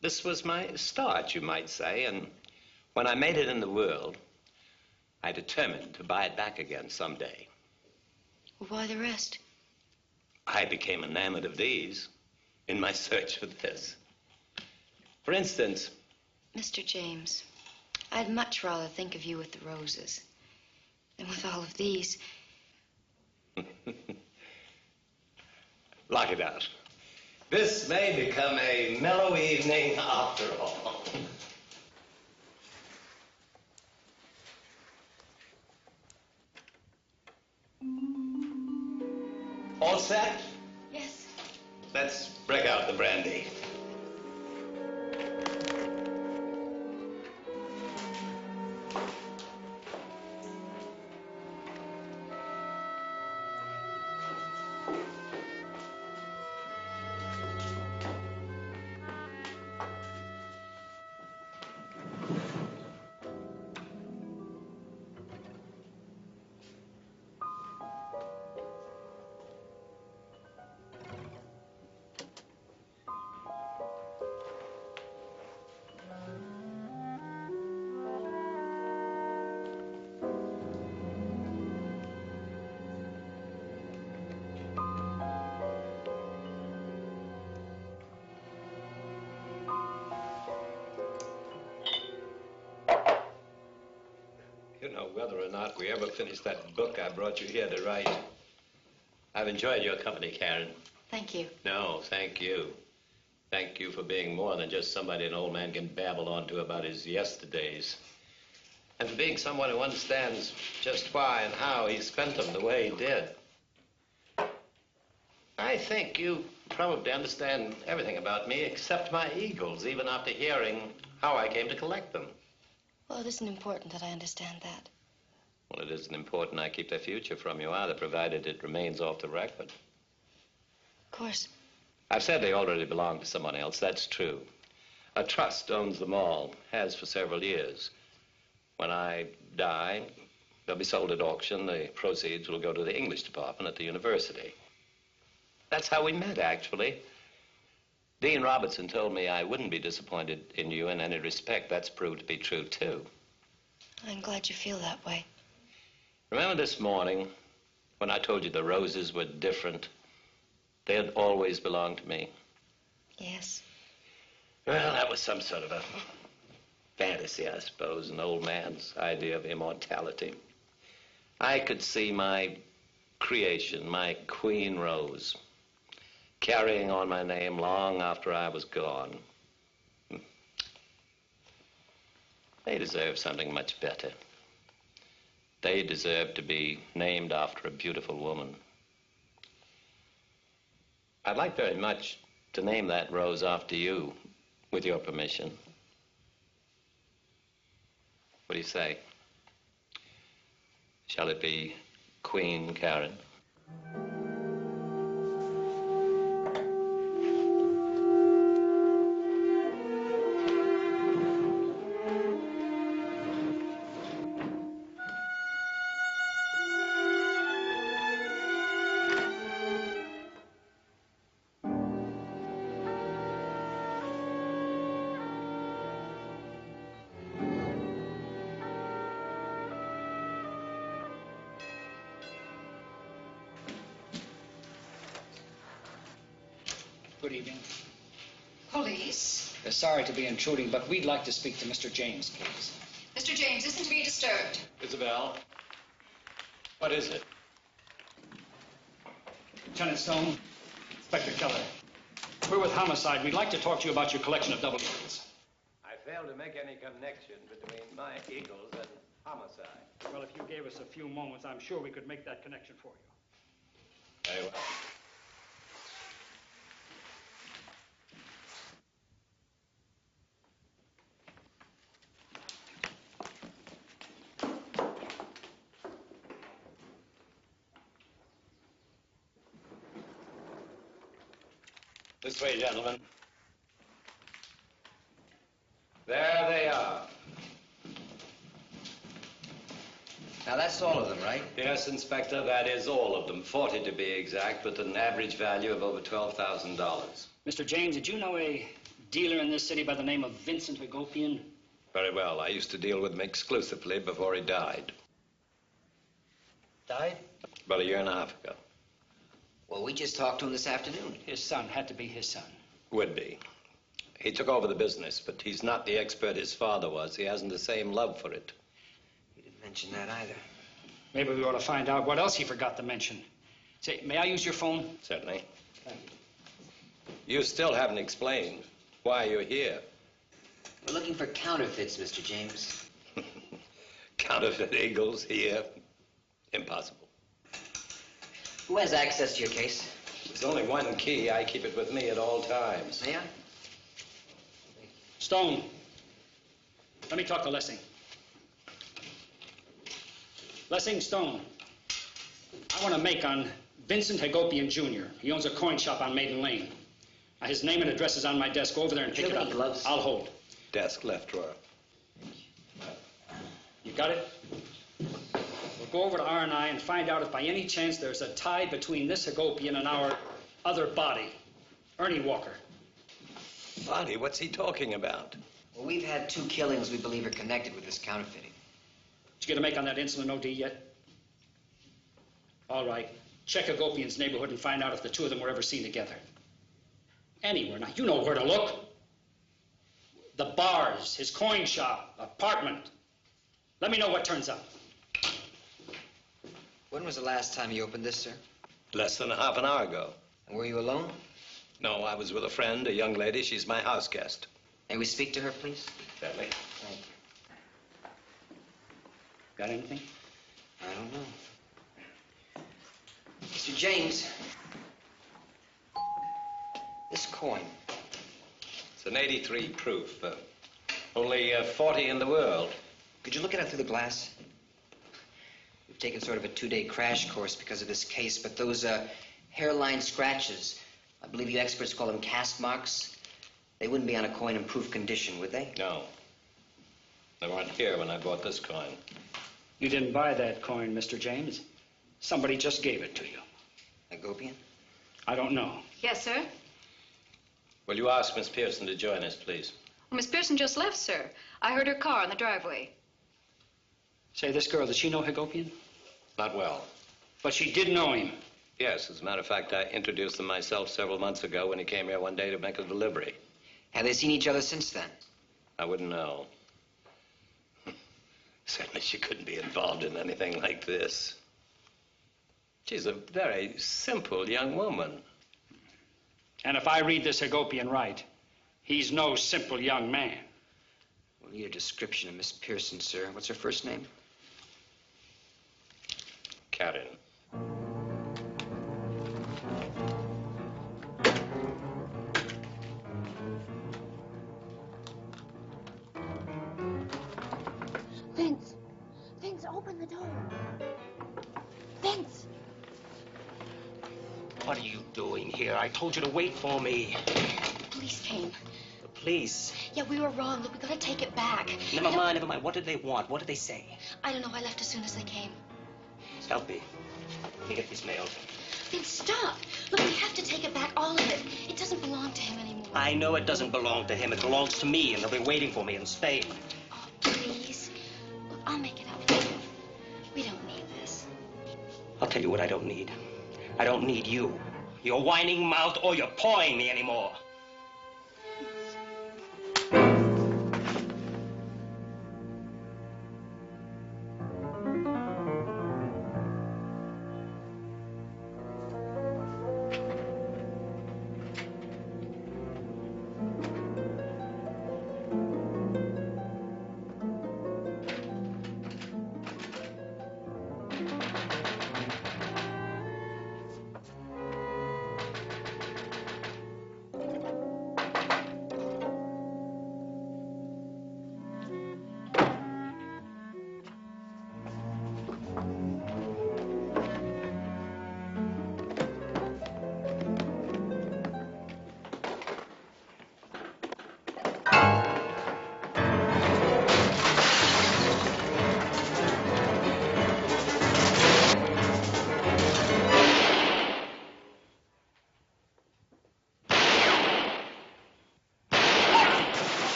This was my start, you might say, and when I made it in the world, I determined to buy it back again someday. Well, why the rest? I became enamored of these in my search for this. For instance... Mr. James, I'd much rather think of you with the roses than with all of these. Lock it out. This may become a mellow evening after all. All set? Yes. Let's break out the brandy. You know, whether or not we ever finish that book I brought you here to write. I've enjoyed your company, Karen. Thank you. No, thank you. Thank you for being more than just somebody an old man can babble on to about his yesterdays. And for being someone who understands just why and how he spent them the way he did. I think you probably understand everything about me except my eagles, even after hearing how I came to collect them. Well, it isn't important that I understand that. Well, it isn't important I keep their future from you either, provided it remains off the record. Of course. I've said they already belong to someone else. That's true. A trust owns them all, has for several years. When I die, they'll be sold at auction. The proceeds will go to the English department at the university. That's how we met, actually. Dean Robertson told me I wouldn't be disappointed in you in any respect. That's proved to be true, too. I'm glad you feel that way. Remember this morning when I told you the roses were different? They had always belonged to me. Yes. Well, that was some sort of a fantasy, I suppose, an old man's idea of immortality. I could see my creation, my queen rose, carrying on my name long after I was gone. They deserve something much better. They deserve to be named after a beautiful woman. I'd like very much to name that rose after you, with your permission. What do you say? Shall it be Queen Karen? Good evening. Police? Sorry to be intruding, but we'd like to speak to Mr. James, please. Mr. James isn't to be disturbed. Isabel, what is it? Lieutenant Stone, Inspector Keller. We're with Homicide. We'd like to talk to you about your collection of double eagles. I failed to make any connection between my eagles and homicide. Well, if you gave us a few moments, I'm sure we could make that connection for you. Very well. This way, gentlemen. There they are. Now, that's all of them, right? Yes, Inspector, that is all of them. 40 to be exact, with an average value of over $12,000. Mr. James, did you know a dealer in this city by the name of Vincent Hagopian? Very well. I used to deal with him exclusively before he died. Died? About a year and a half ago. Well, we just talked to him this afternoon. His son. Had to be his son. Would be. He took over the business, but he's not the expert his father was. He hasn't the same love for it. He didn't mention that either. Maybe we ought to find out what else he forgot to mention. Say, may I use your phone? Certainly. Thank you. You still haven't explained why you're here. We're looking for counterfeits, Mr. James. Counterfeit eagles here? Impossible. Who has access to your case? There's only one key. I keep it with me at all times. May I? Stone. Let me talk to Lessing. Lessing, Stone. I want to make on Vincent Hagopian, Jr. He owns a coin shop on Maiden Lane. Now, his name and address is on my desk. Go over there and pick it up. Gloves? I'll hold. Desk, left drawer. You got it? We'll go over to R&I and find out if by any chance there's a tie between this Hagopian and our other body, Ernie Walker. Body? What's he talking about? Well, we've had 2 killings we believe are connected with this counterfeiting. Did you get a make on that insulin OD yet? All right. Check Hagopian's neighborhood and find out if the 2 of them were ever seen together. Anywhere. Now, you know where to look. The bars, his coin shop, apartment. Let me know what turns up. When was the last time you opened this, sir? Less than a half an hour ago. And were you alone? No, I was with a friend, a young lady. She's my house guest. May we speak to her, please? Certainly. Thank you. Got anything? I don't know. Mr. James. This coin. It's an 83 proof. Only 40 in the world. Could you look at it through the glass? We've taken sort of a 2-day crash course because of this case, but those hairline scratches, I believe you experts call them cast marks, they wouldn't be on a coin in proof condition, would they? No. They weren't here when I bought this coin. You didn't buy that coin, Mr. James. Somebody just gave it to you. Hagopian? I don't know. Yes, sir. Will you ask Miss Pearson to join us, please? Well, Miss Pearson just left, sir. I heard her car in the driveway. Say, this girl, does she know Hagopian? Not well. But she did know him. Yes, as a matter of fact, I introduced them myself several months ago when he came here one day to make a delivery. Have they seen each other since then? I wouldn't know. Certainly she couldn't be involved in anything like this. She's a very simple young woman. And if I read this Hagopian right, he's no simple young man. We'll need a description of Miss Pearson, sir. What's her first name? Karen. Vince! Vince, open the door. Vince! What are you doing here? I told you to wait for me. The police came. The police? Yeah, we were wrong. Look, we gotta take it back. Never mind, never mind. What did they want? What did they say? I don't know. I left as soon as they came. Help me. Let me get these mails. Vince, stop. Look, we have to take it back, all of it. It doesn't belong to him anymore. I know it doesn't belong to him. It belongs to me, and they'll be waiting for me in Spain. Oh, please. Look, I'll make it up to you. We don't need this. I'll tell you what I don't need. I don't need you. Your whining mouth or your pawing me anymore.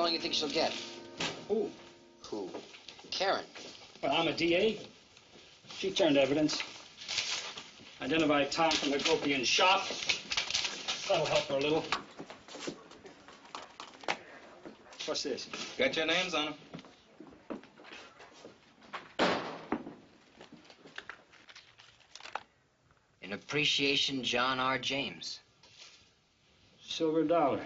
long do you think she'll get? Who? Who? Karen. Well, I'm a DA. She turned evidence. Identified Tom from the Gopian shop. That'll help her a little. What's this? Got your names on them. In appreciation, John R. James. Silver dollar.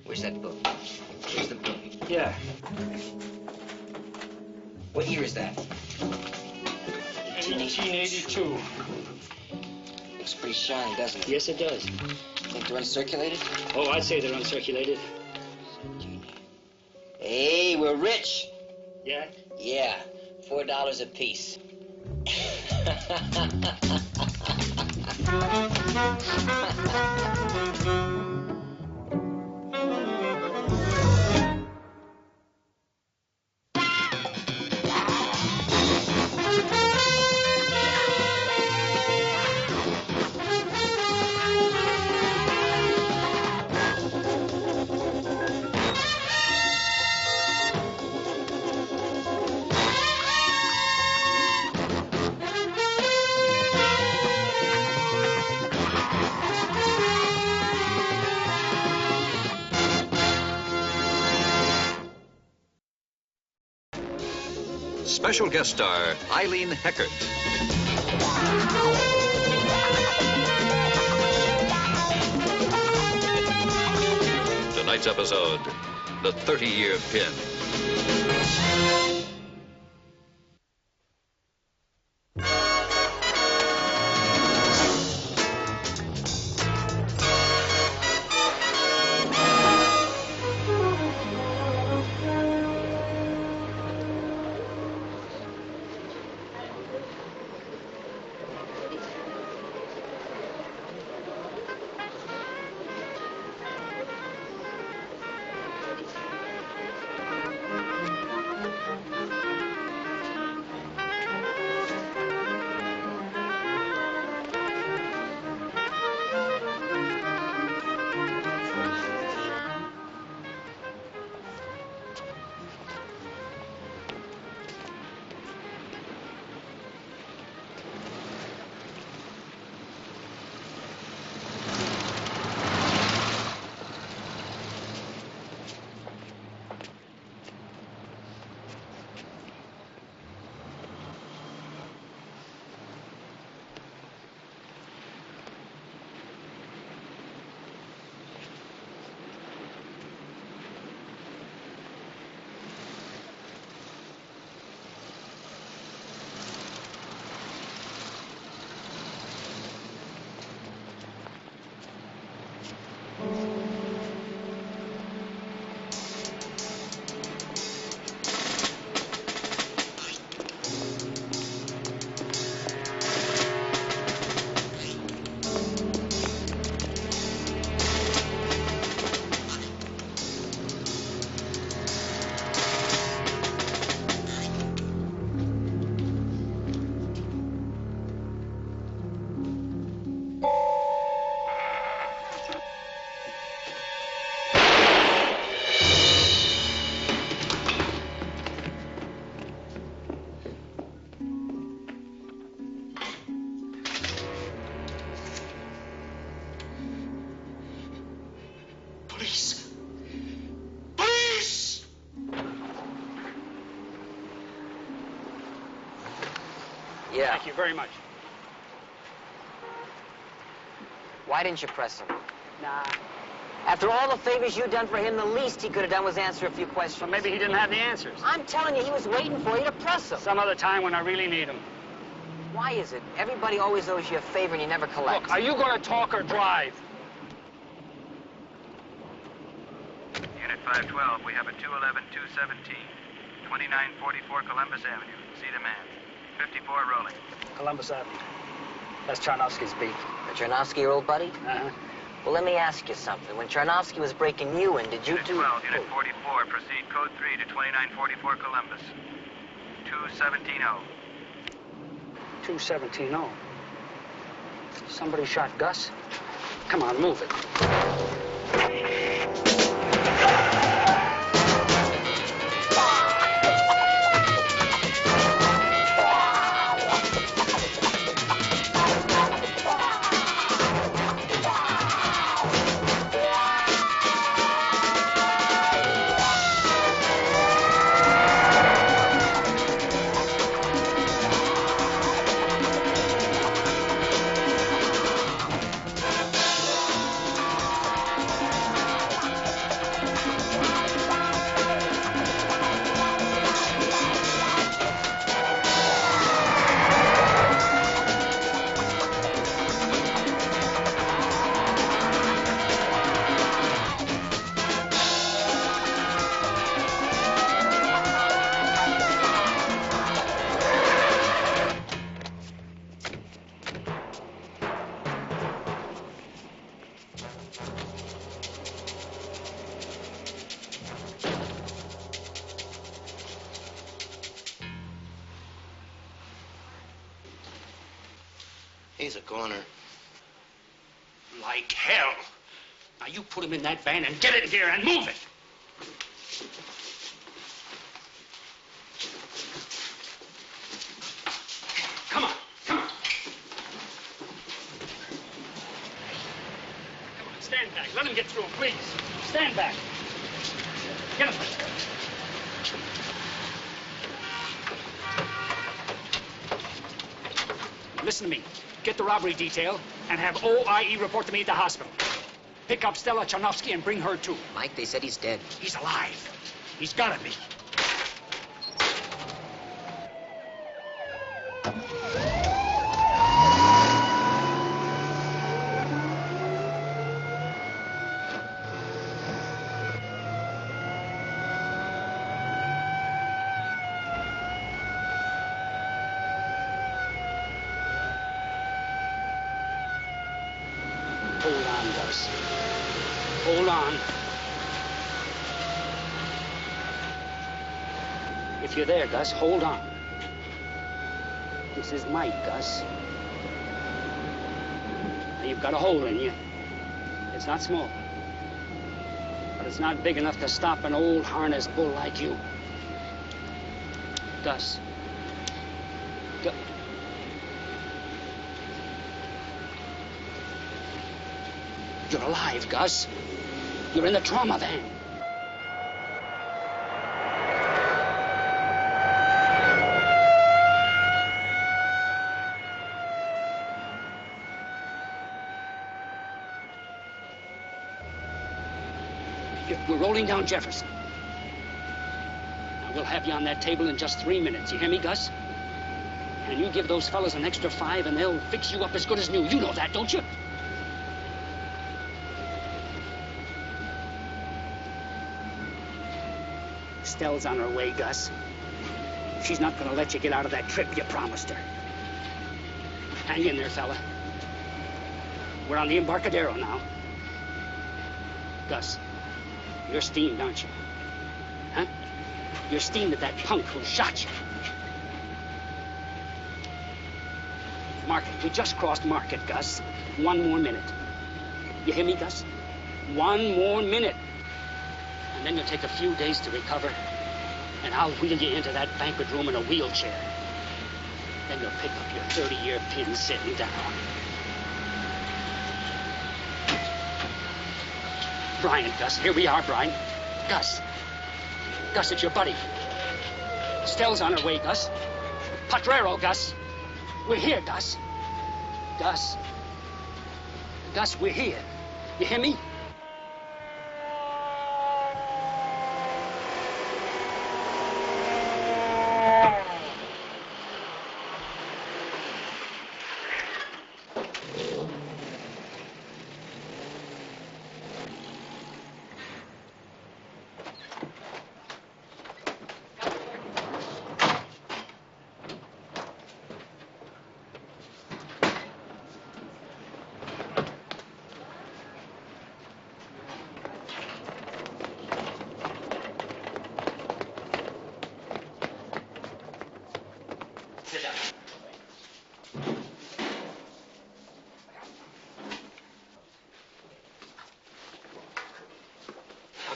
Where's that book? Where's the book? Yeah. What year is that? 1882. Looks pretty shiny, doesn't it? Yes, it does. Think they're uncirculated? Oh, I'd say they're uncirculated. Hey, we're rich. Yeah? Yeah, $4 a piece. Special guest star Eileen Heckert. Tonight's episode, The 30-Year Pin. Yeah. Thank you very much. Why didn't you press him? Nah. After all the favors you'd done for him, the least he could have done was answer a few questions. Well, maybe he didn't have the answers. I'm telling you, he was waiting for you to press him. Some other time when I really need him. Why is it? Everybody always owes you a favor and you never collect. Look, are you going to talk or drive? Unit 512, we have a 211-217, 2944 Columbus Avenue. See the man. 54 rolling. Columbus Avenue. That's Charnovsky's beat. Charnovsky, your old buddy? Uh-huh. Well, let me ask you something. When Charnovsky was breaking you in, did you Unit do... 12, Unit 44, proceed code 3 to 2944 Columbus. 2170. 2170. Somebody shot Gus? Come on, move it. He's a goner. Like hell. Now you put him in that van and get in here and move it. Come on, come on. Come on, stand back. Let him get through, please. Stand back. Get him. Listen to me. Get the robbery detail and have OIE report to me at the hospital. Pick up Stella Charnovsky and bring her too. Mike, they said he's dead. He's alive. He's gotta be. Hold on, Gus. Hold on. If you're there, Gus, hold on. This is Mike, Gus. Now, you've got a hole in you. It's not small. But it's not big enough to stop an old harness bull like you. Gus. You're alive, Gus. You're in the trauma van. We're rolling down Jefferson. Now, we'll have you on that table in just 3 minutes. You hear me, Gus? And you give those fellas an extra 5 and they'll fix you up as good as new. You know that, don't you? Stell's on her way, Gus. She's not gonna let you get out of that trip you promised her. Hang in there, fella. We're on the Embarcadero now. Gus, you're steamed, aren't you? Huh? You're steamed at that punk who shot you. Market. We just crossed Market, Gus. 1 more minute. You hear me, Gus? 1 more minute. And then you'll take a few days to recover, and I'll wheel you into that banquet room in a wheelchair. Then you'll pick up your 30-year pin sitting down. Brian, Gus. Here we are, Brian. Gus. Gus, it's your buddy. Stell's on her way, Gus. Potrero, Gus. We're here, Gus. Gus. Gus, we're here. You hear me?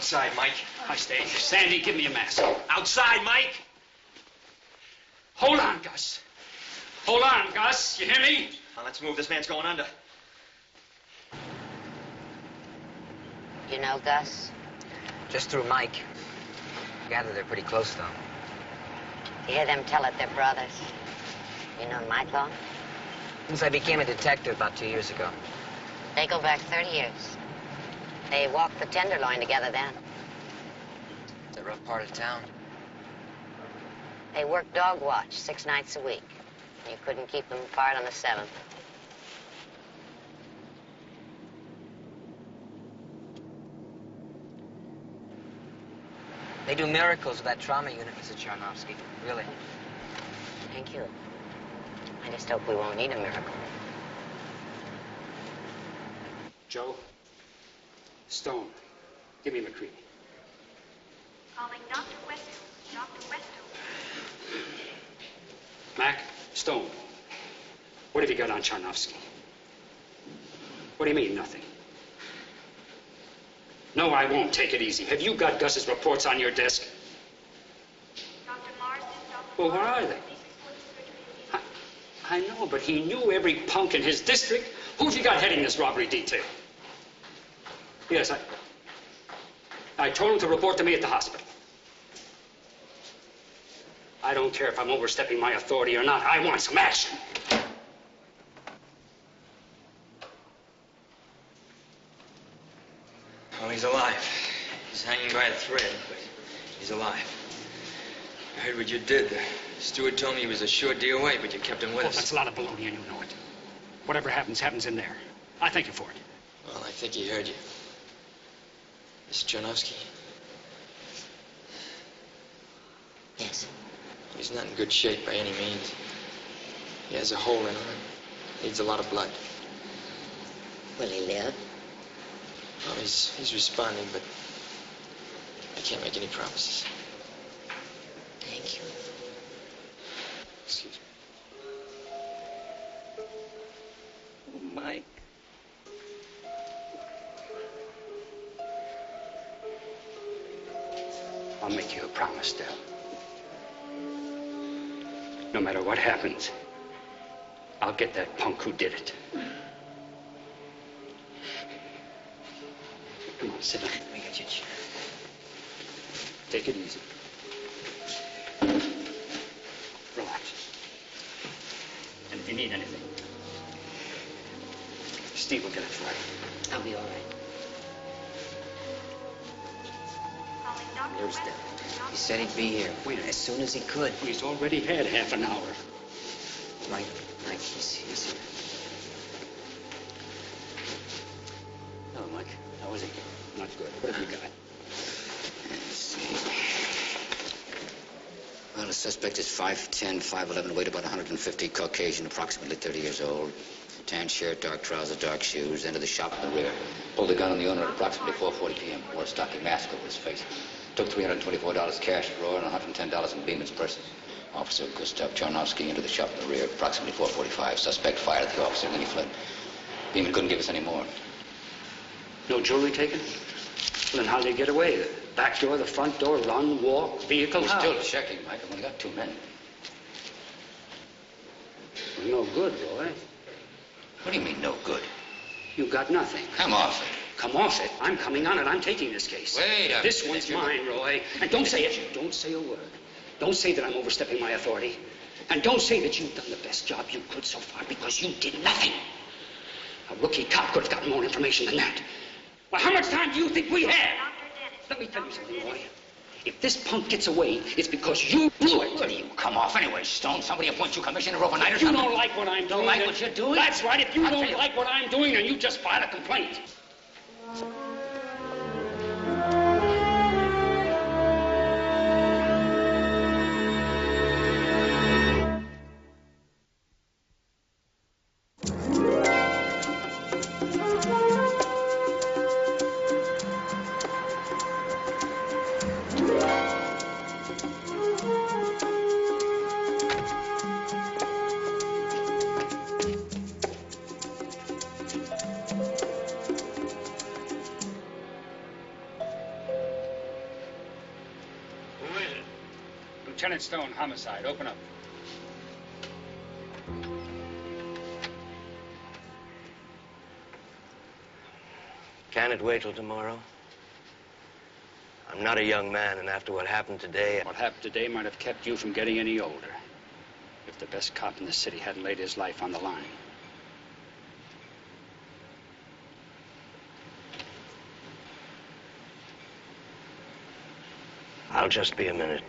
Outside, Mike. I stay. Sandy, give me a mask. Outside, Mike! Hold on, Gus. Hold on, Gus. You hear me? Now, let's move. This man's going under. You know Gus? Just through Mike. Gather they're pretty close, though. You hear them tell it they're brothers. You known Mike long? Since I became a detective about 2 years ago. They go back 30 years. They walked the Tenderloin together then. It's a rough part of town. They worked dog watch 6 nights a week. You couldn't keep them apart on the 7th. They do miracles with that trauma unit, Mrs. Charnovsky. Really. Thank you. I just hope we won't need a miracle. Joe. Stone. Give me McCready. Calling Dr. Weston. Dr. Weston. Mac. Stone. What have you got on Charnovsky? What do you mean, nothing? No, I won't. Take it easy. Have you got Gus's reports on your desk? Dr. Marsden, Well, where are they? I know, but he knew every punk in his district. Who've you got heading this robbery detail? Yes, I told him to report to me at the hospital. I don't care if I'm overstepping my authority or not. I want some action. Well, he's alive. He's hanging by a thread, but he's alive. I heard what you did. The steward told me he was a sure DOA, but you kept him with us. That's a lot of baloney, and you know it. Whatever happens, happens in there. I thank you for it. Well, I think he heard you. Mr. Charnovsky? Yes. He's not in good shape by any means. He has a hole in him. Needs a lot of blood. Will he live? Well, he's responding, but I can't make any promises. Thank you. Excuse me. Mike. I'll make you a promise, Dell. No matter what happens, I'll get that punk who did it. Come on, sit down. Let me get you a chair. Take it easy. Relax. And if you need anything, Steve will get it for you. I'll be all right. There's Dell. He said he'd be here. Wait, as soon as he could. He's already had half an hour. Mike, he's here. Hello, Mike. How is he? Not good. What have you got? Let's see. Well, the suspect is 5'10", 5'11", weight about 150, Caucasian, approximately 30 years old. Tan shirt, dark trousers, dark shoes. Entered the shop in the rear. Pulled the gun on the owner at approximately 4:40 p.m. Wore a stocky mask over his face. Took $324 cash drawer and $110 in Beeman's purse. Officer Gustav Charnovsky entered the shop in the rear, approximately 4:45. Suspect fired at the officer, then he fled. Beeman couldn't give us any more. No jewelry taken? Well, then how'd they get away? The back door, the front door, run, walk, vehicle? We're still checking, Mike. I've only got 2 men. Well, no good, Roy. What do you mean, no good? You got nothing. Come off it. Come off it. I'm coming on it. I'm taking this case. Wait a This minute. one's mine, Roy. And don't say it. Don't say a word. Don't say that I'm overstepping my authority. And don't say that you've done the best job you could so far, because you did nothing. A rookie cop could have gotten more information than that. Well, how much time do you think we have? Let me tell you something, Roy. If this punk gets away, it's because you blew it. What do you come off anyway, Stone? Somebody appoints you commissioner overnight or If you something? don't like what I'm doing... like what you're doing? That's right. If you I'll tell don't you. like what I'm doing, then you just file a complaint. Lieutenant Stone, homicide. Open up. Can it wait till tomorrow? I'm not a young man, and after what happened today... What happened today might have kept you from getting any older. If the best cop in the city hadn't laid his life on the line. I'll just be a minute.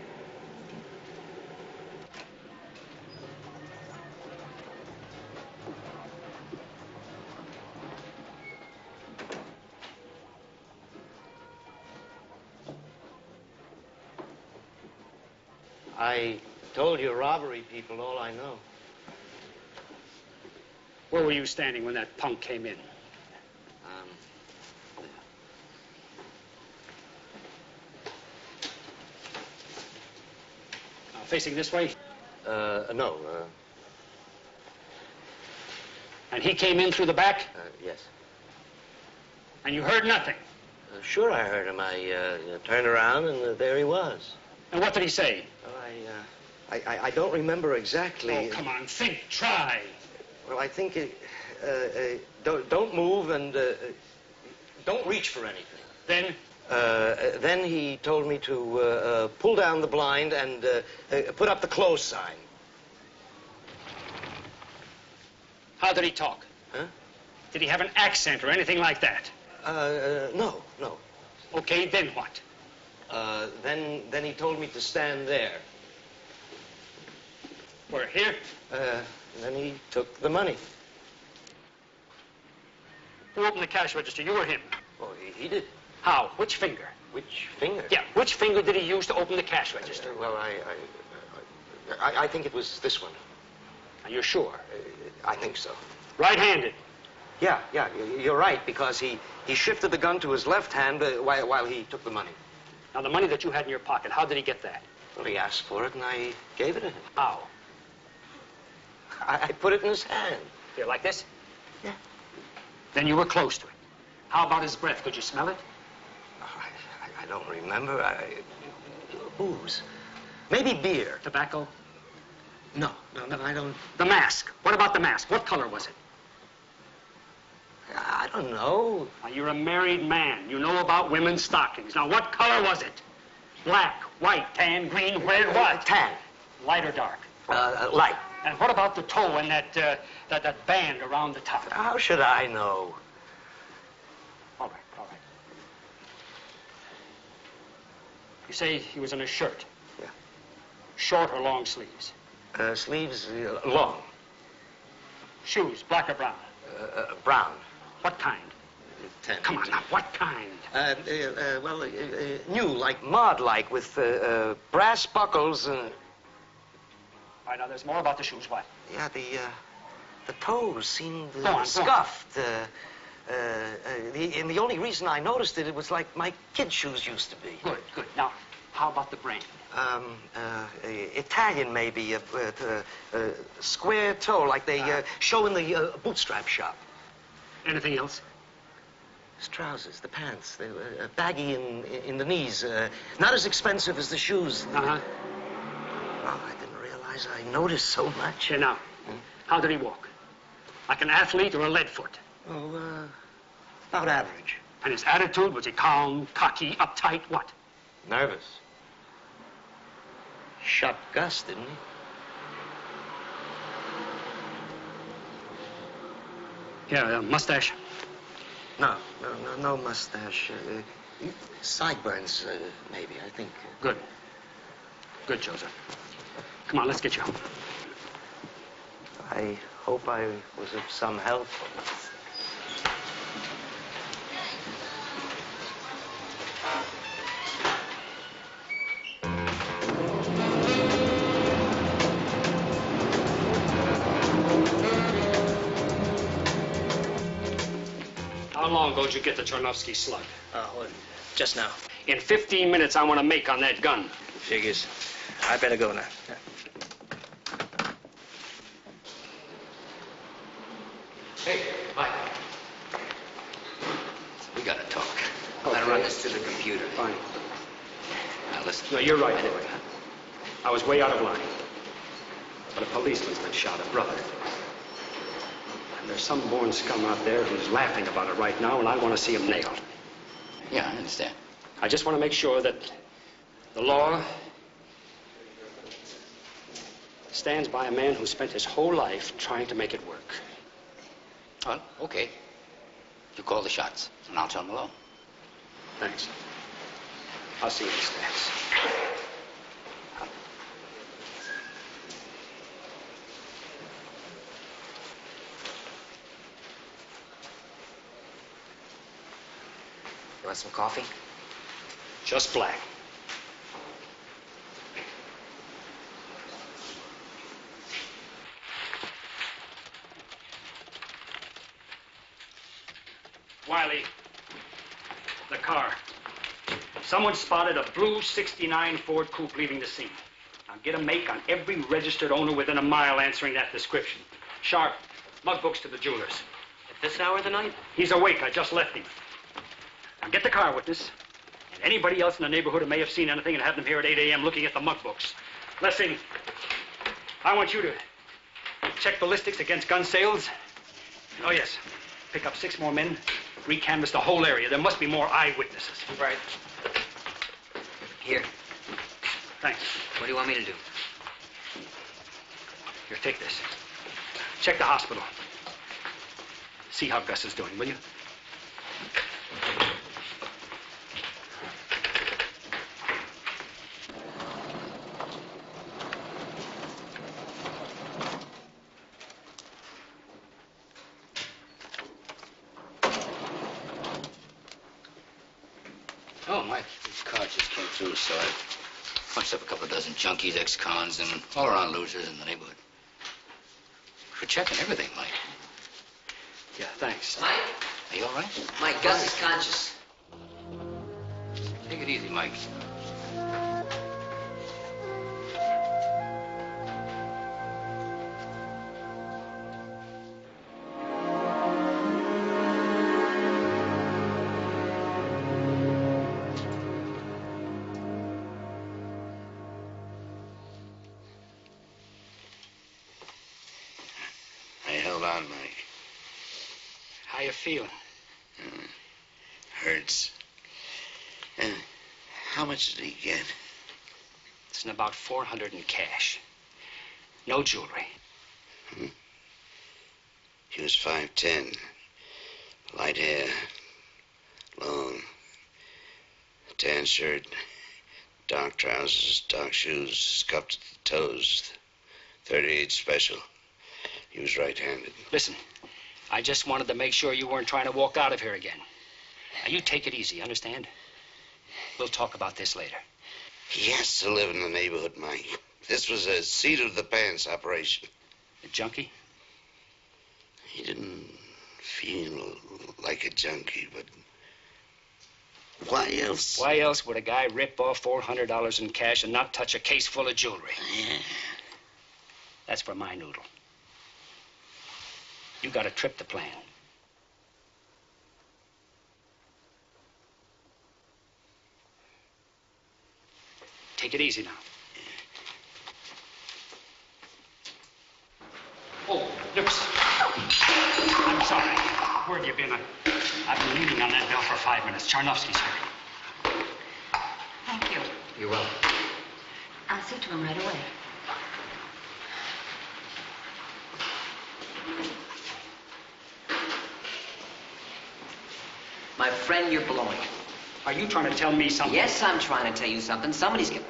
I told you robbery people all I know. Where were you standing when that punk came in? Facing this way? No. And he came in through the back? Yes. And you heard nothing? Sure I heard him. I turned around and there he was. And what did he say? Well, I don't remember exactly. Oh, come on, think, try. Well, I think don't move and don't reach for anything. Then? Then he told me to pull down the blind and put up the close sign. How did he talk? Huh? Did he have an accent or anything like that? No. Okay, then what? Then he told me to stand there. Where, here? Then he took the money. Who opened the cash register, you or him? Oh, he did. How? Which finger? Which finger? Yeah, which finger did he use to open the cash register? Well, I think it was this one. Are you sure? I think so. Right-handed? Yeah, you're right, because he shifted the gun to his left hand while he took the money. Now, the money that you had in your pocket, how did he get that? Well, he asked for it, and I gave it to him. How? I put it in his hand. Here, like this? Yeah. Then you were close to it. How about his breath? Could you smell it? I don't remember. Booze. Maybe beer. Tobacco? No, I don't... The mask. What about the mask? What color was it? I don't know. Now, you're a married man. You know about women's stockings. Now, what color was it? Black, white, tan, green, red, what? Tan. Light or dark? Light. And what about the toe and that band around the top? How should I know? All right. You say he was in a shirt? Yeah. Short or long sleeves? Sleeves long. Shoes, black or brown? Brown. What kind? Come on now, what kind? New, like mod-like, with brass buckles and... All right, now there's more about the shoes. What? Yeah, the toes seemed scuffed. And the only reason I noticed it was like my kid shoes used to be. Good. Now, how about the brand? Italian, maybe. Square toe, like they show in the bootstrap shop. Anything else? His trousers, the pants, they were baggy in the knees. Not as expensive as the shoes. Uh-huh. Oh, I didn't realize I noticed so much. Here, now, how did he walk? Like an athlete or a leadfoot? Oh, about average. And his attitude, was he calm, cocky, uptight, what? Nervous. Shot Gus, didn't he? Yeah, mustache? No mustache. Sideburns, maybe, I think. Good, Joseph. Come on, let's get you home. I hope I was of some help. How long ago did you get the Tarnowski slug? Just now. In 15 minutes, I want to make on that gun. Figures. I better go now. Yeah. Hey, Mike. We gotta talk. I run this to the computer. Fine. Now listen. No, you're right, Lloyd. I was way out of line. But a policeman's been shot, a brother. And there's some born scum out there who's laughing about it right now, and I want to see him nailed. Yeah, I understand. I just want to make sure that the law stands by a man who spent his whole life trying to make it work. Well, okay. You call the shots, and I'll tell them alone. Thanks. I'll see you in the stands. You want some coffee? Just black. Wiley, the car. Someone spotted a blue '69 Ford Coupe leaving the scene. Now get a make on every registered owner within a mile answering that description. Sharp, mug books to the jewelers. At this hour of the night? He's awake. I just left him. Now get the car witness and anybody else in the neighborhood who may have seen anything and have them here at 8 a.m. looking at the mug books. Lessing, I want you to check ballistics against gun sales. Oh, yes. Pick up 6 more men, recanvass the whole area. There must be more eyewitnesses. Right. Here. Thanks. What do you want me to do? Here, take this. Check the hospital. See how Gus is doing, will you? Oh, my car just came through, so I punched up a couple of dozen junkies, ex-cons, and all-around losers in the neighborhood. We're checking everything, Mike. Yeah, thanks. Mike? Are you all right? Mike, Gus is conscious. Take it easy, Mike. Mike. How you feeling? Hurts. And how much did he get? It's in about 400 in cash. No jewelry. He was 5'10", light hair, long, tan shirt, dark trousers, dark shoes, scuffed at the toes, 38 special. He was right-handed. Listen, I just wanted to make sure you weren't trying to walk out of here again. Now, you take it easy, understand? We'll talk about this later. He has to live in the neighborhood, Mike. This was a seat-of-the-pants operation. A junkie? He didn't feel like a junkie, but why else? Why else would a guy rip off $400 in cash and not touch a case full of jewelry? Yeah. That's for my noodle. You got to trip the plan. Take it easy now. Oh, Lucas. I'm sorry. Where have you been? I've been leaning on that bell for 5 minutes. Charnovsky's here. Thank you. You're welcome. I'll see to him right away. My friend, you're blowing it. Are you trying to tell me something? Yes, I'm trying to tell you something. Somebody's getting...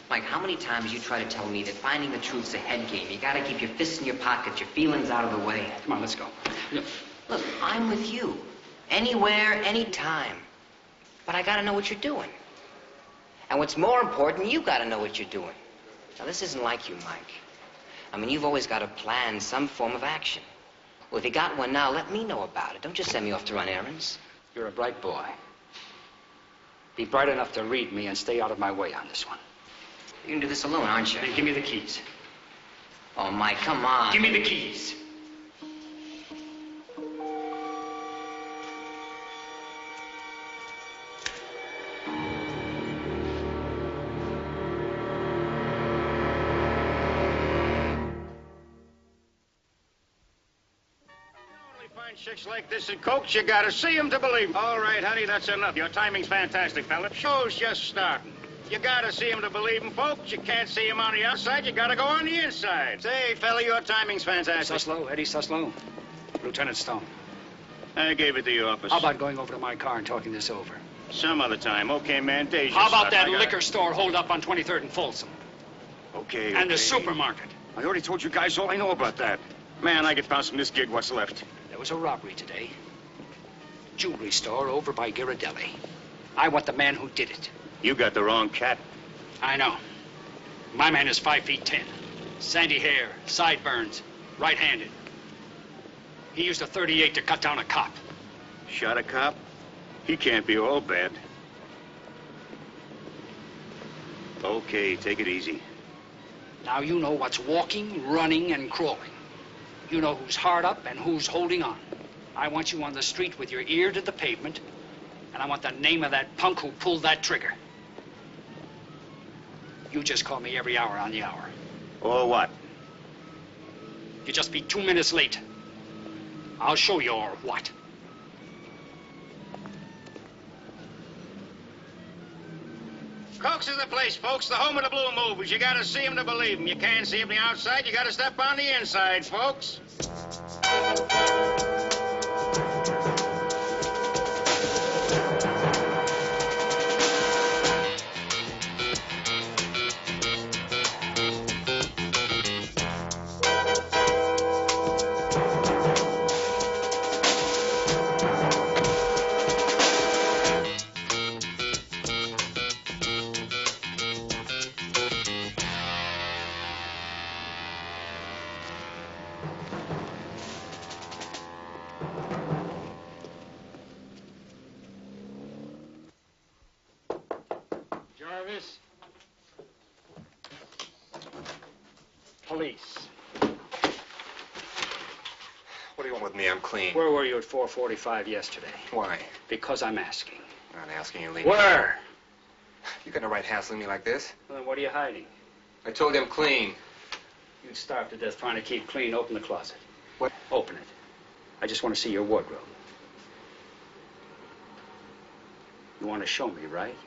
Mike, how many times you try to tell me that finding the truth's a head game? You gotta keep your fists in your pockets, your feelings out of the way. Come on, let's go. Look, I'm with you. Anywhere, anytime. But I gotta know what you're doing. And what's more important, you gotta know what you're doing. Now, this isn't like you, Mike. I mean, you've always got to plan some form of action. Well, if you got one now, let me know about it. Don't just send me off to run errands. You're a bright boy. Be bright enough to read me and stay out of my way on this one. You can do this alone, aren't you? Then give me the keys. Oh, Mike, come on. Give me the keys. find chicks like this in Cokes, you gotta see them to believe 'em. All right, honey, that's enough. Your timing's fantastic, fella. Show's just starting. You gotta see them to believe 'em, folks. You can't see them on the outside. You gotta go on the inside. Say, fella, your timing's fantastic. Suslow, Eddie Suslow. Lieutenant Stone. I gave it to your office. How about going over to my car and talking this over? Some other time. Okay, man. Days. How about that liquor store hold up on 23rd and Folsom? Okay. And the supermarket. I already told you guys all I know about that. Man, I get bounced from this gig. What's left? There was a robbery today. Jewelry store over by Ghirardelli. I want the man who did it. You got the wrong cat. I know. My man is 5'10". Sandy hair, sideburns, right-handed. He used a .38 to cut down a cop. Shot a cop? He can't be all bad. Okay, take it easy. Now you know what's walking, running, and crawling. You know who's hard up and who's holding on. I want you on the street with your ear to the pavement, and I want the name of that punk who pulled that trigger. You just call me every hour on the hour. Or what? You just be 2 minutes late. I'll show you or what. Cokes is the place, folks. The home of the blue movies. You gotta see them to believe them. You can't see them from the outside. You gotta step on the inside, folks. Police. What do you want with me? I'm clean. Where were you at 4:45 yesterday? Why? Because I'm asking. I'm not asking you, Lee. Where? You got no right hassling me like this. Well, then what are you hiding? I told you I'm clean. You'd starve to death trying to keep clean. Open the closet. What? Open it. I just want to see your wardrobe. You want to show me, right?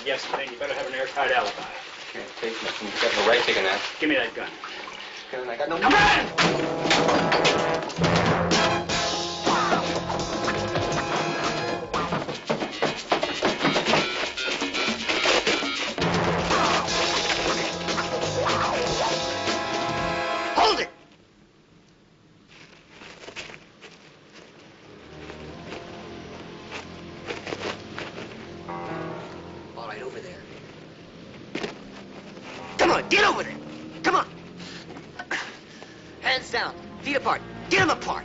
Yesterday, you better have an airtight alibi. Can't take nothing. You got no right taking that. Give me that gun. Gun, I got no... Come on! Hold it! Over there. Come on, get over there. Come on. Hands down, feet apart. Get them apart.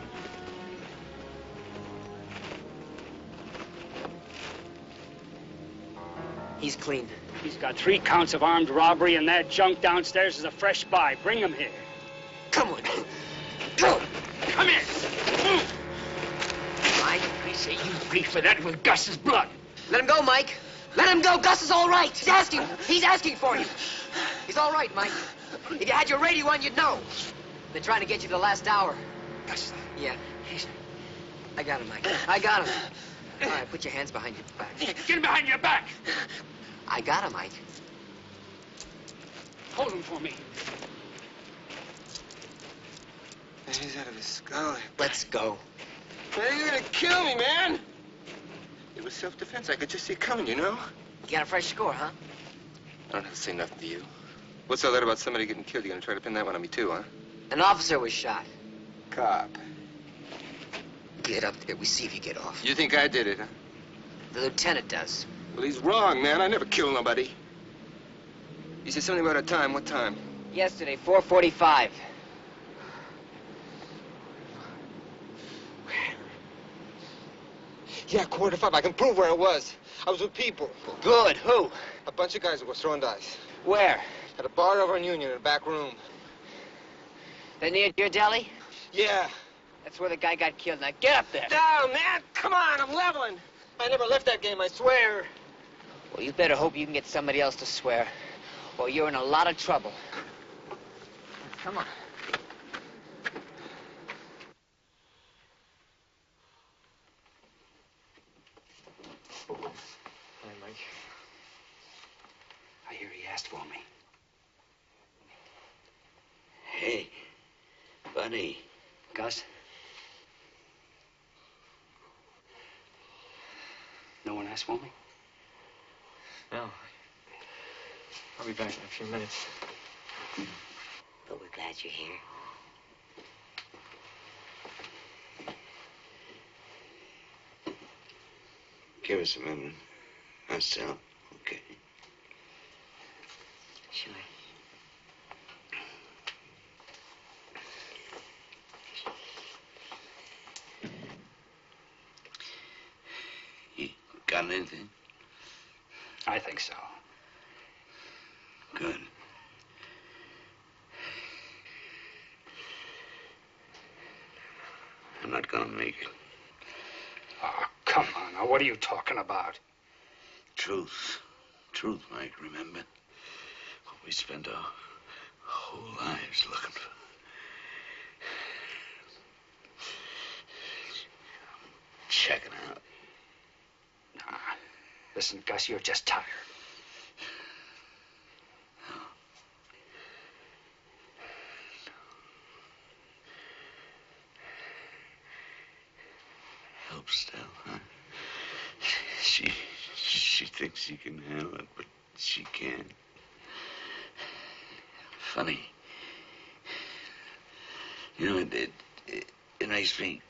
He's clean. He's got 3 counts of armed robbery, and that junk downstairs is a fresh buy. Bring him here. Come on. Go. Come here. Move. I increase Say you paid for that with Gus's blood. Let him go, Mike. Let him go. Gus is all right. He's asking. He's asking for you. He's all right, Mike. If you had your radio on, you'd know. They're trying to get you the last hour. Gus. Yeah. I got him, Mike. I got him. All right, put your hands behind your back. Get him behind your back. I got him, Mike. Hold him for me. Man, he's out of his skull. Let's go. Man, you're gonna kill me, man. It was self-defense. I could just see it coming, you know? You got a fresh score, huh? I don't have to say nothing to you. What's all that about somebody getting killed? You gonna try to pin that one on me, too, huh? An officer was shot. Cop. Get up there. We see if you get off. You think I did it, huh? The lieutenant does. Well, he's wrong, man. I never killed nobody. You said something about a time. What time? Yesterday, 4:45. Yeah, 4:45. I can prove where I was. I was with people. Good. Who? A bunch of guys that were throwing dice. Where? At a bar over in Union in a back room. They're near your deli? Yeah. That's where the guy got killed. Now get up there. No, man. Come on. I'm leveling. I never left that game, I swear. Well, you better hope you can get somebody else to swear, or you're in a lot of trouble. Come on. Hi, Mike. I hear he asked for me. Hey, buddy. Gus? No one asked for me? No. I'll be back in a few minutes. But we're glad you're here. Give us a minute. I'll sell. Okay. Sure. You got anything? I think so. Good. I'm not gonna make it. Oh, come on. Now, what are you talking about? Truth. Truth, Mike, remember? What we spent our whole lives looking for. Checking out. Nah. Listen, Gus, you're just tired. Help Stella, huh? She thinks she can handle it, but she can't. Funny. You know, it makes me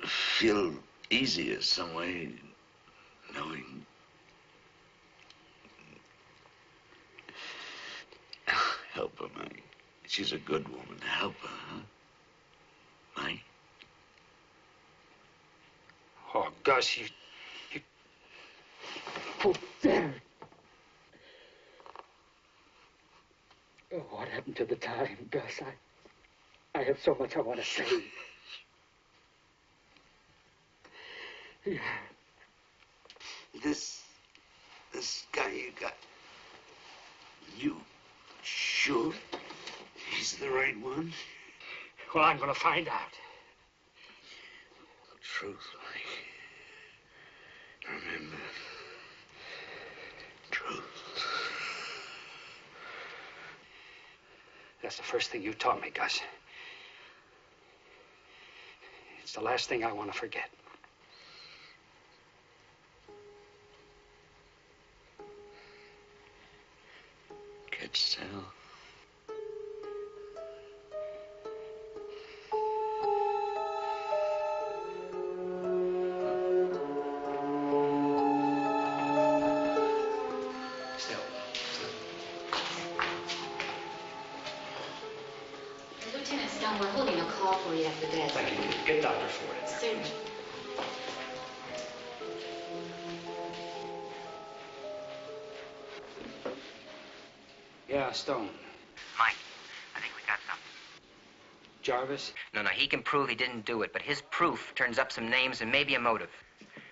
feel easier some way, knowing. Help her, Mike. She's a good woman. Help her, huh? Mike? Oh, Gus, you... Oh, there. Oh, what happened to the time, Gus? I have so much I want to say. Yeah. This guy you got, you sure he's the right one? Well, I'm going to find out. Truth, Mike. Remember. Truth. That's the first thing you taught me, Gus. It's the last thing I want to forget. Catch Sal. Lieutenant Stone, we're holding a call for you at the desk. Thank you. Get Dr. Ford in there. Certainly. Yeah, Stone. Mike, I think we got something. Jarvis? No, he can prove he didn't do it, but his proof turns up some names and maybe a motive.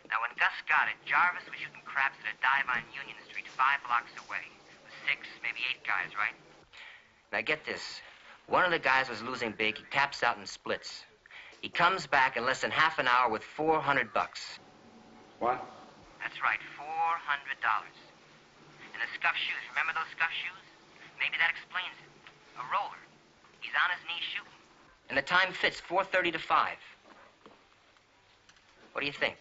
Now, when Gus got it, Jarvis was shooting craps at a dive on Union Street 5 blocks away. With 6, maybe 8 guys, right? Now, get this. One of the guys was losing big. He taps out and splits. He comes back in less than half an hour with $400. What? That's right, $400. And the scuff shoes. Remember those scuff shoes? Maybe that explains it. A roller. He's on his knees shooting. And the time fits, 4:30 to 5. What do you think?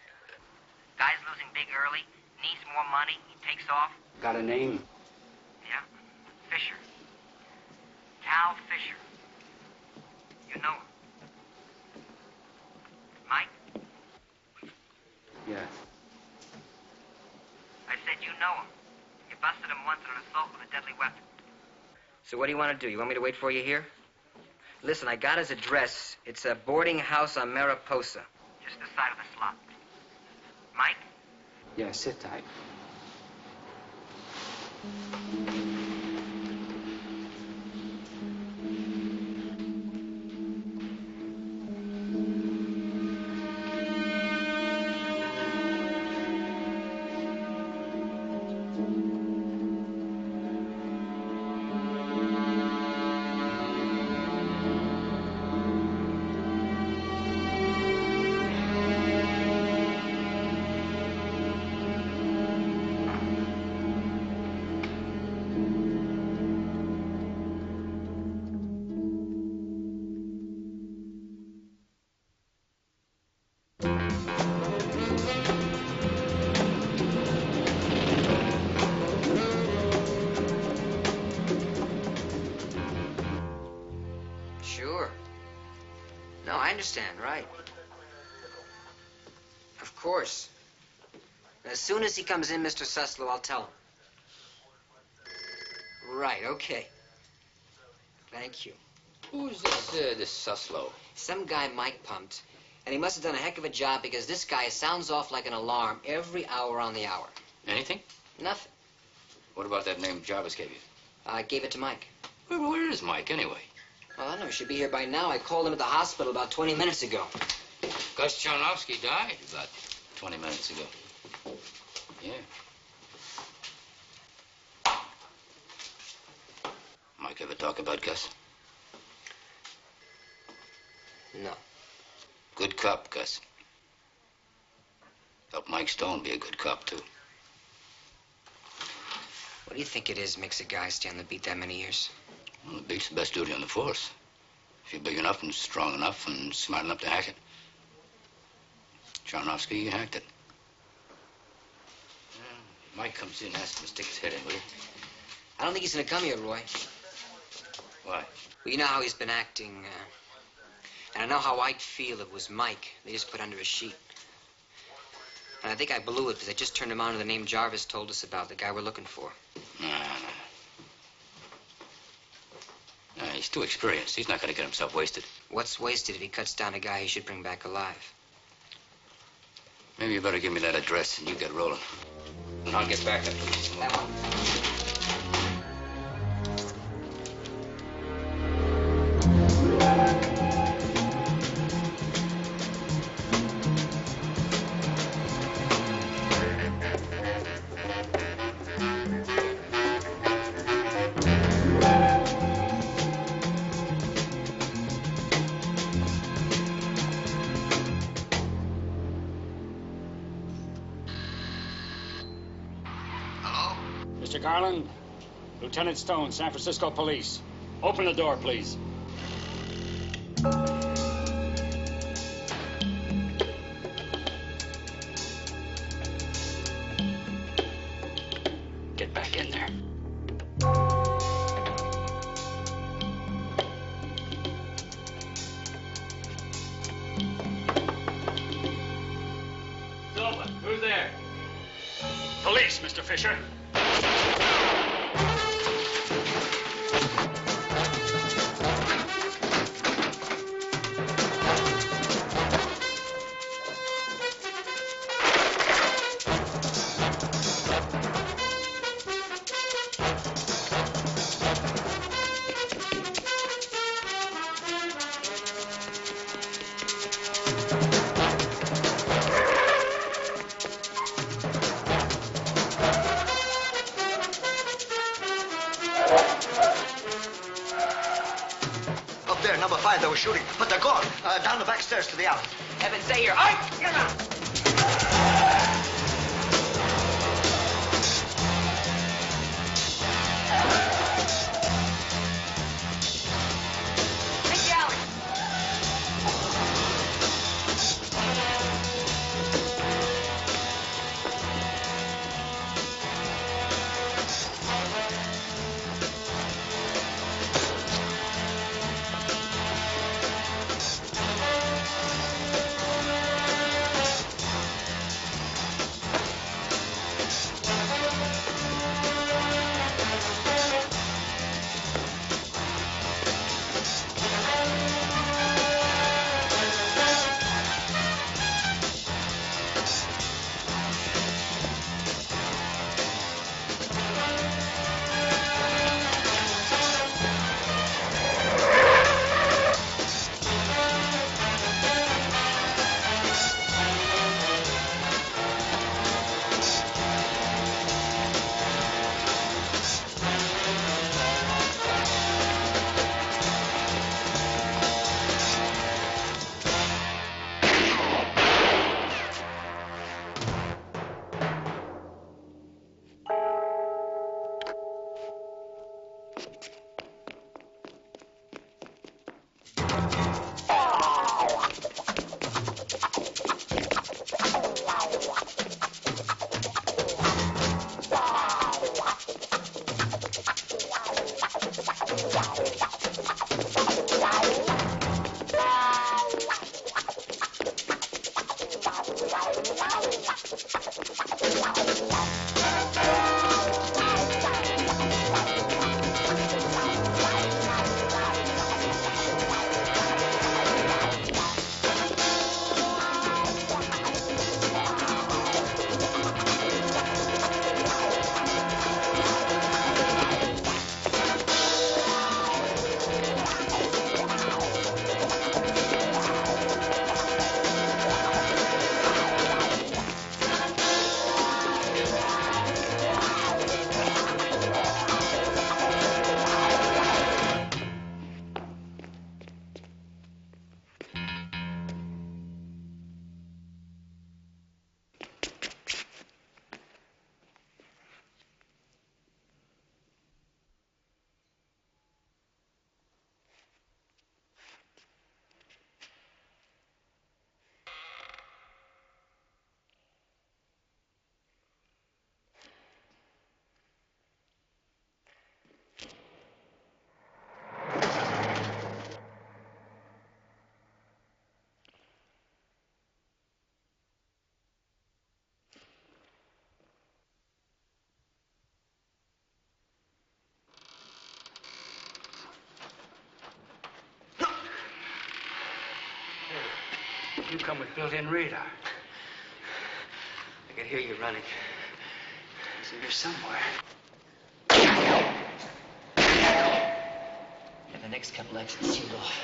Guy's losing big early, needs more money, he takes off. Got a name? Yeah, Fisher. Cal Fisher. You know him. Mike? Yes. I said you know him. You busted him once on an assault with a deadly weapon. So what do you want to do? You want me to wait for you here? Listen, I got his address. It's a boarding house on Mariposa. Just the side of the slot. Mike? Yeah, sit tight. Understand, right? Of course. As soon as he comes in, Mr. Suslow, I'll tell him. Right, okay. Thank you. Who's this Suslow? Some guy Mike pumped, and he must have done a heck of a job because this guy sounds off like an alarm every hour on the hour. Anything? Nothing. What about that name Jarvis gave you? I gave it to Mike. Where is Mike, anyway? Well, I know he should be here by now. I called him at the hospital about 20 minutes ago. Gus Charnowski died about 20 minutes ago. Yeah. Mike ever talk about Gus? No. Good cop, Gus. Helped Mike Stone be a good cop, too. What do you think it is makes a guy stay on the beat that many years? Well, the beat's the best duty on the force. If you're big enough and strong enough and smart enough to hack it. Charnowski hacked it. Mike comes in and asks him to stick his head in, will you? I don't think he's going to come here, Roy. Why? Well, you know how he's been acting, and I know how I'd feel if it was Mike. They just put under a sheet. And I think I blew it because I just turned him on to the name Jarvis told us about, the guy we're looking for. No. He's too experienced. He's not going to get himself wasted. What's wasted if he cuts down a guy he should bring back alive? Maybe you better give me that address and you get rolling. And I'll get back after this. That one. Mr. Garland, Lieutenant Stone, San Francisco Police. Open the door, please. Get back in there. Silva, who's there? Police, Mr. Fisher. outside. They were shooting, but they're gone. Down the back stairs to the alley. Evan, stay here. All right, get him out. You come with built-in radar. I can hear you running. He's in here somewhere. And the next couple exits sealed off.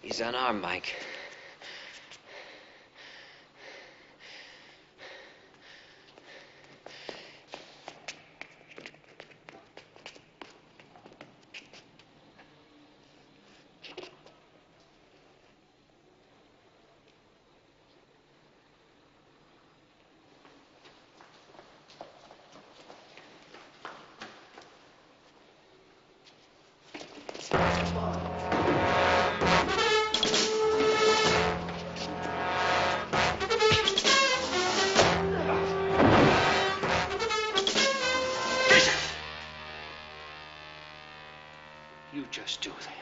He's unarmed, Mike. You just do that.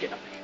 Get up here.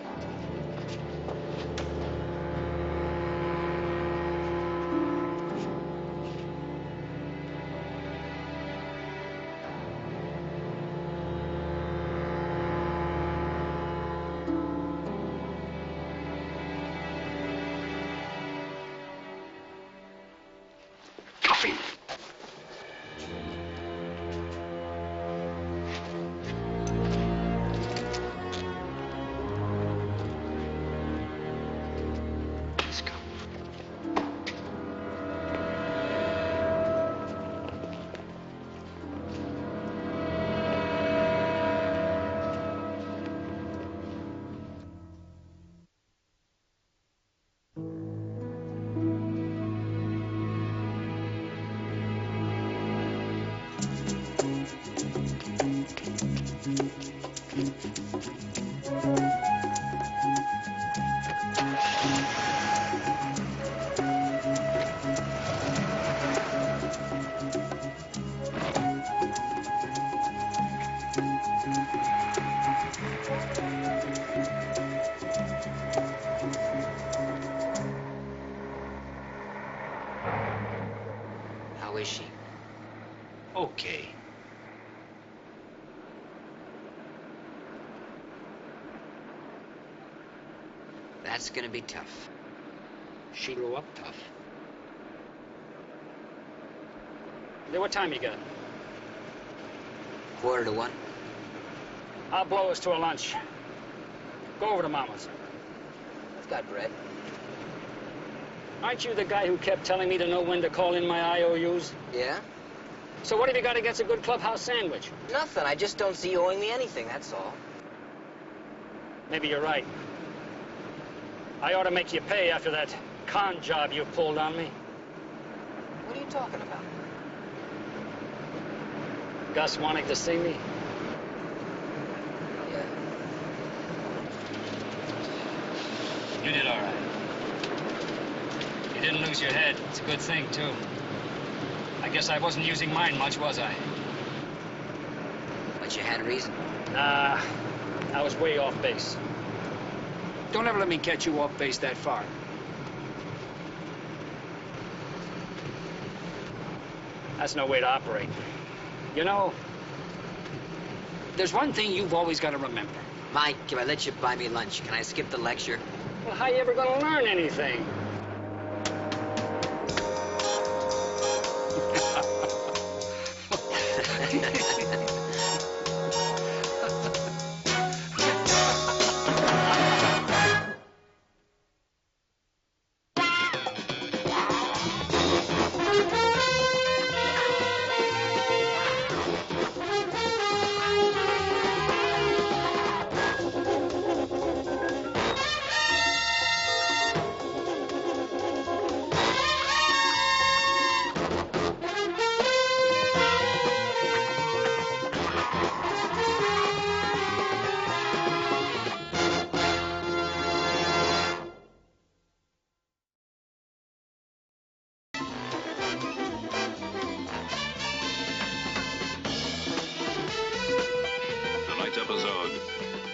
That's gonna be tough. She grew up tough. What time you got? 1:45. I'll blow us to a lunch. Go over to Mama's. I've got bread. Aren't you the guy who kept telling me to know when to call in my IOUs? Yeah? So what have you got against a good clubhouse sandwich? Nothing. I just don't see you owing me anything, that's all. Maybe you're right. I ought to make you pay after that con job you pulled on me. What are you talking about? Gus wanting to see me? Yeah. You did all right. You didn't lose your head. It's a good thing, too. I guess I wasn't using mine much, was I? But you had reason. Nah, I was way off base. Don't ever let me catch you off base that far. That's no way to operate. You know, there's one thing you've always got to remember. Mike, if I let you buy me lunch, can I skip the lecture? Well, how you ever going to learn anything? Tonight's episode,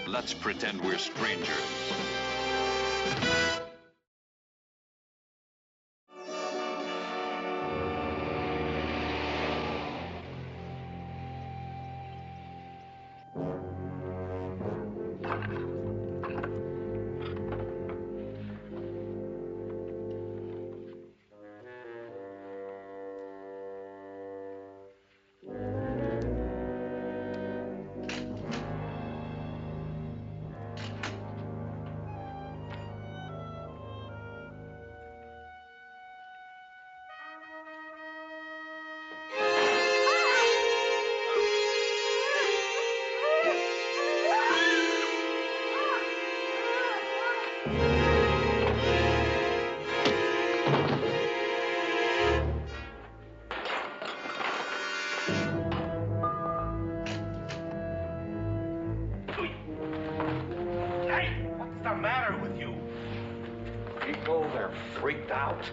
let's pretend we're strangers. Freaked out.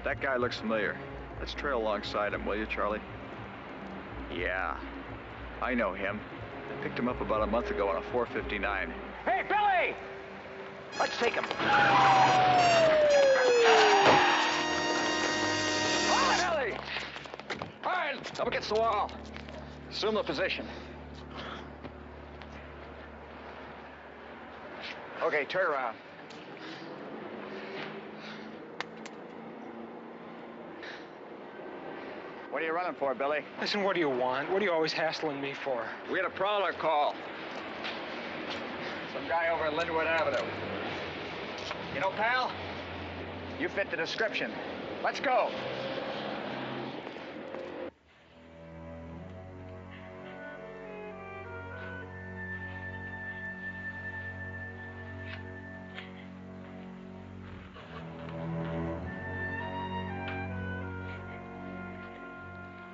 That guy looks familiar. Let's trail alongside him, will you, Charlie? Yeah, I know him. I picked him up about a month ago on a 459. Hey, Billy! Let's take him. Oh, Billy! All right, up against the wall. Assume the position. Okay, turn around. What are you running for, Billy? Listen, what do you want? What are you always hassling me for? We had a prowler call. Some guy over at Linwood Avenue. You know, pal, you fit the description. Let's go.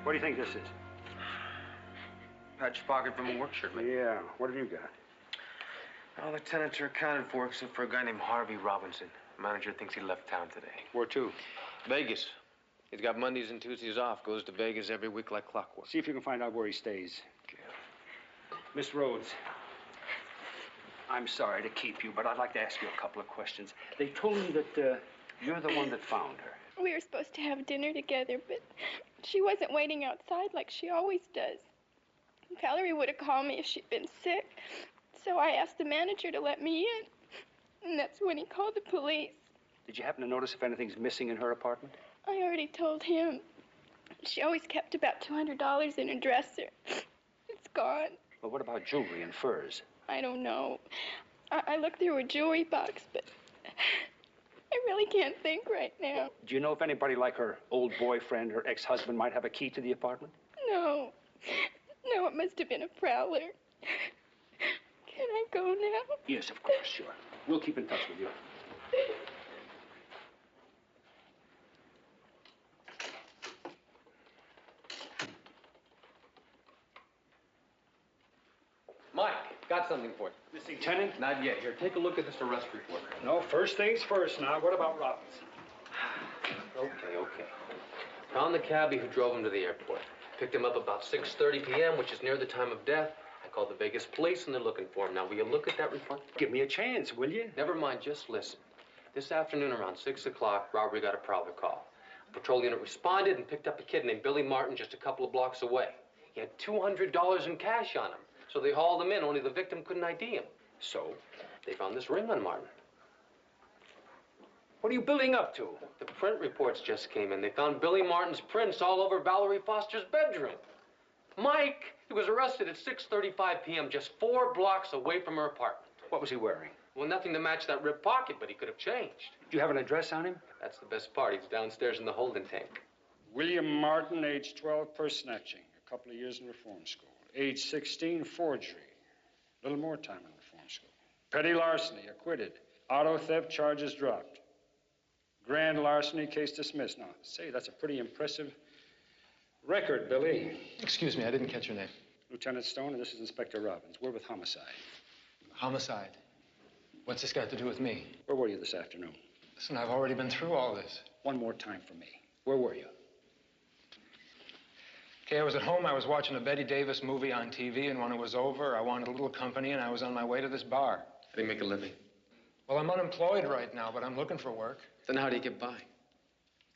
What do you think this is? Patch pocket from a work shirt, mate. Yeah, what have you got? All the tenants are accounted for except for a guy named Harvey Robinson. The manager thinks he left town today. Where to? Vegas. He's got Mondays and Tuesdays off. Goes to Vegas every week like clockwork. See if you can find out where he stays. Miss Rhodes, I'm sorry to keep you, but I'd like to ask you a couple of questions. They told me that you're the one that found her. We were supposed to have dinner together, but she wasn't waiting outside like she always does. Valerie would have called me if she'd been sick, so I asked the manager to let me in, and that's when he called the police. Did you happen to notice if anything's missing in her apartment? I already told him. She always kept about $200 in her dresser. It's gone. Well, what about jewelry and furs? I don't know. I looked through her jewelry box, but I really can't think right now. Do you know if anybody like her old boyfriend, her ex-husband, might have a key to the apartment? No. No, it must have been a prowler. Can I go now? Yes, of course, sure. We'll keep in touch with you. Mike, got something for you. Missing tenant? Not yet. Here, take a look at this arrest report. No, first things first now. What about Robinson? Okay. Found the cabbie who drove him to the airport. Picked him up about 6:30 p.m., which is near the time of death. I called the Vegas police, and they're looking for him. Now, will you look at that report? Give me a chance, will you? Never mind, just listen. This afternoon around 6 o'clock, robbery got a prowler call. A patrol unit responded and picked up a kid named Billy Martin just a couple of blocks away. He had $200 in cash on him. So they hauled him in, only the victim couldn't ID him. So they found this ring on Martin. What are you building up to? The print reports just came in. They found Billy Martin's prints all over Valerie Foster's bedroom. Mike, he was arrested at 6:35 p.m., just 4 blocks away from her apartment. What was he wearing? Well, nothing to match that ripped pocket, but he could have changed. Do you have an address on him? That's the best part. He's downstairs in the holding tank. William Martin, age 12, purse snatching. A couple of years in reform school. Age 16, forgery. A little more time in reform school. Petty larceny, acquitted. Auto theft, charges dropped. Grand larceny, case dismissed. Now, say, that's a pretty impressive record, Billy. Excuse me, I didn't catch your name. Lieutenant Stone, and this is Inspector Robbins. We're with homicide. Homicide? What's this got to do with me? Where were you this afternoon? Listen, I've already been through all this. One more time for me. Where were you? Okay, I was at home. I was watching a Betty Davis movie on TV, and when it was over, I wanted a little company, and I was on my way to this bar. How do you make a living? Well, I'm unemployed right now, but I'm looking for work. Then how do you get by?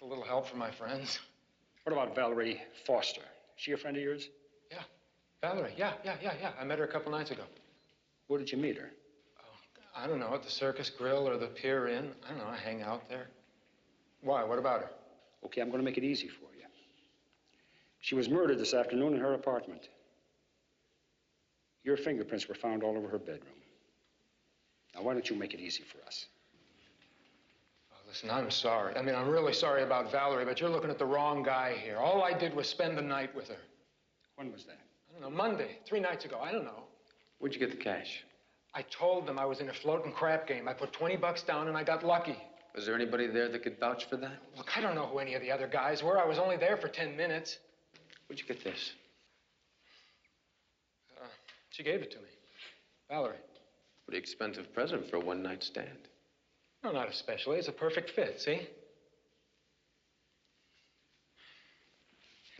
With a little help from my friends. What about Valerie Foster? She a friend of yours? Yeah. Valerie, yeah. I met her a couple nights ago. Where did you meet her? Oh, I don't know, at the Circus Grill or the Pier Inn. I don't know, I hang out there. Why? What about her? Okay, I'm going to make it easy for you. She was murdered this afternoon in her apartment. Your fingerprints were found all over her bedroom. Now, why don't you make it easy for us? Oh, listen, I'm sorry. I mean, I'm really sorry about Valerie, but you're looking at the wrong guy here. All I did was spend the night with her. When was that? I don't know, Monday, 3 nights ago. I don't know. Where'd you get the cash? I told them I was in a floating crap game. I put 20 bucks down and I got lucky. Was there anybody there that could vouch for that? Look, I don't know who any of the other guys were. I was only there for 10 minutes. Where'd you get this? She gave it to me. Valerie. Pretty expensive present for a one-night stand. No, not especially. It's a perfect fit, see?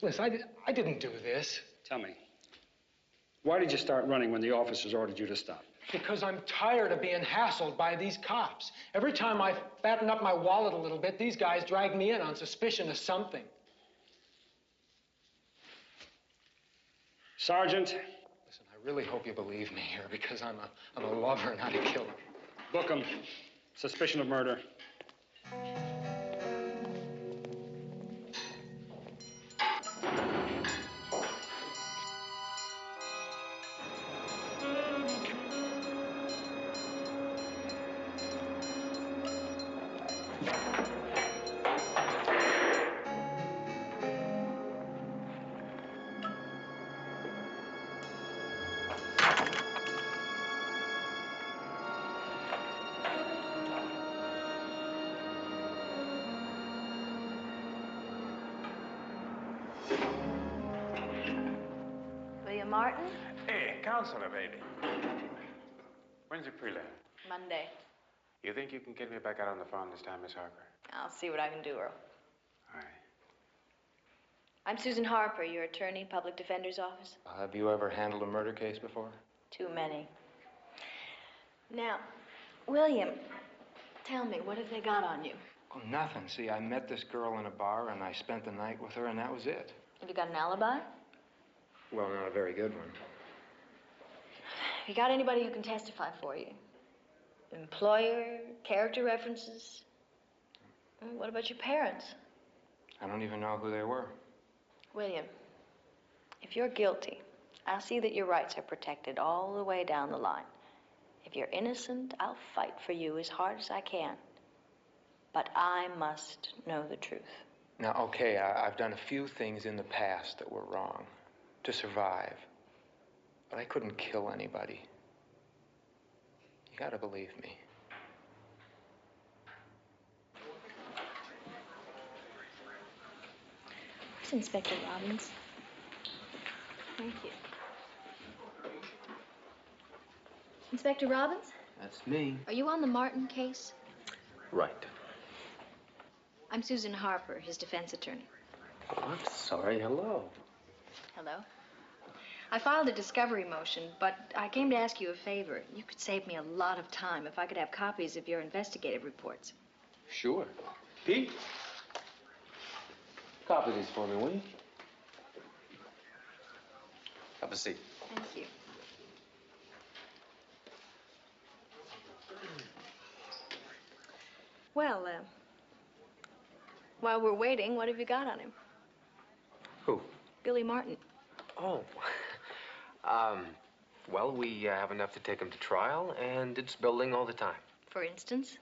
Listen, I didn't do this. Tell me, why did you start running when the officers ordered you to stop? Because I'm tired of being hassled by these cops. Every time I fatten up my wallet a little bit, these guys drag me in on suspicion of something. Sergeant. Listen, I really hope you believe me here, because I'm a lover, not a killer. Book him. Suspicion of murder. Martin? Hey, Counselor, baby. When's the prelim? Monday. You think you can get me back out on the farm this time, Miss Harper? I'll see what I can do, Earl. All right. I'm Susan Harper, your attorney, public defender's office. Have you ever handled a murder case before? Too many. Now, William, tell me, what have they got on you? Oh, nothing. See, I met this girl in a bar, and I spent the night with her, and that was it. Have you got an alibi? Well, not a very good one. Have you got anybody who can testify for you? Employer, character references? What about your parents? I don't even know who they were. William, if you're guilty, I'll see that your rights are protected all the way down the line. If you're innocent, I'll fight for you as hard as I can. But I must know the truth. Now, okay, I've done a few things in the past that were wrong to survive. But I couldn't kill anybody. You gotta believe me. Where's Inspector Robbins? Thank you. Inspector Robbins? That's me. Are you on the Martin case? Right. I'm Susan Harper, his defense attorney. Oh, I'm sorry. Hello. Hello. I filed a discovery motion, but I came to ask you a favor. You could save me a lot of time if I could have copies of your investigative reports. Sure. Pete? Copy these for me, will you? Have a seat. Thank you. Well, while we're waiting, what have you got on him? Who? Billy Martin. Oh. Well, we have enough to take him to trial, and it's building all the time. For instance?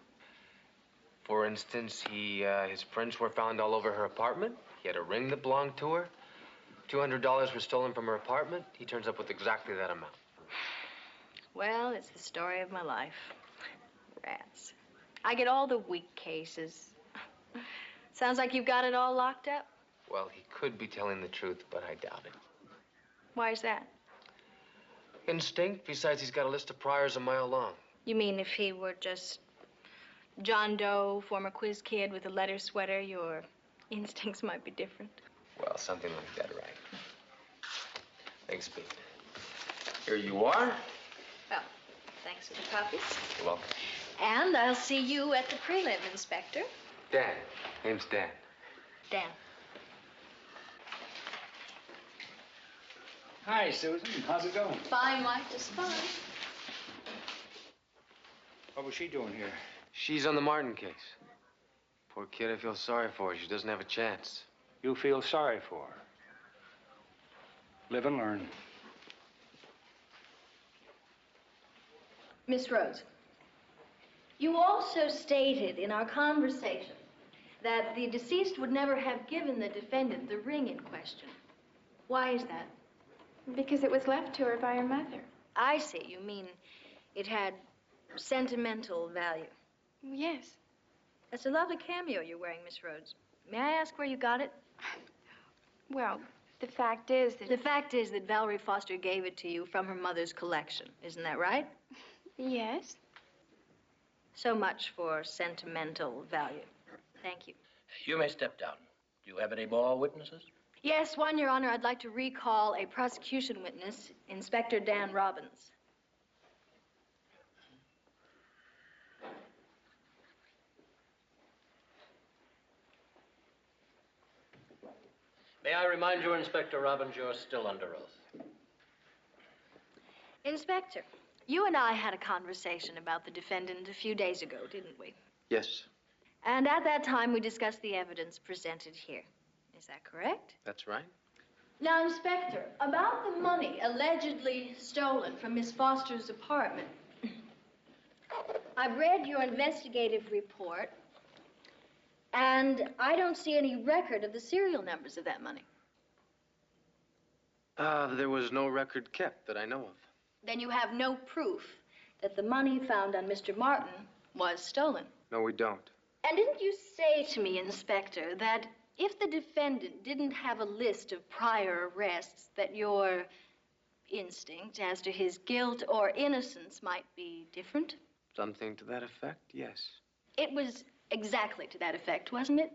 For instance, his prints were found all over her apartment. He had a ring that belonged to her. $200 were stolen from her apartment. He turns up with exactly that amount. Well, it's the story of my life. Rats. I get all the weak cases. Sounds like you've got it all locked up. Well, he could be telling the truth, but I doubt it. Why is that? Instinct. Besides, he's got a list of priors a mile long. You mean if he were just John Doe, former quiz kid with a leather sweater, your instincts might be different? Well, something like that, right. Thanks, Pete. Here you are. Well, thanks for the copies. You're welcome. And I'll see you at the prelim, Inspector. Dan. Name's Dan. Dan. Hi, Susan. How's it going? Fine, Mike, just fine. What was she doing here? She's on the Martin case. Poor kid, I feel sorry for her. She doesn't have a chance. You feel sorry for her. Live and learn. Miss Rhodes, you also stated in our conversation that the deceased would never have given the defendant the ring in question. Why is that? Because it was left to her by her mother. I see. You mean it had sentimental value. Yes. That's a lovely cameo you're wearing, Miss Rhodes. May I ask where you got it? Well, the fact is that... The fact is that Valerie Foster gave it to you from her mother's collection. Isn't that right? Yes. So much for sentimental value. Thank you. You may step down. Do you have any more witnesses? Yes, one, Your Honor. I'd like to recall a prosecution witness, Inspector Dan Robbins. May I remind you, Inspector Robbins, you're still under oath. Inspector, you and I had a conversation about the defendant a few days ago, didn't we? Yes, And at that time, we discussed the evidence presented here. Is that correct? that's right. Now, Inspector, about the money allegedly stolen from Miss Foster's apartment, I've read your investigative report, and I don't see any record of the serial numbers of that money. There was no record kept that I know of. Then you have no proof that the money found on Mr. Martin was stolen. No, we don't. And didn't you say to me, Inspector, that if the defendant didn't have a list of prior arrests, that your instinct as to his guilt or innocence might be different. Something to that effect, yes. It was exactly to that effect, wasn't it?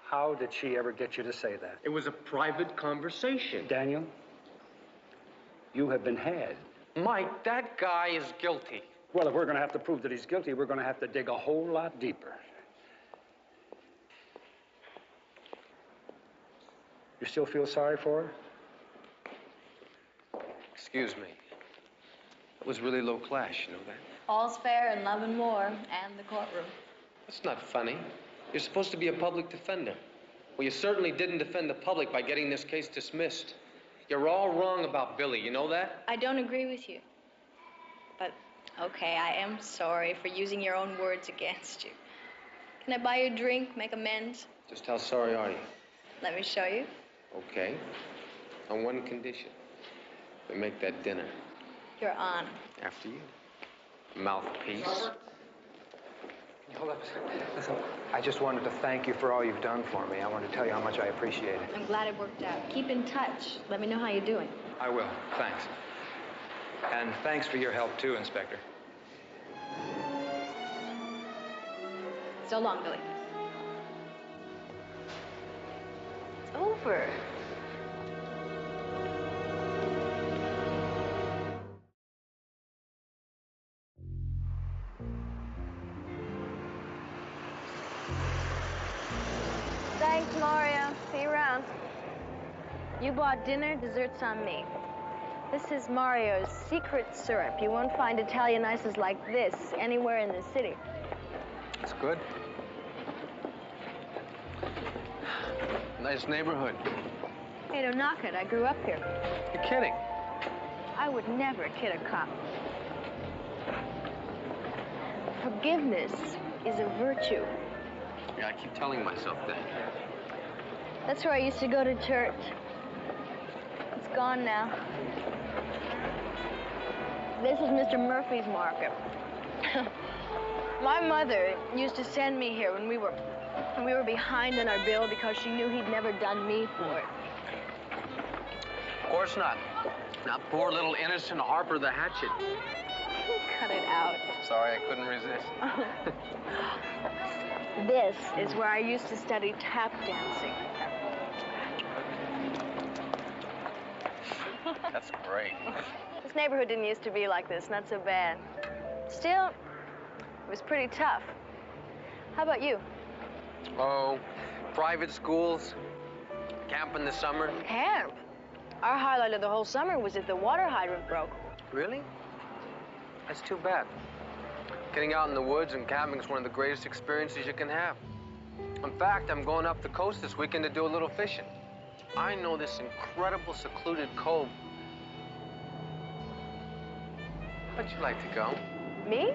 How did she ever get you to say that? It was a private conversation. Daniel, you have been had. Mike, that guy is guilty. Well, if we're going to have to prove that he's guilty, we're going to have to dig a whole lot deeper. You still feel sorry for her? Excuse me. That was really low class, you know that? All's fair in love and war, and the courtroom. That's not funny. You're supposed to be a public defender. Well, you certainly didn't defend the public by getting this case dismissed. You're all wrong about Billy, you know that? I don't agree with you. But, okay, I am sorry for using your own words against you. Can I buy you a drink, make amends? Just how sorry are you? Let me show you. Okay. On one condition. We make that dinner. You're on. After you. Mouthpiece. Hold up a second. Listen, I just wanted to thank you for all you've done for me. I wanted to tell you how much I appreciate it. I'm glad it worked out. Keep in touch. Let me know how you're doing. I will. Thanks. And thanks for your help, too, Inspector. So long, Billy. It's over. Thanks, Mario. See you around. You bought dinner, dessert's on me. This is Mario's secret syrup. You won't find Italian ices like this anywhere in the city. It's good. Nice neighborhood. Hey, don't knock it. I grew up here. You're kidding. I would never kid a cop. Forgiveness is a virtue. Yeah, I keep telling myself that. That's where I used to go to church. It's gone now. This is Mr. Murphy's market. My mother used to send me here when we were behind on our bill because she knew he'd never done me for it. Of course not. Not poor little innocent Harper the Hatchet. Cut it out. Sorry, I couldn't resist. This is where I used to study tap dancing. That's great. This neighborhood didn't used to be like this, not so bad. Still, it was pretty tough. How about you? Oh, private schools, camp in the summer. Camp? Our highlight of the whole summer was if the water hydrant broke. Really? That's too bad. Getting out in the woods and camping is one of the greatest experiences you can have. In fact, I'm going up the coast this weekend to do a little fishing. I know this incredible secluded cove. How'd you like to go? Me?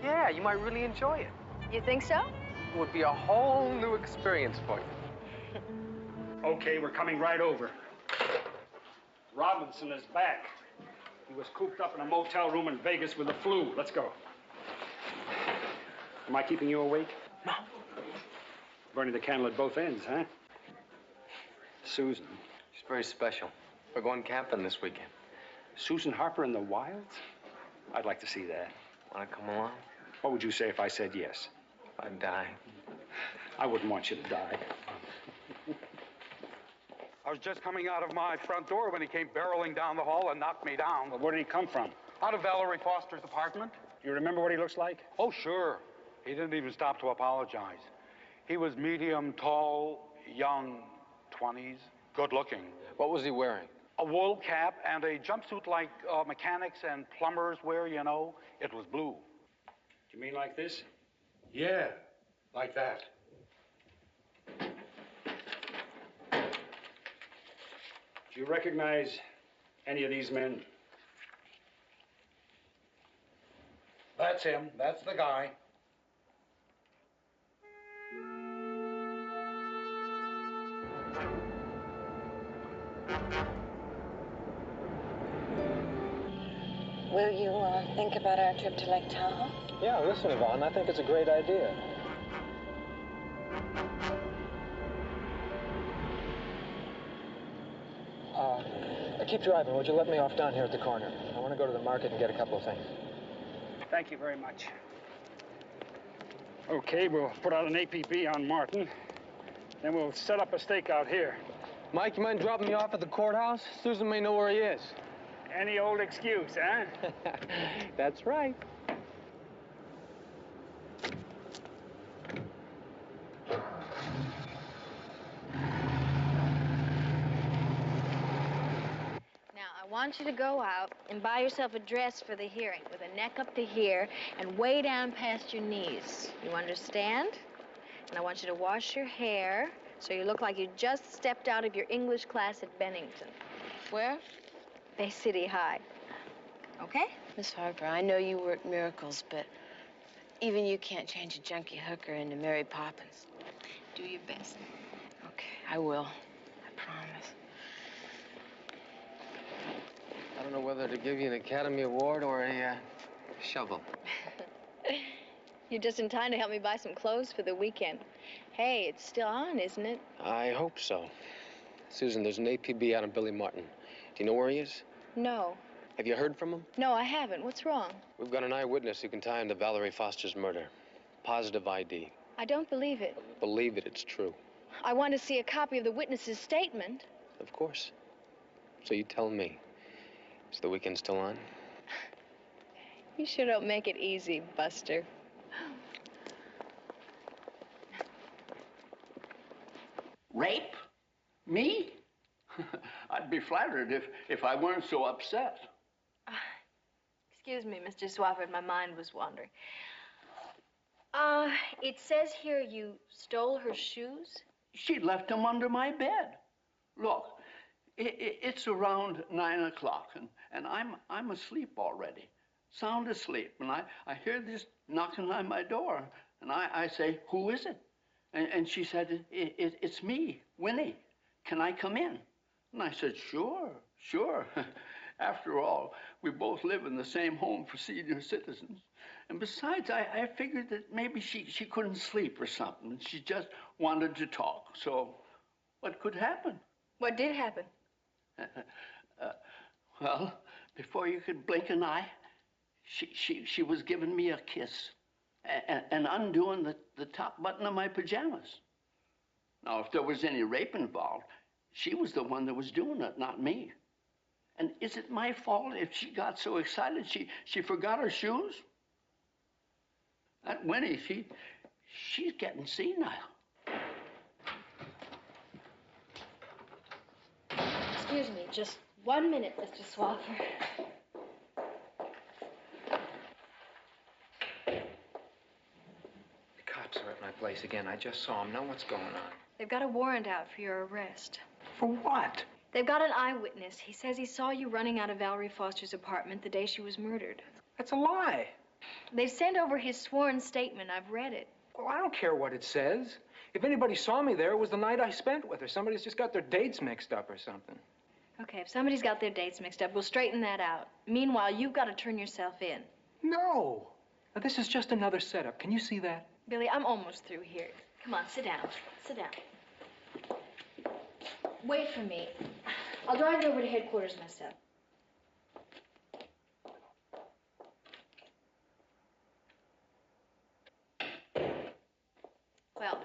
Yeah, you might really enjoy it. You think so? It would be a whole new experience for you. Okay, we're coming right over. Robinson is back. He was cooped up in a motel room in Vegas with the flu. Let's go. Am I keeping you awake? No. Burning the candle at both ends, huh? Susan. She's very special. We're going camping this weekend. Susan Harper in the wilds? I'd like to see that. Want to come along? What would you say if I said yes? I'd die. I wouldn't want you to die. I was just coming out of my front door when he came barreling down the hall and knocked me down. Well, where did he come from? Out of Valerie Foster's apartment. Do you remember what he looks like? Oh, sure. He didn't even stop to apologize. He was medium, tall, young, 20s, good looking. What was he wearing? A wool cap and a jumpsuit like mechanics and plumbers wear, you know. It was blue. You mean like this? Yeah, like that. Do you recognize any of these men? That's him. That's the guy. Will you think about our trip to Lake Tahoe? Yeah, listen, Yvonne, I think it's a great idea. Keep driving. Would you let me off down here at the corner? I want to go to the market and get a couple of things. Thank you very much. Okay, we'll put out an APB on Martin. Then we'll set up a stakeout here. Mike, you mind dropping me off at the courthouse? Susan may know where he is. Any old excuse, huh? That's right. I want you to go out and buy yourself a dress for the hearing with a neck up to here and way down past your knees. You understand? And I want you to wash your hair so you look like you just stepped out of your English class at Bennington. Where? Bay City High. Okay? Miss Harper, I know you work miracles, but even you can't change a junkie hooker into Mary Poppins. Do your best. Okay, I will. I promise. I don't know whether to give you an Academy Award or a shovel. You're just in time to help me buy some clothes for the weekend. Hey, it's still on, isn't it? I hope so. Susan, there's an APB out on Billy Martin. Do you know where he is? No. Have you heard from him? No, I haven't. What's wrong? We've got an eyewitness who can tie him to Valerie Foster's murder. Positive ID. I don't believe it. Believe it, it's true. I want to see a copy of the witness's statement. Of course. So you tell me. Is the weekend still on? You sure don't make it easy, Buster. Rape? Me? I'd be flattered if I weren't so upset. Excuse me, Mr. Swafford, my mind was wandering. It says here you stole her shoes? She left them under my bed. Look, it's around 9 o'clock, and I'm asleep already, sound asleep. And I hear this knocking on my door, and I say, who is it? And she said, it's me, Winnie. Can I come in? And I said, sure. After all, we both live in the same home for senior citizens. And besides, I figured that maybe she couldn't sleep or something. She just wanted to talk. So what could happen? What did happen? Well, before you could blink an eye, she was giving me a kiss and undoing the top button of my pajamas. Now, if there was any rape involved, she was the one that was doing it, not me. And is it my fault if she got so excited she forgot her shoes? That Winnie, she's getting senile. Excuse me, just 1 minute, Mr. Swafford. The cops are at my place again. I just saw them. Now what's going on? They've got a warrant out for your arrest. For what? They've got an eyewitness. He says he saw you running out of Valerie Foster's apartment the day she was murdered. That's a lie. They've sent over his sworn statement. I've read it. Well, I don't care what it says. If anybody saw me there, it was the night I spent with her. Somebody's just got their dates mixed up or something. Okay, if somebody's got their dates mixed up, we'll straighten that out. Meanwhile, you've got to turn yourself in. No. Now, this is just another setup. Can you see that? Billy, I'm almost through here. Come on, sit down. Sit down. Wait for me. I'll drive you over to headquarters myself. Well,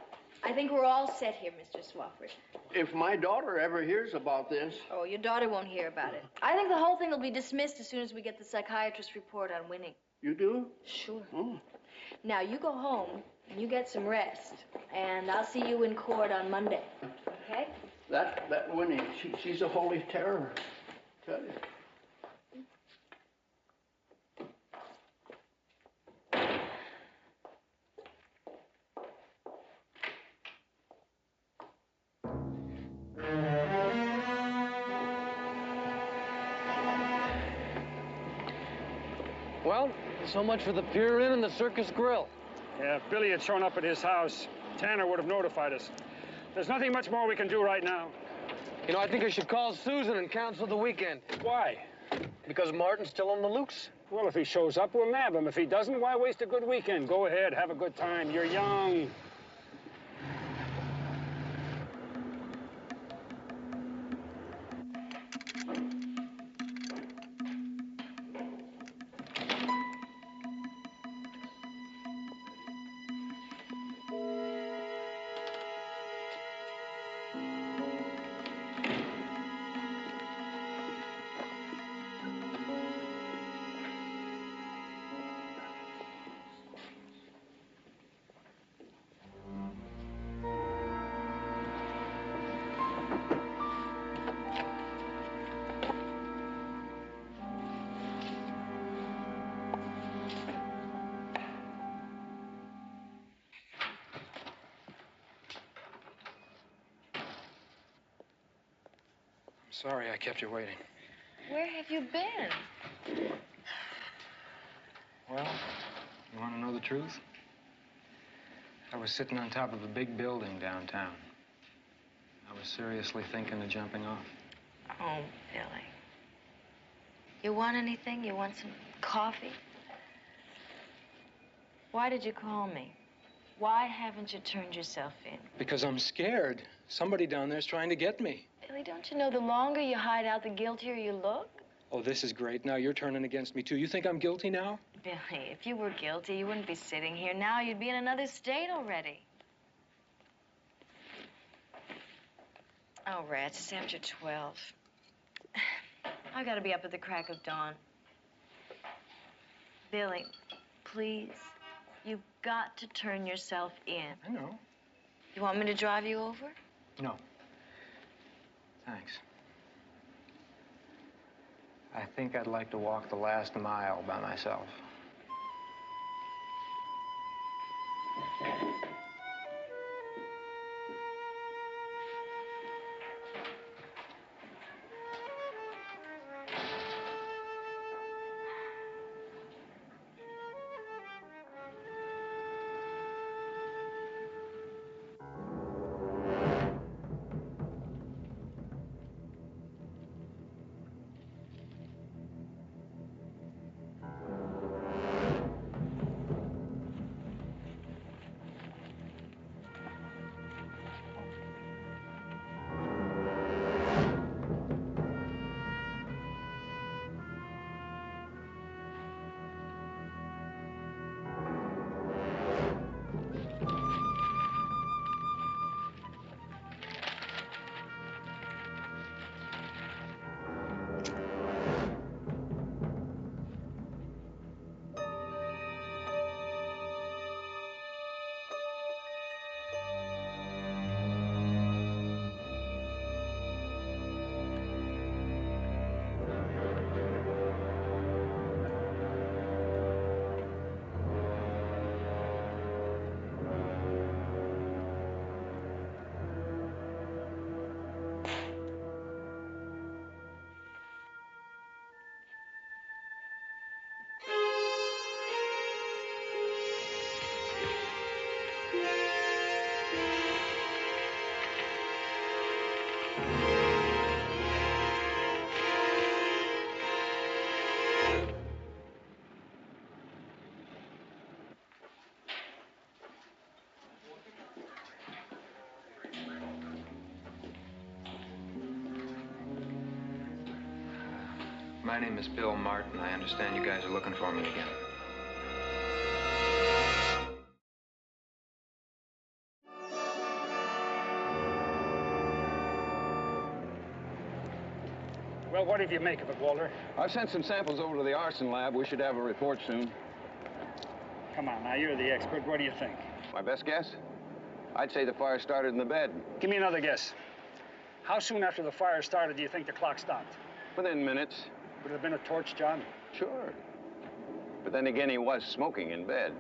I think we're all set here, Mr. Swafford. If my daughter ever hears about this... Oh, your daughter won't hear about it. I think the whole thing will be dismissed as soon as we get the psychiatrist's report on Winnie. You do? Sure. Oh. Now, you go home and you get some rest, and I'll see you in court on Monday, okay? That Winnie, she's a holy terror. Tell you. Well, so much for the Pier Inn and the Circus Grill. Yeah, if Billy had shown up at his house, Tanner would have notified us. There's nothing much more we can do right now. You know, I think I should call Susan and cancel the weekend. Why? Because Martin's still on the loose. Well, if he shows up, we'll nab him. If he doesn't, why waste a good weekend? Go ahead, have a good time. You're young. Sorry I kept you waiting. Where have you been? Well, you want to know the truth? I was sitting on top of a big building downtown. I was seriously thinking of jumping off. Oh, Billy. You want anything? You want some coffee? Why did you call me? Why haven't you turned yourself in? Because I'm scared. Somebody down there's trying to get me. Billy, don't you know the longer you hide out, the guiltier you look? Oh, this is great. Now you're turning against me, too. You think I'm guilty now? Billy, if you were guilty, you wouldn't be sitting here now. You'd be in another state already. Oh, rats, it's after 12. I've got to be up at the crack of dawn. Billy, please, you've got to turn yourself in. I know. You want me to drive you over? No. Thanks. I think I'd like to walk the last mile by myself. My name is Bill Martin. I understand you guys are looking for me again. Well, what did you make of it, Walter? I've sent some samples over to the arson lab. We should have a report soon. Come on, now, you're the expert. What do you think? My best guess? I'd say the fire started in the bed. Give me another guess. How soon after the fire started do you think the clock stopped? Within minutes. Would it have been a torch, John? Sure. But then again, he was smoking in bed.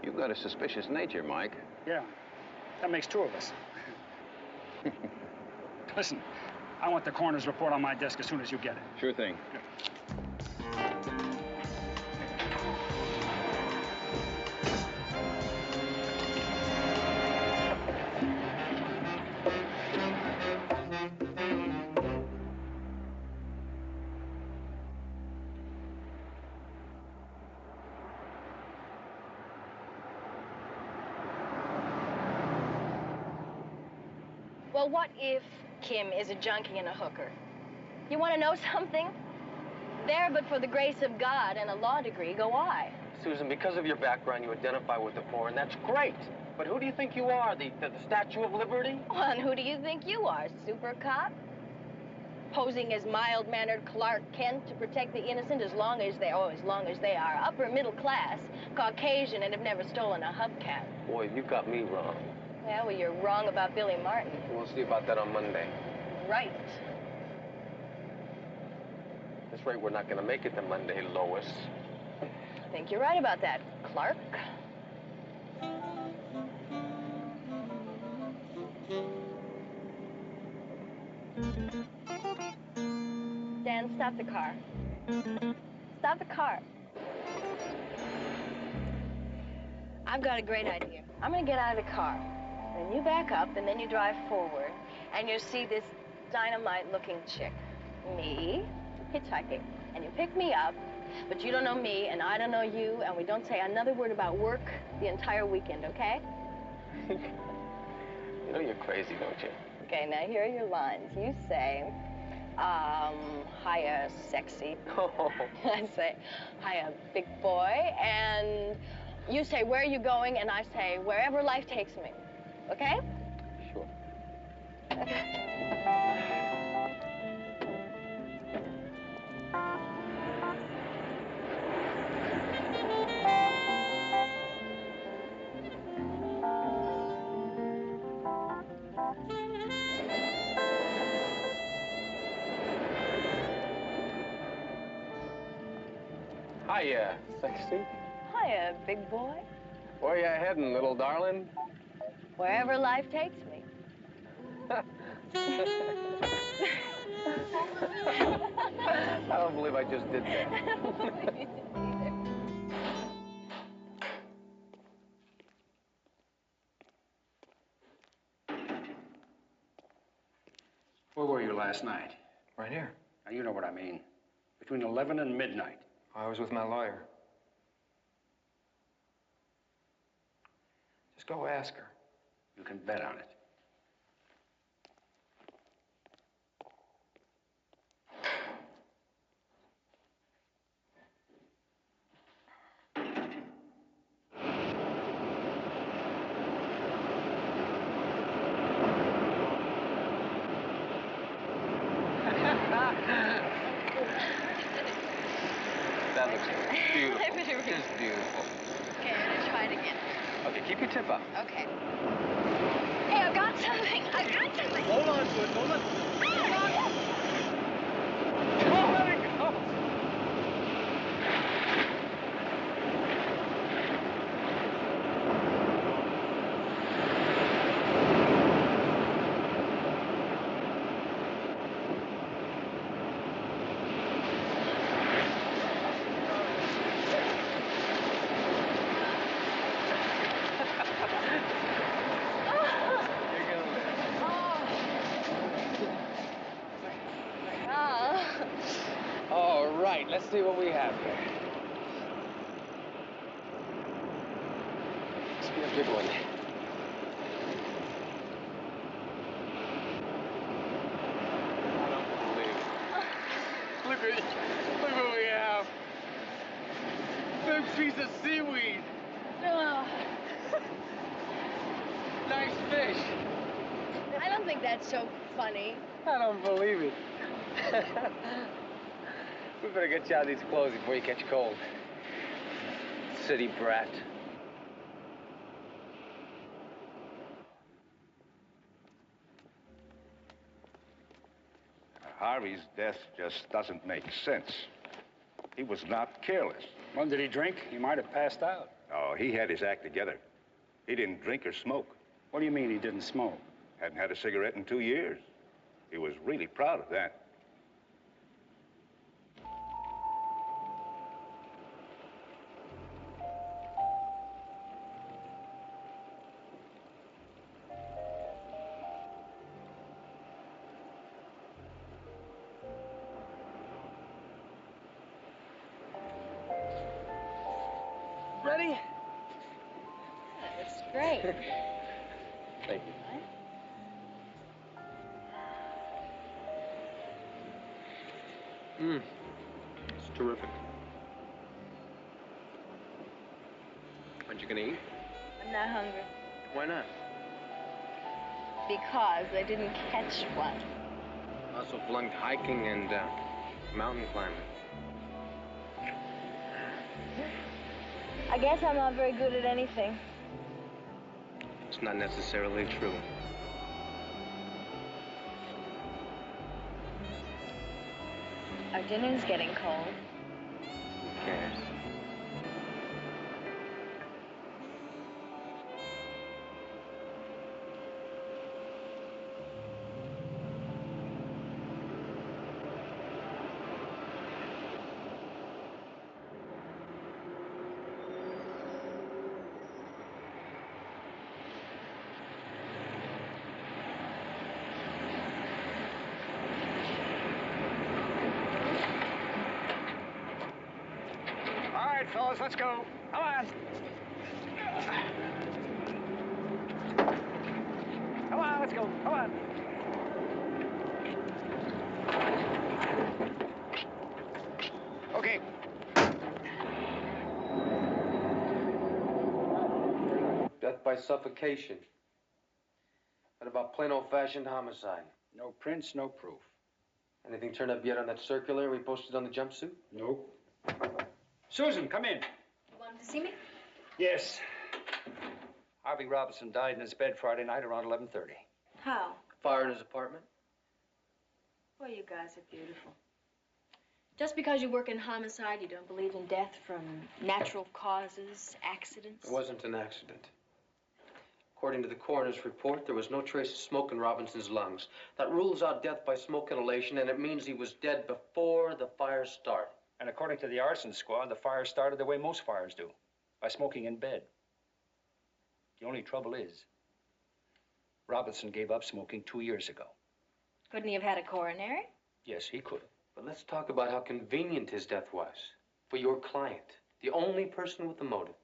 You've got a suspicious nature, Mike. Yeah. That makes two of us. Listen, I want the coroner's report on my desk as soon as you get it. Sure thing. Well, what if Kim is a junkie and a hooker? You want to know something? There, but for the grace of God and a law degree, go I. Susan, because of your background, you identify with the poor, and that's great. But who do you think you are, the Statue of Liberty? Well, and who do you think you are, super cop? Posing as mild-mannered Clark Kent to protect the innocent as long as they are upper middle class, Caucasian, and have never stolen a hubcap. Boy, you got me wrong. Yeah, well, you're wrong about Billy Martin. We'll see about that on Monday. Right. At this rate, we're not going to make it to Monday, Lois. I think you're right about that, Clark. Stop the car. Stop the car. I've got a great idea. I'm gonna get out of the car. Then you back up, and then you drive forward, and you see this dynamite-looking chick. Me, hitchhiking. And you pick me up, but you don't know me, and I don't know you, and we don't say another word about work the entire weekend, okay? You know you're crazy, don't you? Okay, now here are your lines. You say, hiya, sexy. I say, hiya, big boy. And you say, where are you going? And I say, wherever life takes me. Okay? Sure. Okay. Hiya, sexy. Hiya, big boy. Where you heading, little darling? Wherever life takes me. I don't believe I just did that. Where were you last night? Right here. Now, you know what I mean. Between 11 and midnight. I was with my lawyer. Just go ask her. You can bet on it. That looks beautiful. Just beautiful. Okay, I'm gonna try it again. Okay, keep your tip up. Okay. Hey, I've got something. I've got something. Hold on to it. Hold on. Oh, let it go. All right, let's see what we have here. Must be a big one. I don't believe it. Look what we have. Big piece of seaweed. Nice fish. I don't think that's so funny. I don't believe it. We better get you out of these clothes before you catch cold. City brat. Harvey's death just doesn't make sense. He was not careless. When did he drink? He might have passed out. Oh, he had his act together. He didn't drink or smoke. What do you mean he didn't smoke? Hadn't had a cigarette in 2 years. He was really proud of that. Ready? That looks great. Thank you. It's terrific. Aren't you gonna eat? I'm not hungry. Why not? Because I didn't catch one. Also flunked hiking and mountain climbing. I guess I'm not very good at anything. It's not necessarily true. Our dinner's getting cold. Who cares? fellas, let's go. Come on. Come on, let's go. Come on. Okay. Death by suffocation. What about plain old-fashioned homicide? No prints, no proof. Anything turned up yet on that circular we posted on the jumpsuit? Nope. Susan, come in. You wanted to see me? Yes. Harvey Robinson died in his bed Friday night around 11:30. How? Fire in his apartment? Boy, you guys are beautiful. Just because you work in homicide, you don't believe in death from natural causes, accidents? It wasn't an accident. According to the coroner's report, there was no trace of smoke in Robinson's lungs. That rules out death by smoke inhalation, and it means he was dead before the fire started. And according to the arson squad, the fire started the way most fires do, by smoking in bed. The only trouble is, Robinson gave up smoking 2 years ago. Couldn't he have had a coronary? Yes, he could have. But let's talk about how convenient his death was for your client, the only person with the motive.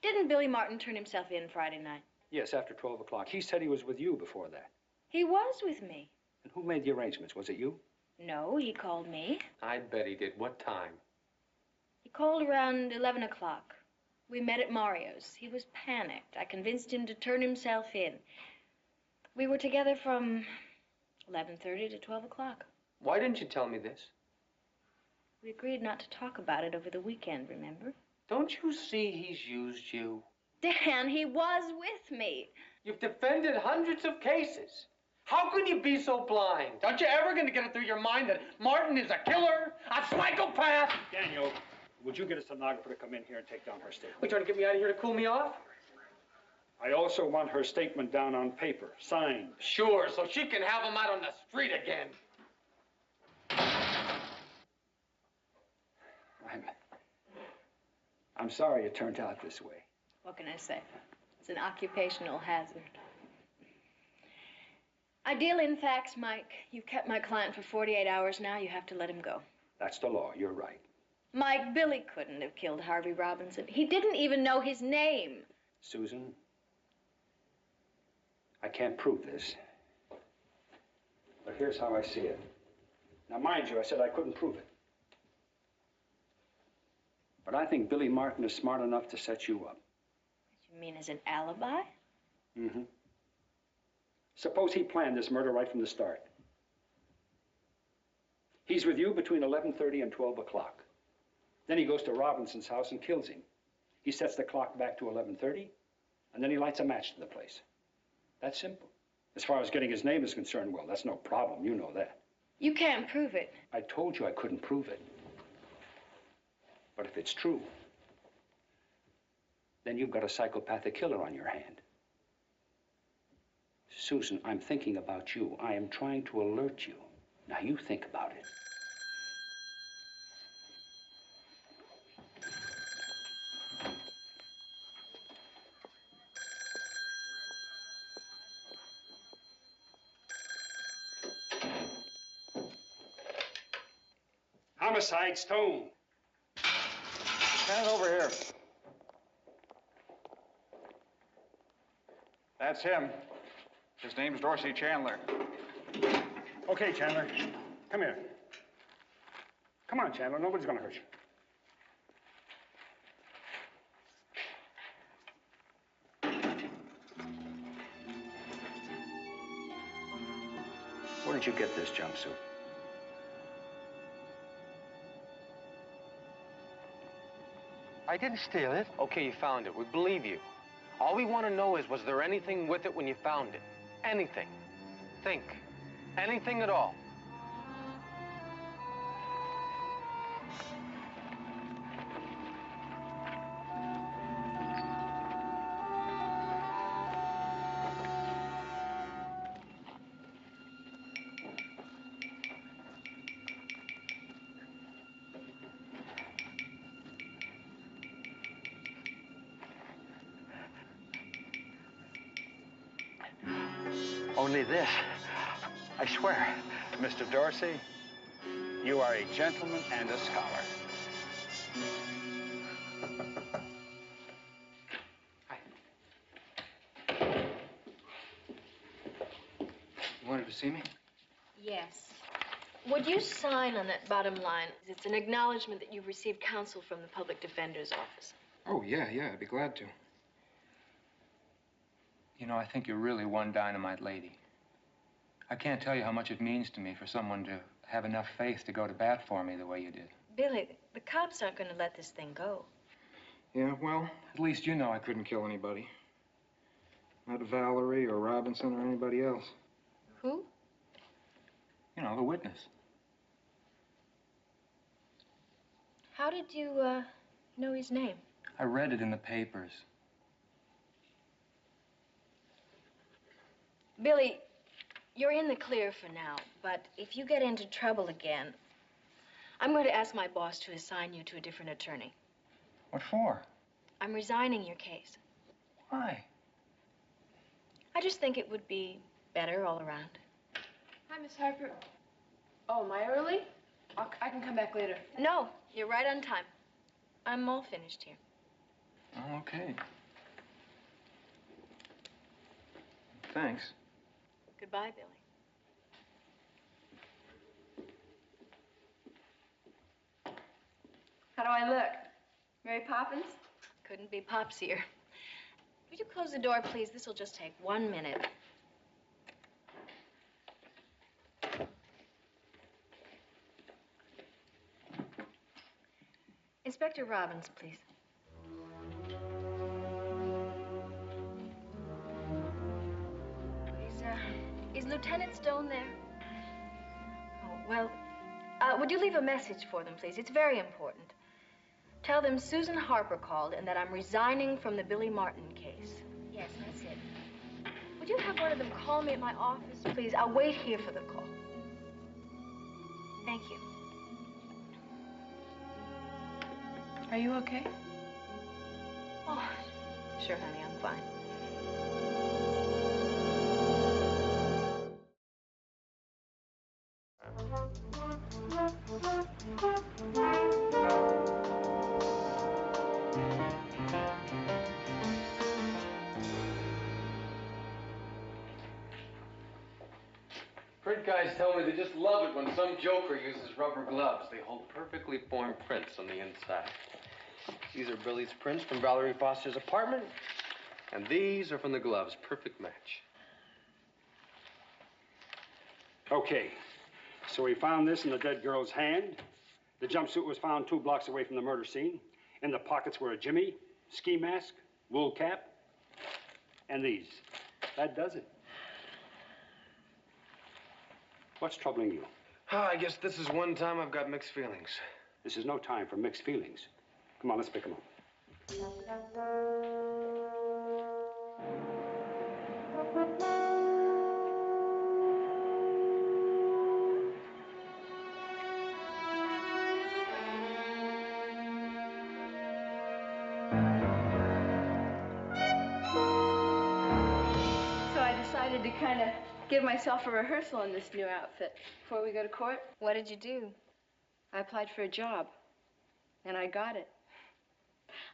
Didn't Billy Martin turn himself in Friday night? Yes, after 12 o'clock. He said he was with you before that. He was with me. And who made the arrangements? Was it you? No, he called me. I bet he did. What time? He called around 11 o'clock. We met at Mario's. He was panicked. I convinced him to turn himself in. We were together from 11:30 to 12 o'clock. Why didn't you tell me this? We agreed not to talk about it over the weekend, remember? Don't you see he's used you? Dan, he was with me. You've defended hundreds of cases. How can you be so blind? Aren't you ever going to get it through your mind that Martin is a killer, a psychopath? Daniel, would you get a stenographer to come in here and take down her statement? Are you trying to get me out of here to cool me off? I also want her statement down on paper, signed. Sure, so she can have him out on the street again. I'm sorry it turned out this way. What can I say? It's an occupational hazard. I deal in facts, Mike. You've kept my client for 48 hours now. You have to let him go. That's the law. You're right. Mike, Billy couldn't have killed Harvey Robinson. He didn't even know his name. Susan, I can't prove this. But here's how I see it. Now, mind you, I said I couldn't prove it. But I think Billy Martin is smart enough to set you up. You mean as an alibi? Mm-hmm. Suppose he planned this murder right from the start. He's with you between 11:30 and 12 o'clock. Then he goes to Robinson's house and kills him. He sets the clock back to 11:30, and then he lights a match to the place. That's simple. As far as getting his name is concerned, well, that's no problem. You know that. You can't prove it. I told you I couldn't prove it. But if it's true, then you've got a psychopathic killer on your hand. Susan, I'm thinking about you. I am trying to alert you. Now you think about it. Homicide, Stone. Stand over here. That's him. His name's Dorsey Chandler. Okay, Chandler. Come here. Come on, Chandler. Nobody's gonna hurt you. Where did you get this jumpsuit? I didn't steal it. Okay, you found it. We believe you. All we want to know is, was there anything with it when you found it? Anything. Think. Anything at all. Only this. I swear. Mr. Dorsey, you are a gentleman and a scholar. see me? Yes. Would you sign on that bottom line? It's an acknowledgement that you've received counsel from the public defender's office. Oh, yeah, I'd be glad to. You know, I think you're really one dynamite lady. I can't tell you how much it means to me for someone to have enough faith to go to bat for me the way you did. Billy, the cops aren't going to let this thing go. Yeah, well, at least you know I couldn't kill anybody. Not Valerie or Robinson or anybody else. Who? You know, the witness. How did you, know his name? I read it in the papers. Billy, you're in the clear for now, but if you get into trouble again, I'm going to ask my boss to assign you to a different attorney. What for? I'm resigning your case. Why? I just think it would be better all around. Hi, Miss Harper. Oh, am I early? I can come back later. No, you're right on time. I'm all finished here. Oh, okay. Thanks. Goodbye, Billy. How do I look? Mary Poppins? Couldn't be popsier. Would you close the door, please? This will just take 1 minute. Inspector Robbins, please. Is Lieutenant Stone there? Oh, well, would you leave a message for them, please? It's very important. Tell them Susan Harper called and that I'm resigning from the Billy Martin case. Yes, that's it. Would you have one of them call me at my office, please? I'll wait here for the call. Thank you. Are you okay? Oh, sure, honey, I'm fine. Print guys tell me they just love it when some joker uses rubber gloves. They hold perfectly formed prints on the inside. These are Billy's prints from Valerie Foster's apartment, and these are from the gloves. Perfect match. Okay, so we found this in the dead girl's hand. The jumpsuit was found 2 blocks away from the murder scene. In the pockets were a jimmy, ski mask, wool cap, and these. That does it. What's troubling you? Oh, I guess this is one time I've got mixed feelings. This is no time for mixed feelings. Come on, let's pick them up. So I decided to kind of give myself a rehearsal in this new outfit before we go to court. What did you do? I applied for a job, and I got it.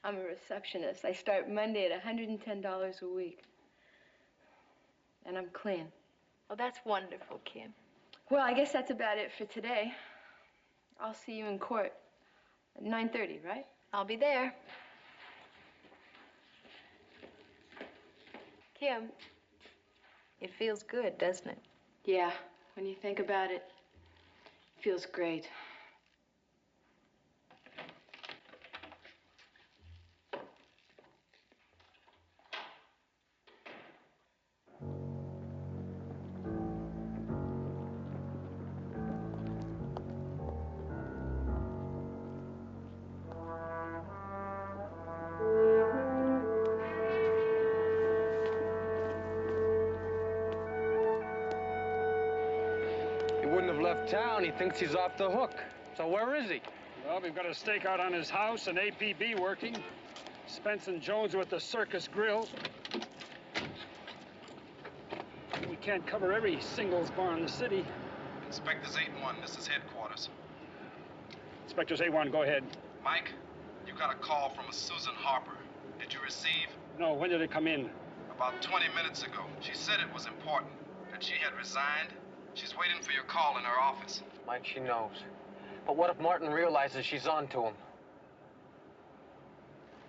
I'm a receptionist. I start Monday at $110 a week. And I'm clean. Oh, that's wonderful, Kim. Well, I guess that's about it for today. I'll see you in court at 9:30, right? I'll be there. Kim, it feels good, doesn't it? Yeah, when you think about it, it feels great. Town, he thinks he's off the hook. So where is he? Well, we've got a stakeout on his house, an APB working. Spence and Jones are at the Circus Grill. We can't cover every singles bar in the city. Inspectors 8-1, this is headquarters. Inspectors A1, go ahead. Mike, you got a call from a Susan Harper. Did you receive? No, when did it come in? About 20 minutes ago. She said it was important, that she had resigned She's waiting for your call in her office. Mike, she knows. But what if Martin realizes she's on to him?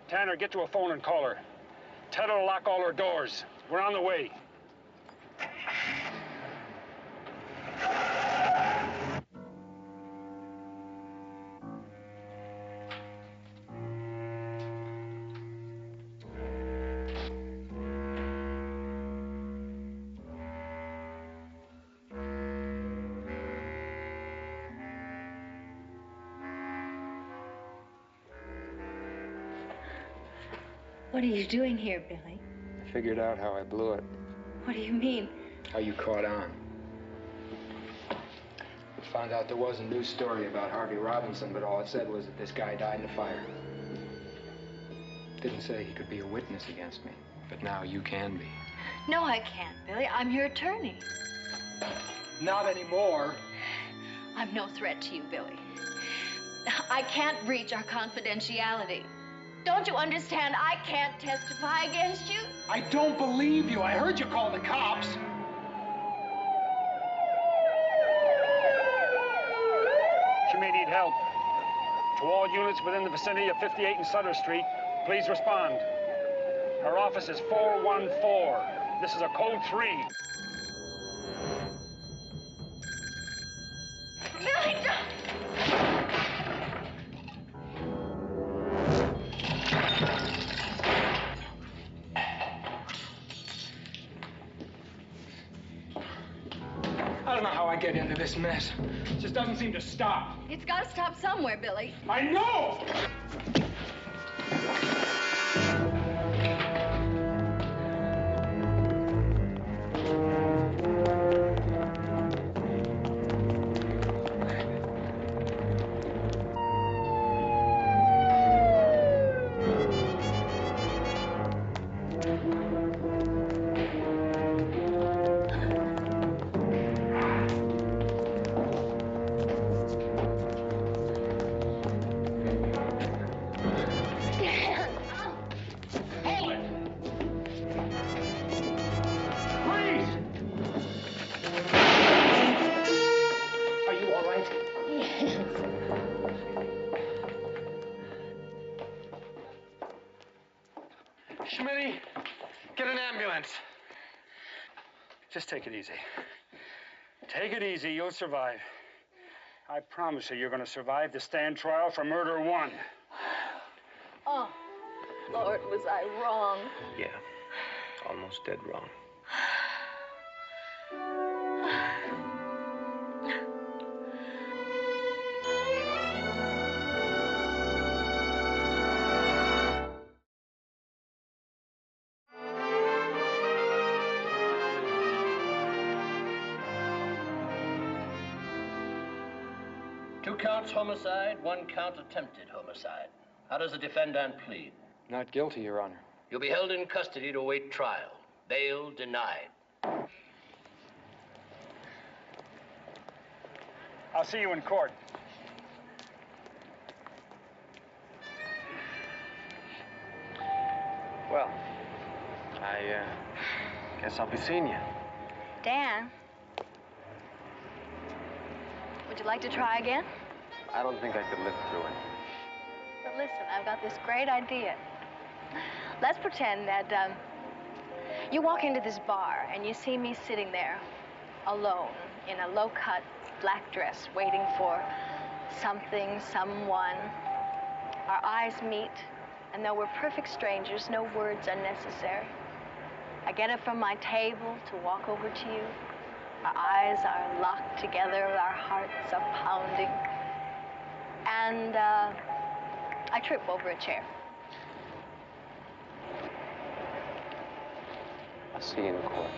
Tanner, get to a phone and call her. Tell her to lock all her doors. We're on the way. What are you doing here, Billy? I figured out how I blew it. What do you mean? How you caught on. Found out there was a news story about Harvey Robinson, but all it said was that this guy died in a fire. Didn't say he could be a witness against me, but now you can be. No, I can't, Billy. I'm your attorney. Not anymore. I'm no threat to you, Billy. I can't breach our confidentiality. Don't you understand? I can't testify against you. I don't believe you. I heard you call the cops. She may need help. To all units within the vicinity of 58 and Sutter Street, please respond. Her office is 414. This is a code 3. Billy, don't! I don't know how I get into this mess. It just doesn't seem to stop. It's got to stop somewhere, Billy. I know! Just take it easy. Take it easy, you'll survive. I promise you, you're gonna survive the stand trial for murder 1. Oh, Lord, was I wrong? Yeah, almost dead wrong. Homicide, 1 count attempted homicide. How does the defendant plead? Not guilty, Your Honor. You'll be held in custody to await trial. Bail denied. I'll see you in court. Well, I guess I'll be seeing you. Dan, would you like to try again? I don't think I could live through it. But listen, I've got this great idea. Let's pretend that you walk into this bar and you see me sitting there alone in a low-cut black dress waiting for something, someone. Our eyes meet, and though we're perfect strangers, no words are necessary. I get up from my table to walk over to you. Our eyes are locked together, our hearts are pounding. And I trip over a chair. I'll see you in court.